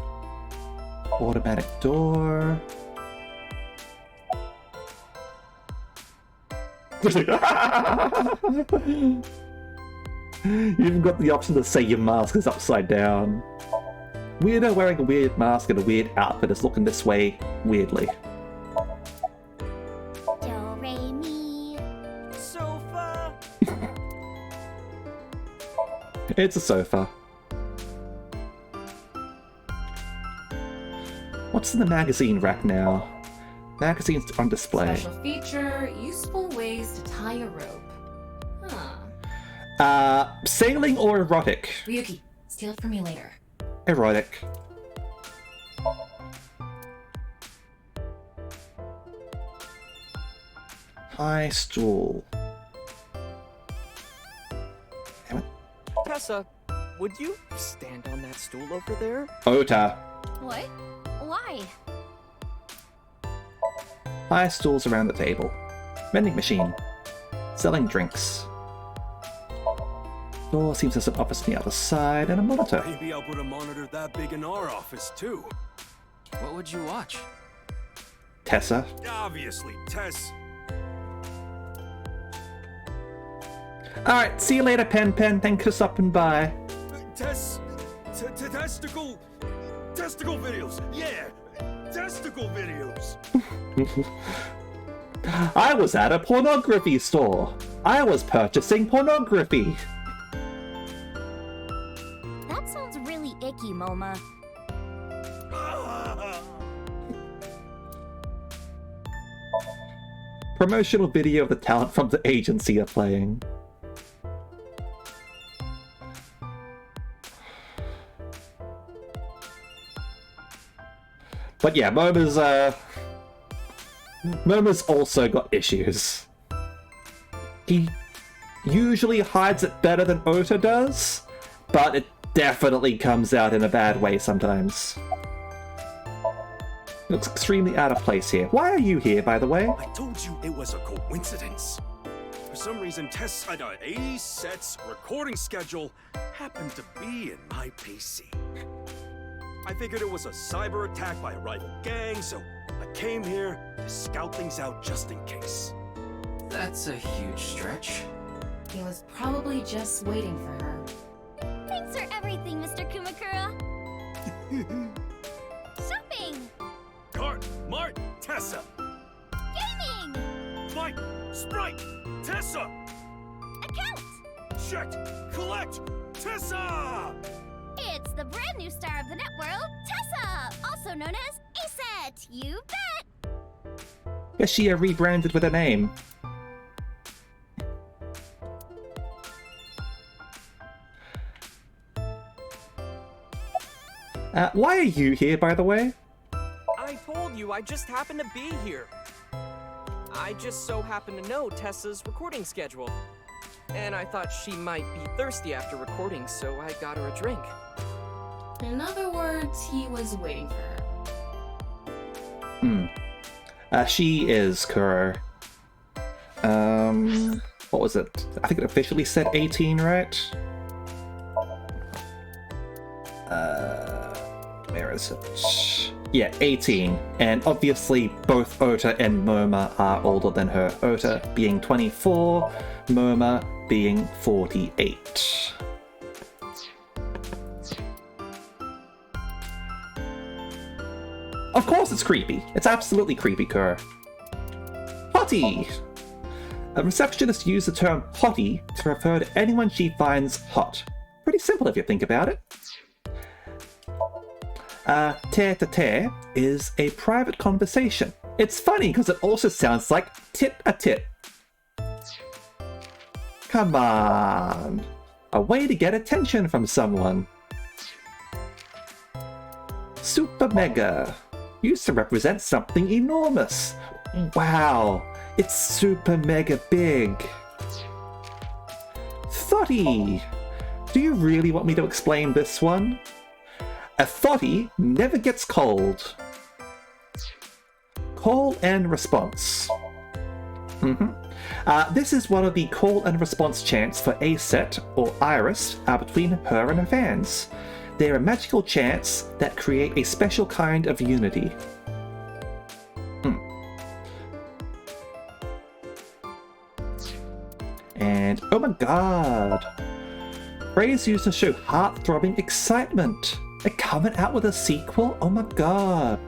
Automatic door. You even got the option to say your mask is upside down. Weirdo wearing a weird mask and a weird outfit is looking this way weirdly. Do, re, mi. Sofa! It's a sofa. What's in the magazine rack now? Magazines on display. Special feature, useful ways to tie a rope. Huh. Sailing or erotic? Ryuki, steal it from me later. Erotic. High stool. Tessa, would you stand on that stool over there? Ota. What? Why? High stools around the table. Vending machine. Selling drinks. Door seems there's an office on the other side and a monitor. Maybe I'll put a monitor that big in our office, too. What would you watch? Tessa. Obviously, Tess. Alright, see you later, Pen. Thanks for stopping by. Testicle videos. Yeah, testicle videos. I was at a pornography store. I was purchasing pornography. That sounds really icky, Moma. Promotional video of the talent from the agency are playing. But yeah, Moma's also got issues. He usually hides it better than Ota does, but it definitely comes out in a bad way sometimes. It looks extremely out of place here. Why are you here, by the way? I told you it was a coincidence. For some reason, A-Set's recording schedule happened to be in my PC. I figured it was a cyber attack by a rival gang, so I came here to scout things out just in case. That's a huge stretch. He was probably just waiting for her. Thanks for everything, Mr. Kumakura. Shopping! Cart, Mart, Tessa! Gaming! Fight, Sprite, Tessa! Account! Check, collect, Tessa! It's the brand new star of the networld, Tessa! Also known as A-Set, you bet! Guess she rebranded with a name. Why are you here, by the way? I told you, I just happened to be here. I just so happen to know Tessa's recording schedule. And I thought she might be thirsty after recording, so I got her a drink. In other words, he was waiting for her. She is Kuro. What was it? I think it officially said 18, right? Where is it? Yeah, 18. And obviously both Ota and Moma are older than her. Ota being 24, Moma being 48. Of course it's creepy. It's absolutely creepy, Kuro. Hottie! A receptionist used the term hottie to refer to anyone she finds hot. Pretty simple if you think about it. Tete-a-tete is a private conversation. It's funny because it also sounds like tit-a-tit. Come on. A way to get attention from someone. Super Mega used to represent something enormous. Wow, it's super mega big. Thotty. Do you really want me to explain this one? A thotty never gets cold. Call and response. This is one of the call and response chants for A-Set or Iris between her and her fans. They're a magical chants that create a special kind of unity. And oh my god! Phrase used to show heart-throbbing excitement. They're coming out with a sequel? Oh my god!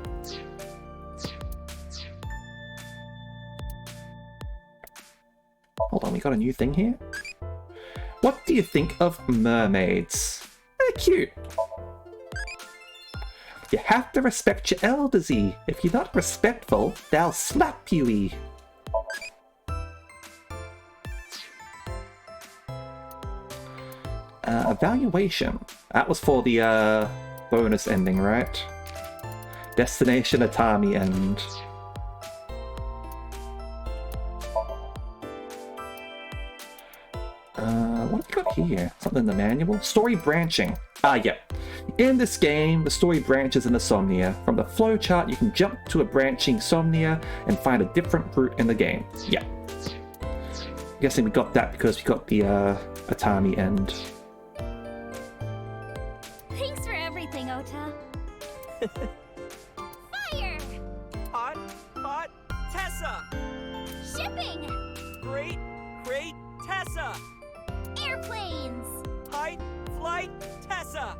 Hold on, we got a new thing here? What do you think of mermaids? They're cute. You have to respect your elders-y. If you're not respectful, they'll slap you-y. Evaluation. That was for the bonus ending, right? Destination Atami end. What have you got here? Something in the manual? Story branching. Yeah. In this game, the story branches into Somnia. From the flowchart, you can jump to a branching Somnia and find a different route in the game. Yeah. I'm guessing we got that because we got the Atami end. Thanks for everything, Ota. Fire! Hot, Tessa! Shipping! Great, Tessa! Airplanes! Height, flight, Tessa!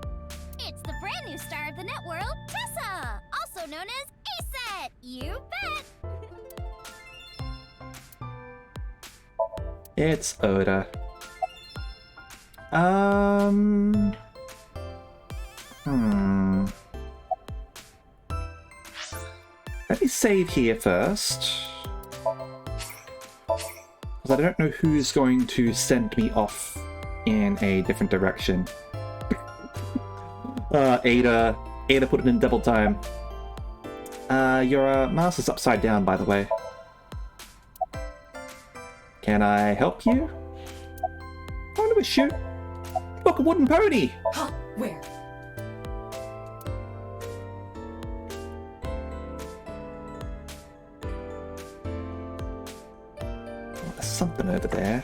It's the brand new star of the networld, Tessa! Also known as A-Set! You bet! It's Oda. Let me save here first. Because I don't know who's going to send me off in a different direction. Ada put it in double time. Your mouse is upside down, by the way. Can I help you? Oh, no, shoot! Look, a wooden pony! Huh, where? Oh, there's something over there.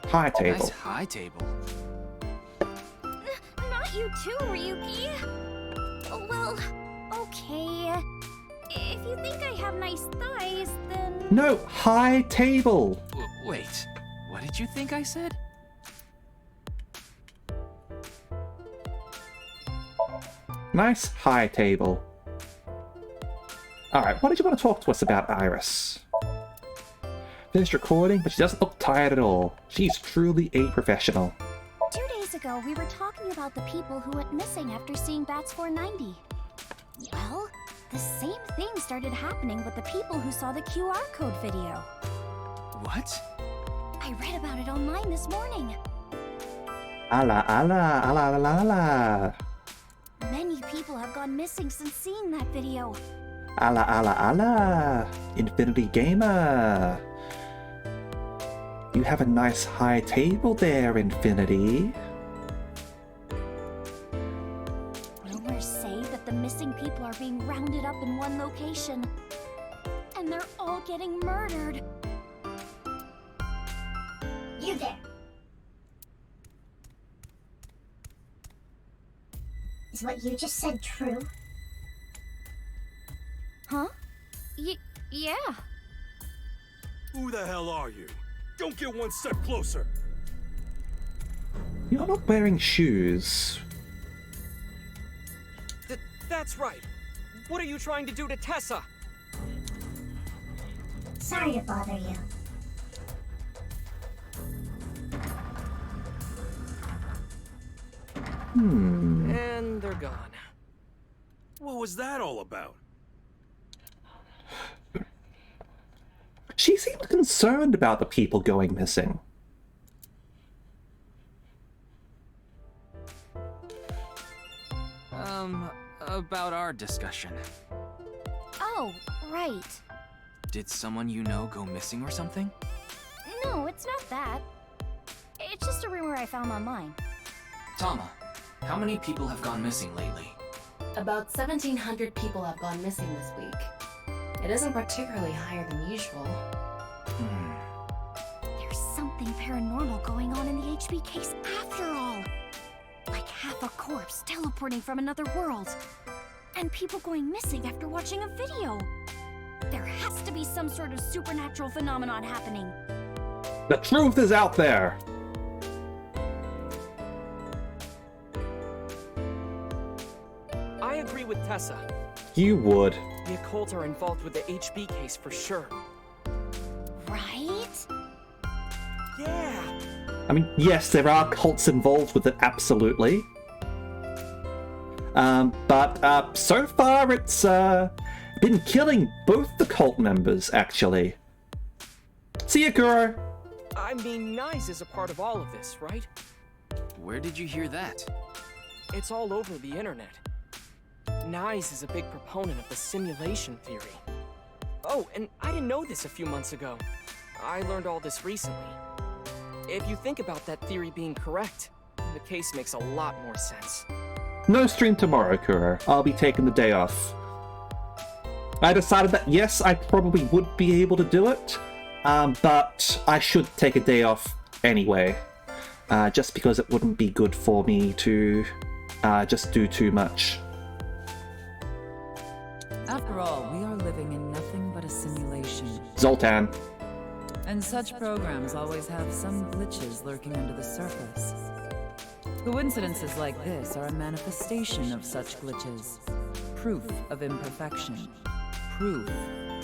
High table. Nice high table. Not you too, Ryuki. Well, okay. If you think I have nice thighs, then... No, high table! Wait, what did you think I said? Nice high table. Alright, what did you want to talk to us about, Iris? Finished recording, but she doesn't look tired at all. She's truly a professional. 2 days ago, we were talking about the people who went missing after seeing Bats 490. Well, the same thing started happening with the people who saw the QR code video. What? I read about it online this morning. Ala ala ala ala ala. Many people have gone missing since seeing that video. Ala ala ala. Infinity Gamer. You have a nice high table there, Infinity. Rumors say that the missing people are being rounded up in one location. And they're all getting murdered. You there. Is what you just said true? Huh? Yeah. Who the hell are you? Don't get one step closer. You're not wearing shoes. That's right. What are you trying to do to Tessa? Sorry to bother you. And they're gone. What was that all about? She seemed concerned about the people going missing. About our discussion. Oh, right. Did someone you know go missing or something? No, it's not that. It's just a rumor I found online. Tama, how many people have gone missing lately? About 1,700 people have gone missing this week. It isn't particularly higher than usual. There's something paranormal going on in the HB case after all. Like half a corpse teleporting from another world. And people going missing after watching a video. There has to be some sort of supernatural phenomenon happening. The truth is out there! I agree with Tessa. You would. The occult are involved with the HB case for sure. Right? Yeah. I mean, yes, there are cults involved with it, absolutely. But so far it's been killing both the cult members, actually. See ya, Kuro! I mean, Nyes is a part of all of this, right? Where did you hear that? It's all over the internet. Nyes is a big proponent of the simulation theory. Oh, and I didn't know this a few months ago. I learned all this recently. If you think about that theory being correct, the case makes a lot more sense. No stream tomorrow, Kuro. I'll be taking the day off. I decided that, yes, I probably would be able to do it, but I should take a day off anyway. Just because it wouldn't be good for me to just do too much. After all, we are living in nothing but a simulation. Zoltan. And such programs always have some glitches lurking under the surface. Coincidences like this are a manifestation of such glitches. Proof of imperfection. Proof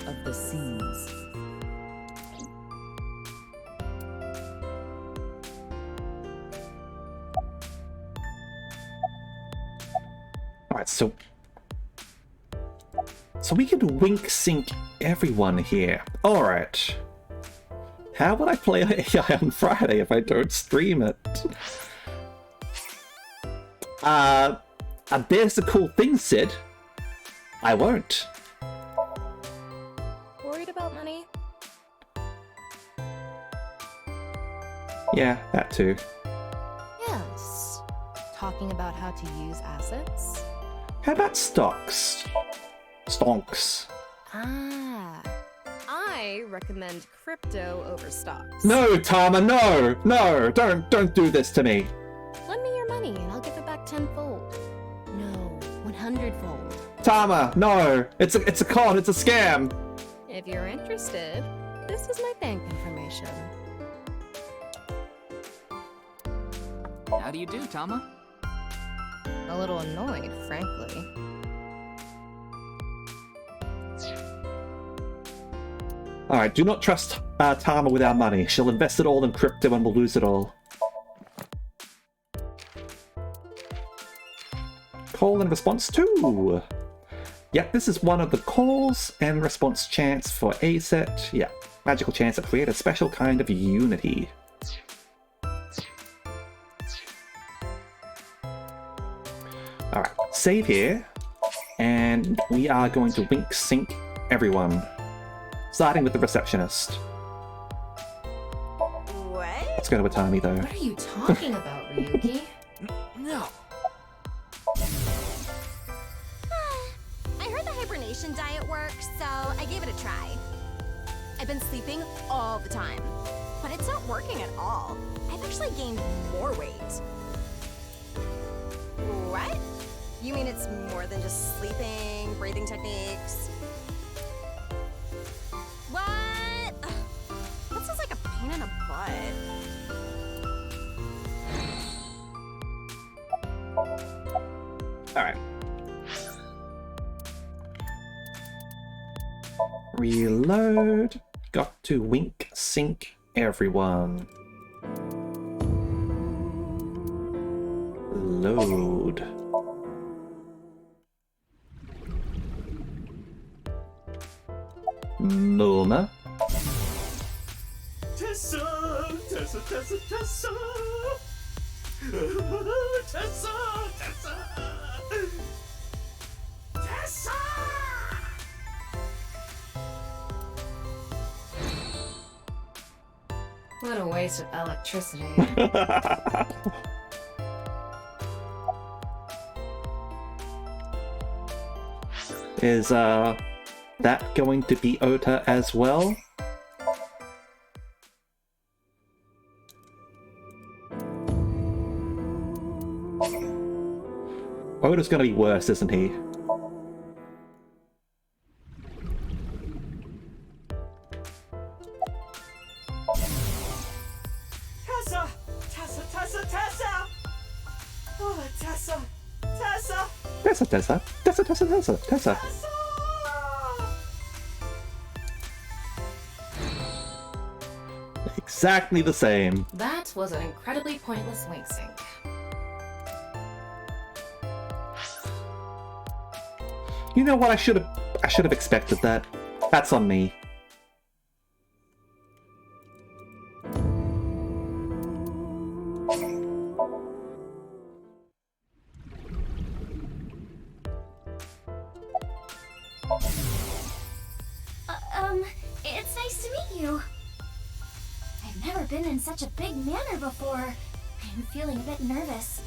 of the seams. Alright, so So we could wink sync everyone here. Alright. How would I play AI on Friday if I don't stream it? There's the cool thing, Sid. I won't. Worried about money? Yeah, that too. Yes. Talking about how to use assets? How about stocks? Stonks. Ah. I recommend crypto over stocks. No, Tama, no! No! Don't do this to me. Lend me your money and I'll give it back tenfold. No, 100-fold. Tama, no! It's a con, it's a scam! If you're interested, this is my bank information. How do you do, Tama? A little annoyed, frankly. Alright, do not trust Tama with our money. She'll invest it all in crypto and we'll lose it all. Call and response 2! Yep, this is one of the calls and response chants for A set. Yeah, magical chants that create a special kind of unity. Alright, save here. And we are going to wink sync everyone. Starting with the receptionist. What? Let's go to Atami though. What are you talking about, Ryuki? No. I heard the hibernation diet works, so I gave it a try. I've been sleeping all the time, but it's not working at all. I've actually gained more weight. What? You mean it's more than just sleeping, breathing techniques? What? Ugh, that sounds like a pain in the butt. Alright. Reload. Got to wink sync everyone. Load. Milner. Tessa! Tessa, Tessa, Tessa! Tessa! Tessa! Tessa! What a waste of electricity. Is that going to be Ota as well? Ota's gonna be worse, isn't he? Tessa! Tessa, Tessa, Tessa! Oh, Tessa! Tessa! Tessa, Tessa, Tessa, Tessa, Tessa, Tessa. Exactly the same. That was an incredibly pointless wink sync. You know what? I should have expected that. That's on me. It's nice to meet you. I've never been in such a big manor before. I'm feeling a bit nervous.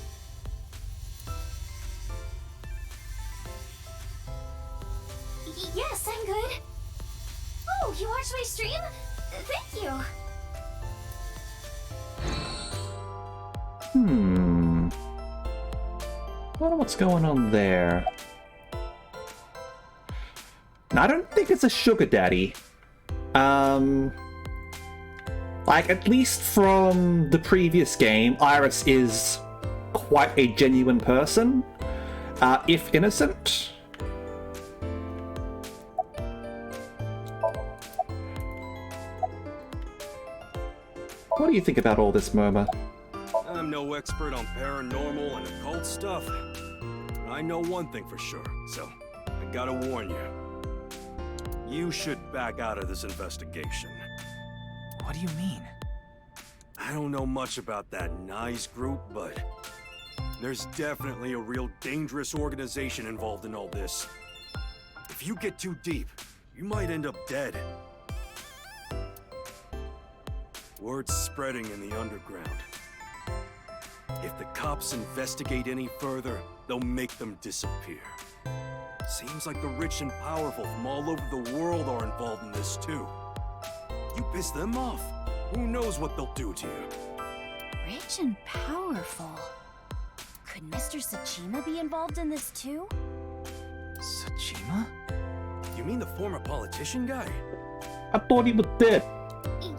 Yes, I'm good. Oh, you watched my stream? Thank you. I wonder what's going on there. I don't think it's a sugar daddy. Like, at least from the previous game, Iris is quite a genuine person, if innocent. What do you think about all this, Murmur? I'm no expert on paranormal and occult stuff, but I know one thing for sure, so I gotta warn you. You should back out of this investigation. What do you mean? I don't know much about that nice group, but there's definitely a real dangerous organization involved in all this. If you get too deep, you might end up dead. Word's spreading in the underground. If the cops investigate any further, they'll make them disappear. Seems like the rich and powerful from all over the world are involved in this too. You piss them off, who knows what they'll do to you. Rich and powerful. Could Mr. Tsushima be involved in this too? Tsushima? You mean the former politician guy? I thought he was dead.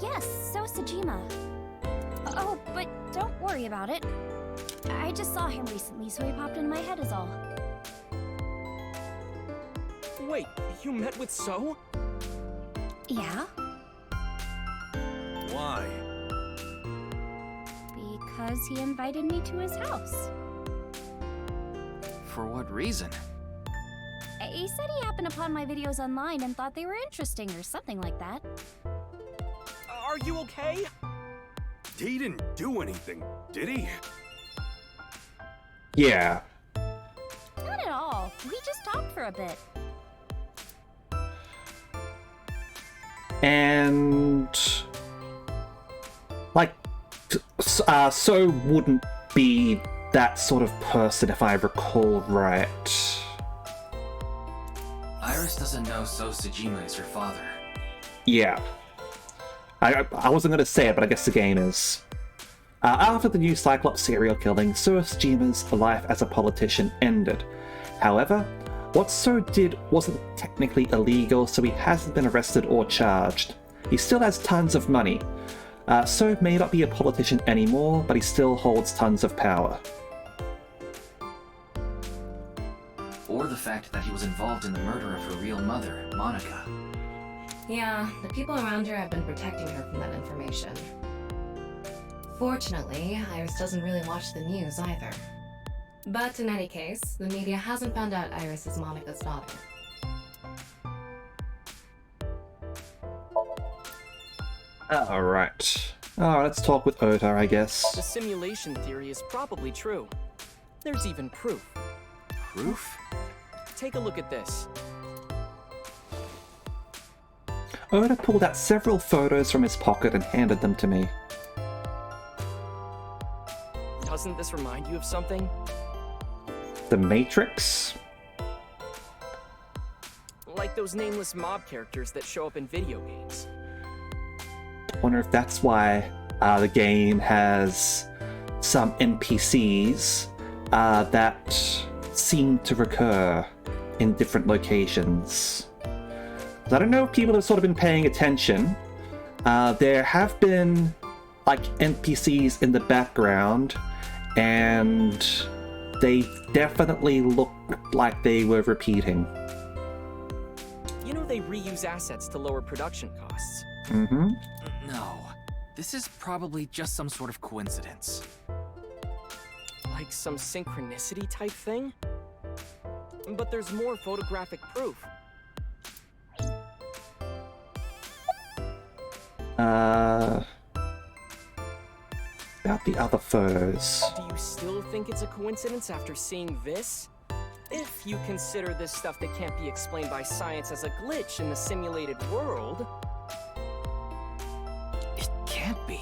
Yes, so is Tsushima. Oh, but don't worry about it. I just saw him recently, so he popped into my head is all. Wait, you met with So? Yeah? Why? Because he invited me to his house. For what reason? He said he happened upon my videos online and thought they were interesting or something like that. Are you okay? He didn't do anything, did he? Yeah. Not at all. We just talked for a bit. And like, So wouldn't be that sort of person if I recall right. Iris doesn't know So Tsushima is her father. Yeah. I wasn't going to say it, but I guess the game is. After the new Cyclops serial killing, So Tsujima's life as a politician ended. However, what So did wasn't technically illegal, so he hasn't been arrested or charged. He still has tons of money. So may not be a politician anymore, but he still holds tons of power. Or the fact that he was involved in the murder of her real mother, Monica. Yeah, the people around her have been protecting her from that information. Fortunately, Iris doesn't really watch the news either. But in any case, the media hasn't found out Iris is Monica's daughter. Alright. Let's talk with Ota, I guess. The simulation theory is probably true. There's even proof. Proof? Take a look at this. Ota pulled out several photos from his pocket and handed them to me. Doesn't this remind you of something? The Matrix? Like those nameless mob characters that show up in video games. Wonder if that's why the game has some NPCs that seem to recur in different locations. I don't know if people have sort of been paying attention. There have been like NPCs in the background, and they definitely look like they were repeating. You know they reuse assets to lower production costs. Mm-hmm. No, this is probably just some sort of coincidence. Like some synchronicity type thing? But there's more photographic proof. About the other photos. Do you still think it's a coincidence after seeing this? If you consider this stuff that can't be explained by science as a glitch in the simulated world... It can't be.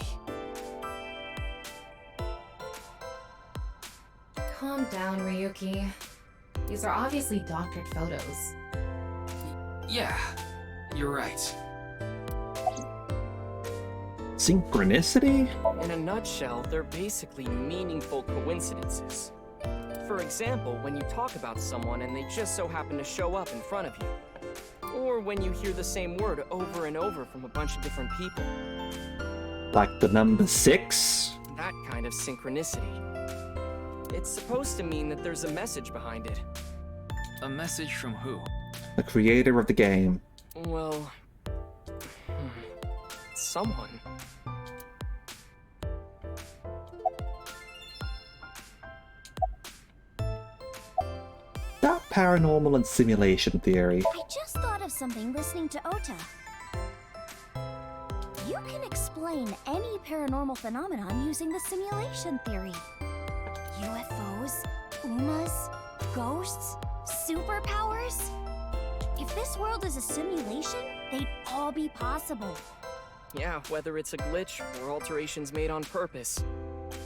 Calm down, Ryuki. These are obviously doctored photos. Yeah, you're right. Synchronicity? In a nutshell, they're basically meaningful coincidences. For example, when you talk about someone and they just so happen to show up in front of you. Or when you hear the same word over and over from a bunch of different people. Like the number 6? That kind of synchronicity. It's supposed to mean that there's a message behind it. A message from who? The creator of the game. Well... someone. That paranormal and simulation theory. I just thought of something listening to Ota. You can explain any paranormal phenomenon using the simulation theory. UFOs, UMAs, ghosts, superpowers. If this world is a simulation, they'd all be possible. Yeah, whether it's a glitch or alterations made on purpose.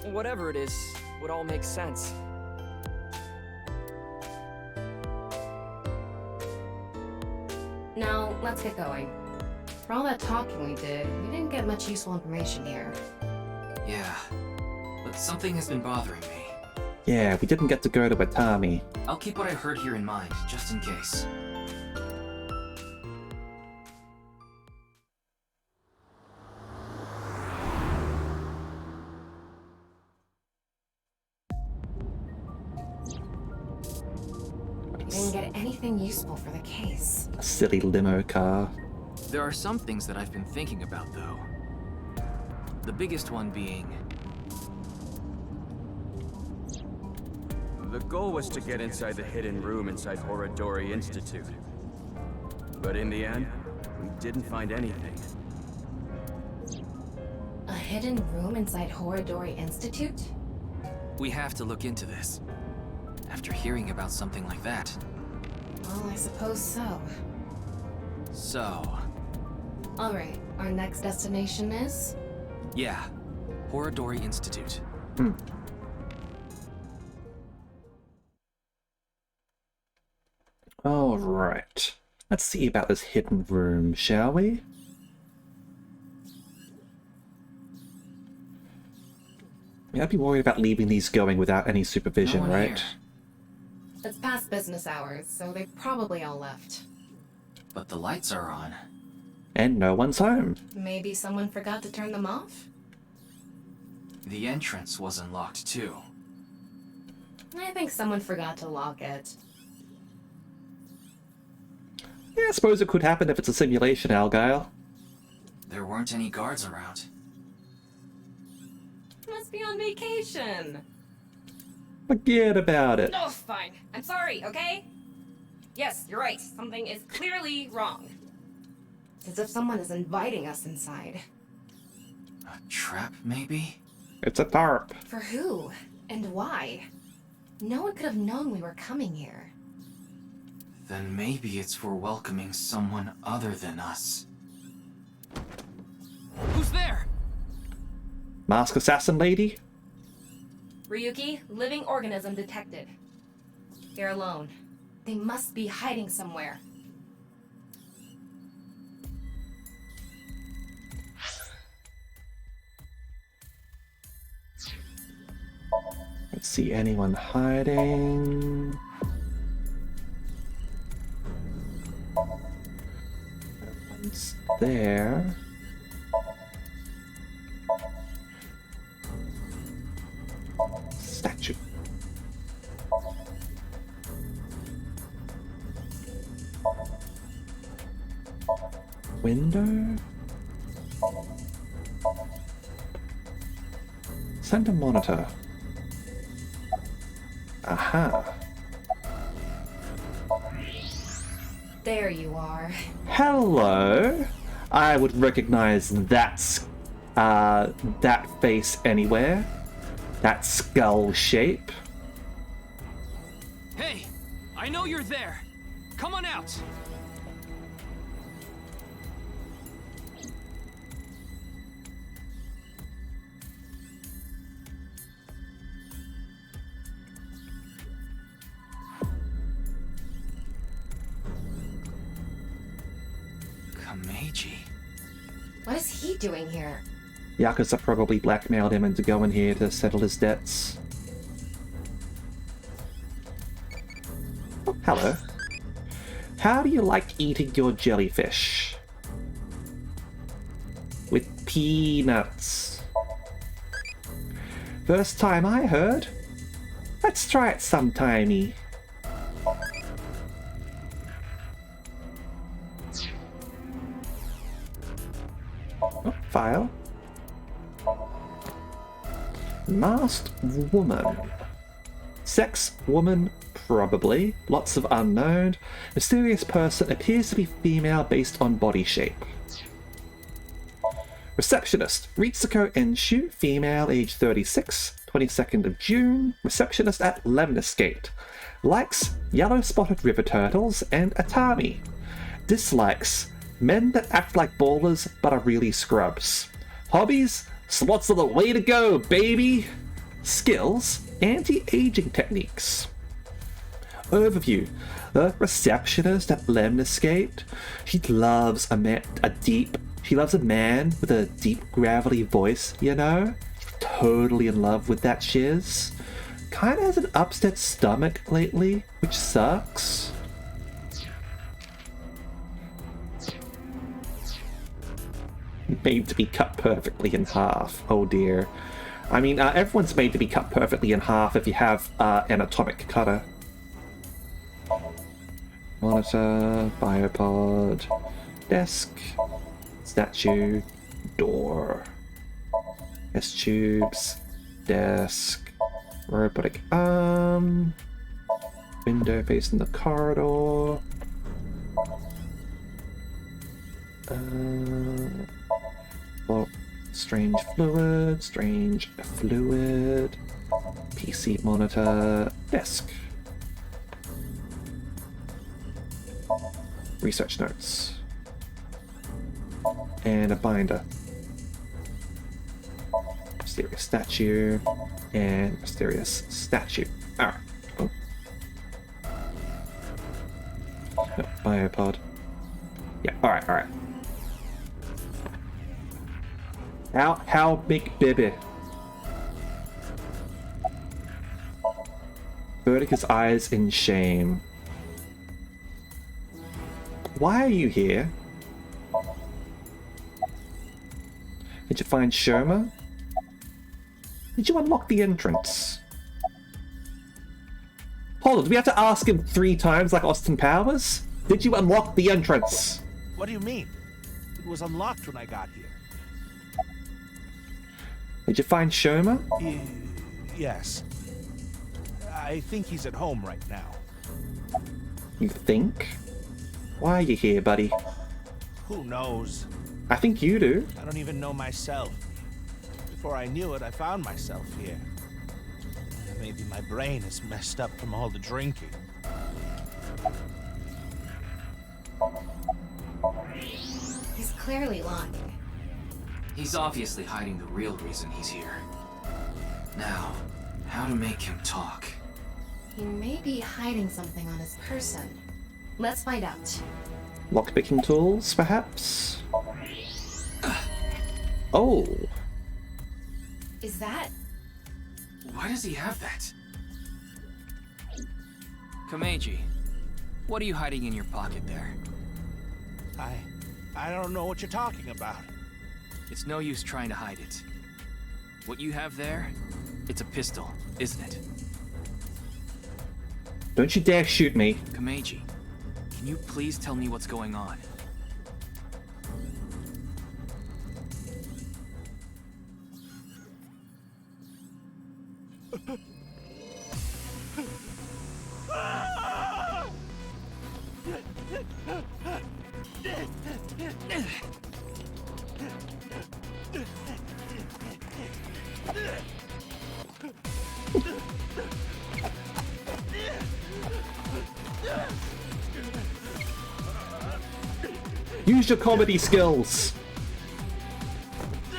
Whatever it is, would all make sense. Now, let's get going. For all that talking we did, we didn't get much useful information here. Yeah, but something has been bothering me. Yeah, we didn't get to go to Watami. I'll keep what I heard here in mind, just in case. Didn't get anything useful for the case. A silly limo car. There are some things that I've been thinking about, though. The biggest one being... The goal was to get inside the hidden room inside Horodori Institute. But in the end, we didn't find anything. A hidden room inside Horodori Institute? We have to look into this. After hearing about something like that. Well, I suppose so. So... Alright, our next destination is? Yeah, Horodori Institute. Alright. Let's see about this hidden room, shall we? I'd be worried about leaving these going without any supervision, No one right? here. It's past business hours, so they probably all left. But the lights are on. And no one's home. Maybe someone forgot to turn them off? The entrance wasn't locked, too. I think someone forgot to lock it. Yeah, I suppose it could happen if it's a simulation, Algyle. There weren't any guards around. Must be on vacation. Forget about it. No, fine. I'm sorry, okay? Yes, you're right. Something is clearly wrong. As if someone is inviting us inside. A trap, maybe? It's a tarp. For who? And why? No one could have known we were coming here. Then maybe it's for welcoming someone other than us. Who's there? Mask assassin lady? Ryuki, living organism detected. They're alone. They must be hiding somewhere. Let's see anyone hiding. No one's there. Statue. Window? Center monitor. Aha. There you are. Hello. I would recognize that face anywhere. That skull shape. Hey! I know you're there! Come on out! Kameji. What is he doing here? Yakuza probably blackmailed him into going here to settle his debts. Oh, hello. How do you like eating your jellyfish? With peanuts. First time I heard. Let's try it sometimey. Oh, file. Masked woman. Sex woman probably. Lots of unknown. Mysterious person appears to be female based on body shape. Receptionist, Ritsuko Enshu, female, age 36, 22nd of June, receptionist at Lemnis Gate. Likes yellow-spotted river turtles and Atami. Dislikes men that act like ballers but are really scrubs. Hobbies? Slots are the way to go, baby! Skills? Anti-aging techniques. Overview. The receptionist at Lemnis Gate. She loves a man with a deep gravelly voice, you know? She's totally in love with that shiz. Kinda has an upset stomach lately, which sucks. Made to be cut perfectly in half. Oh dear. I mean, everyone's made to be cut perfectly in half if you have an atomic cutter. Monitor, biopod, desk, statue, door, S-tubes, desk, robotic arm, window facing the corridor, well, strange fluid, PC monitor, desk. Research notes. And a binder. Mysterious statue. And mysterious statue. Alright. Oh. No, biopod. Yeah, alright. How big baby? Vertica's eyes in shame. Why are you here? Did you find Sherma? Did you unlock the entrance? Hold on, do we have to ask him 3 times like Austin Powers? Did you unlock the entrance? What do you mean? It was unlocked when I got here. Did you find Sherma? Yes. I think he's at home right now. You think? Why are you here, buddy? Who knows? I think you do. I don't even know myself. Before I knew it, I found myself here. Maybe my brain is messed up from all the drinking. He's clearly lying. He's obviously hiding the real reason he's here. Now, how to make him talk? He may be hiding something on his person. Let's find out. Lockpicking tools, perhaps? Oh! Is that... Why does he have that? Komeiji, what are you hiding in your pocket there? I don't know what you're talking about. It's no use trying to hide it. What you have there, it's a pistol, isn't it? Don't you dare shoot me. Komeiji, can you please tell me what's going on? Use your comedy skills. What's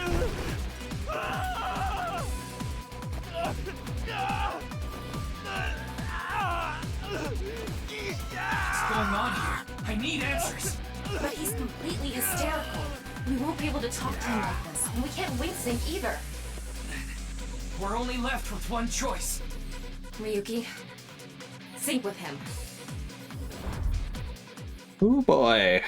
going on here? I need answers. But he's completely hysterical. We won't be able to talk to him like this, and we can't wing sync either. We're only left with one choice. Ryuki, sync with him. Oh boy.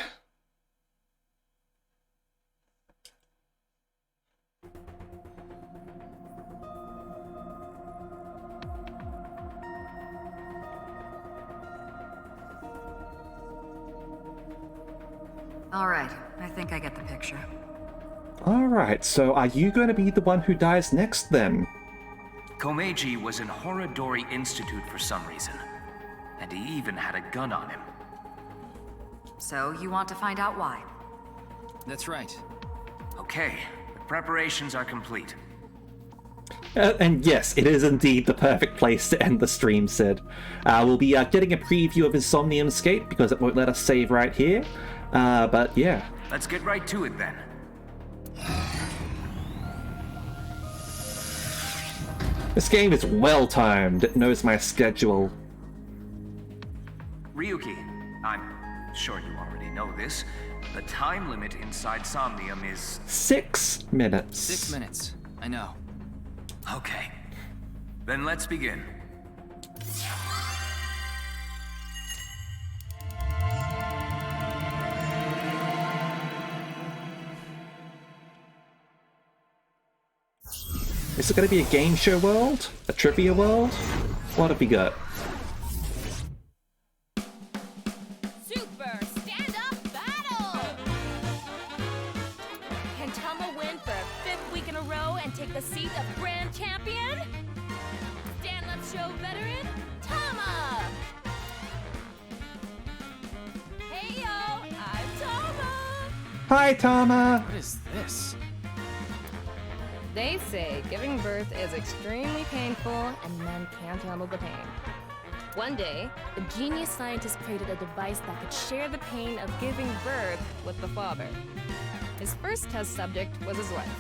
All right, I think I get the picture. Alright, so are you going to be the one who dies next then? Komeiji was in Horodori Institute for some reason. And he even had a gun on him. So you want to find out why? That's right. Okay, the preparations are complete. And yes, it is indeed the perfect place to end the stream, Sid. We'll be getting a preview of his Somnium escape because it won't let us save right here. But yeah. Let's get right to it then. This game is well timed. It knows my schedule. Ryuki, I'm sure you already know this. The time limit inside Somnium is 6 minutes. 6 minutes. I know. Okay. Then let's begin. Is it going to be a game show world? A trivia world? What have we got? Super stand-up battle! Can Tama win for a 5th week in a row and take the seat of Grand Champion? Stand-up show veteran, Tama! Hey yo, I'm Tama! Hi, Tama! What is this? They say giving birth is extremely painful and men can't handle the pain. One day, a genius scientist created a device that could share the pain of giving birth with the father. His first test subject was his wife.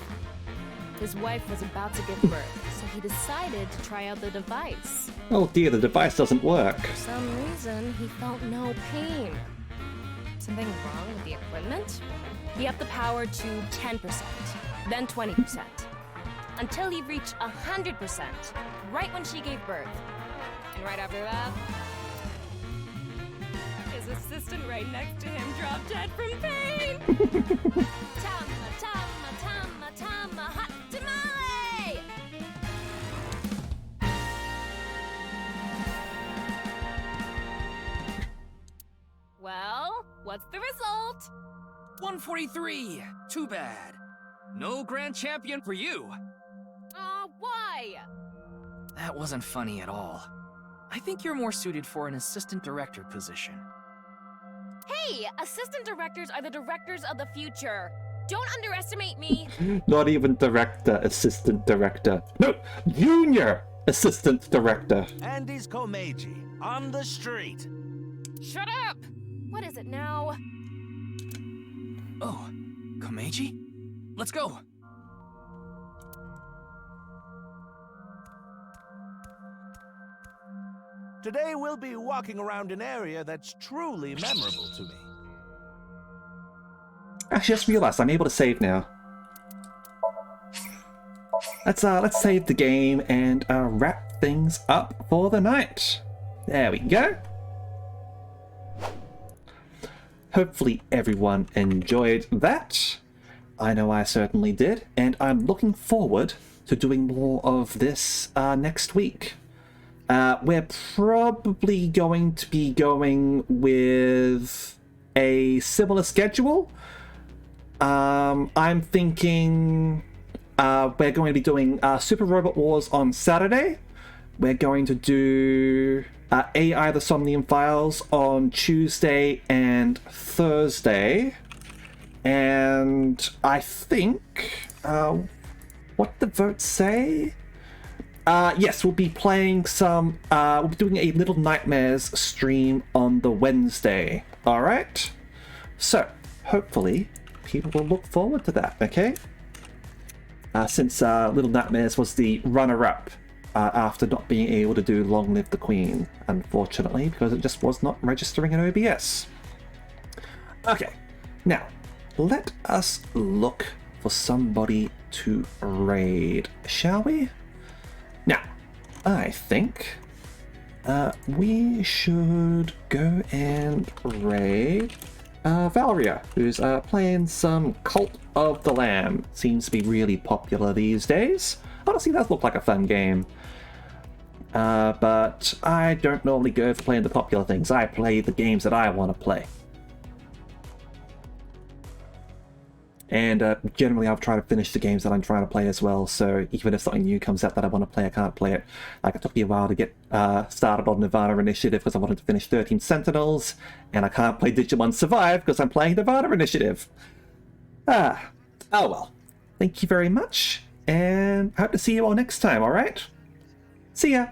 His wife was about to give birth, so he decided to try out the device. Oh dear, the device doesn't work. For some reason, he felt no pain. Something wrong with the equipment? He upped the power to 10%, then 20%. Until he reached 100%, right when she gave birth. And right after that, his assistant right next to him dropped dead from pain! Tama, Tama, Tama, Tama, hot tamale! Well, what's the result? 143! Too bad. No grand champion for you. Why? That wasn't funny at all. I think you're more suited for an assistant director position. Hey, assistant directors are the directors of the future. Don't underestimate me. Not even director, assistant director. No, junior assistant director. Andy's Komeiji, on the street. Shut up! What is it now? Oh, Komeiji? Let's go! Today we'll be walking around an area that's truly memorable to me. I just realized I'm able to save now. Let's save the game and wrap things up for the night. There we go. Hopefully everyone enjoyed that. I know I certainly did, and I'm looking forward to doing more of this next week. We're probably going to be going with a similar schedule. I'm thinking we're going to be doing Super Robot Wars on Saturday. We're going to do AI the Somnium Files on Tuesday and Thursday. And I think, what the votes say? Yes, we'll be playing some, we'll be doing a Little Nightmares stream on the Wednesday. Alright? So, hopefully, people will look forward to that, okay? Since Little Nightmares was the runner-up after not being able to do Long Live the Queen, unfortunately, because it just was not registering in OBS. Okay, now, let us look for somebody to raid, shall we? Now, I think we should go and raid Valeria, who's playing some Cult of the Lamb. Seems to be really popular these days. Honestly, that does look like a fun game. But I don't normally go for playing the popular things. I play the games that I want to play. And generally I've tried to finish the games that I'm trying to play as well, so even if something new comes out that I want to play, I can't play it. Like, it took me a while to get started on nirvanA Initiative because I wanted to finish 13 Sentinels, and I can't play Digimon Survive because I'm playing nirvanA Initiative. Oh well. Thank you very much, and I hope to see you all next time, alright? See ya!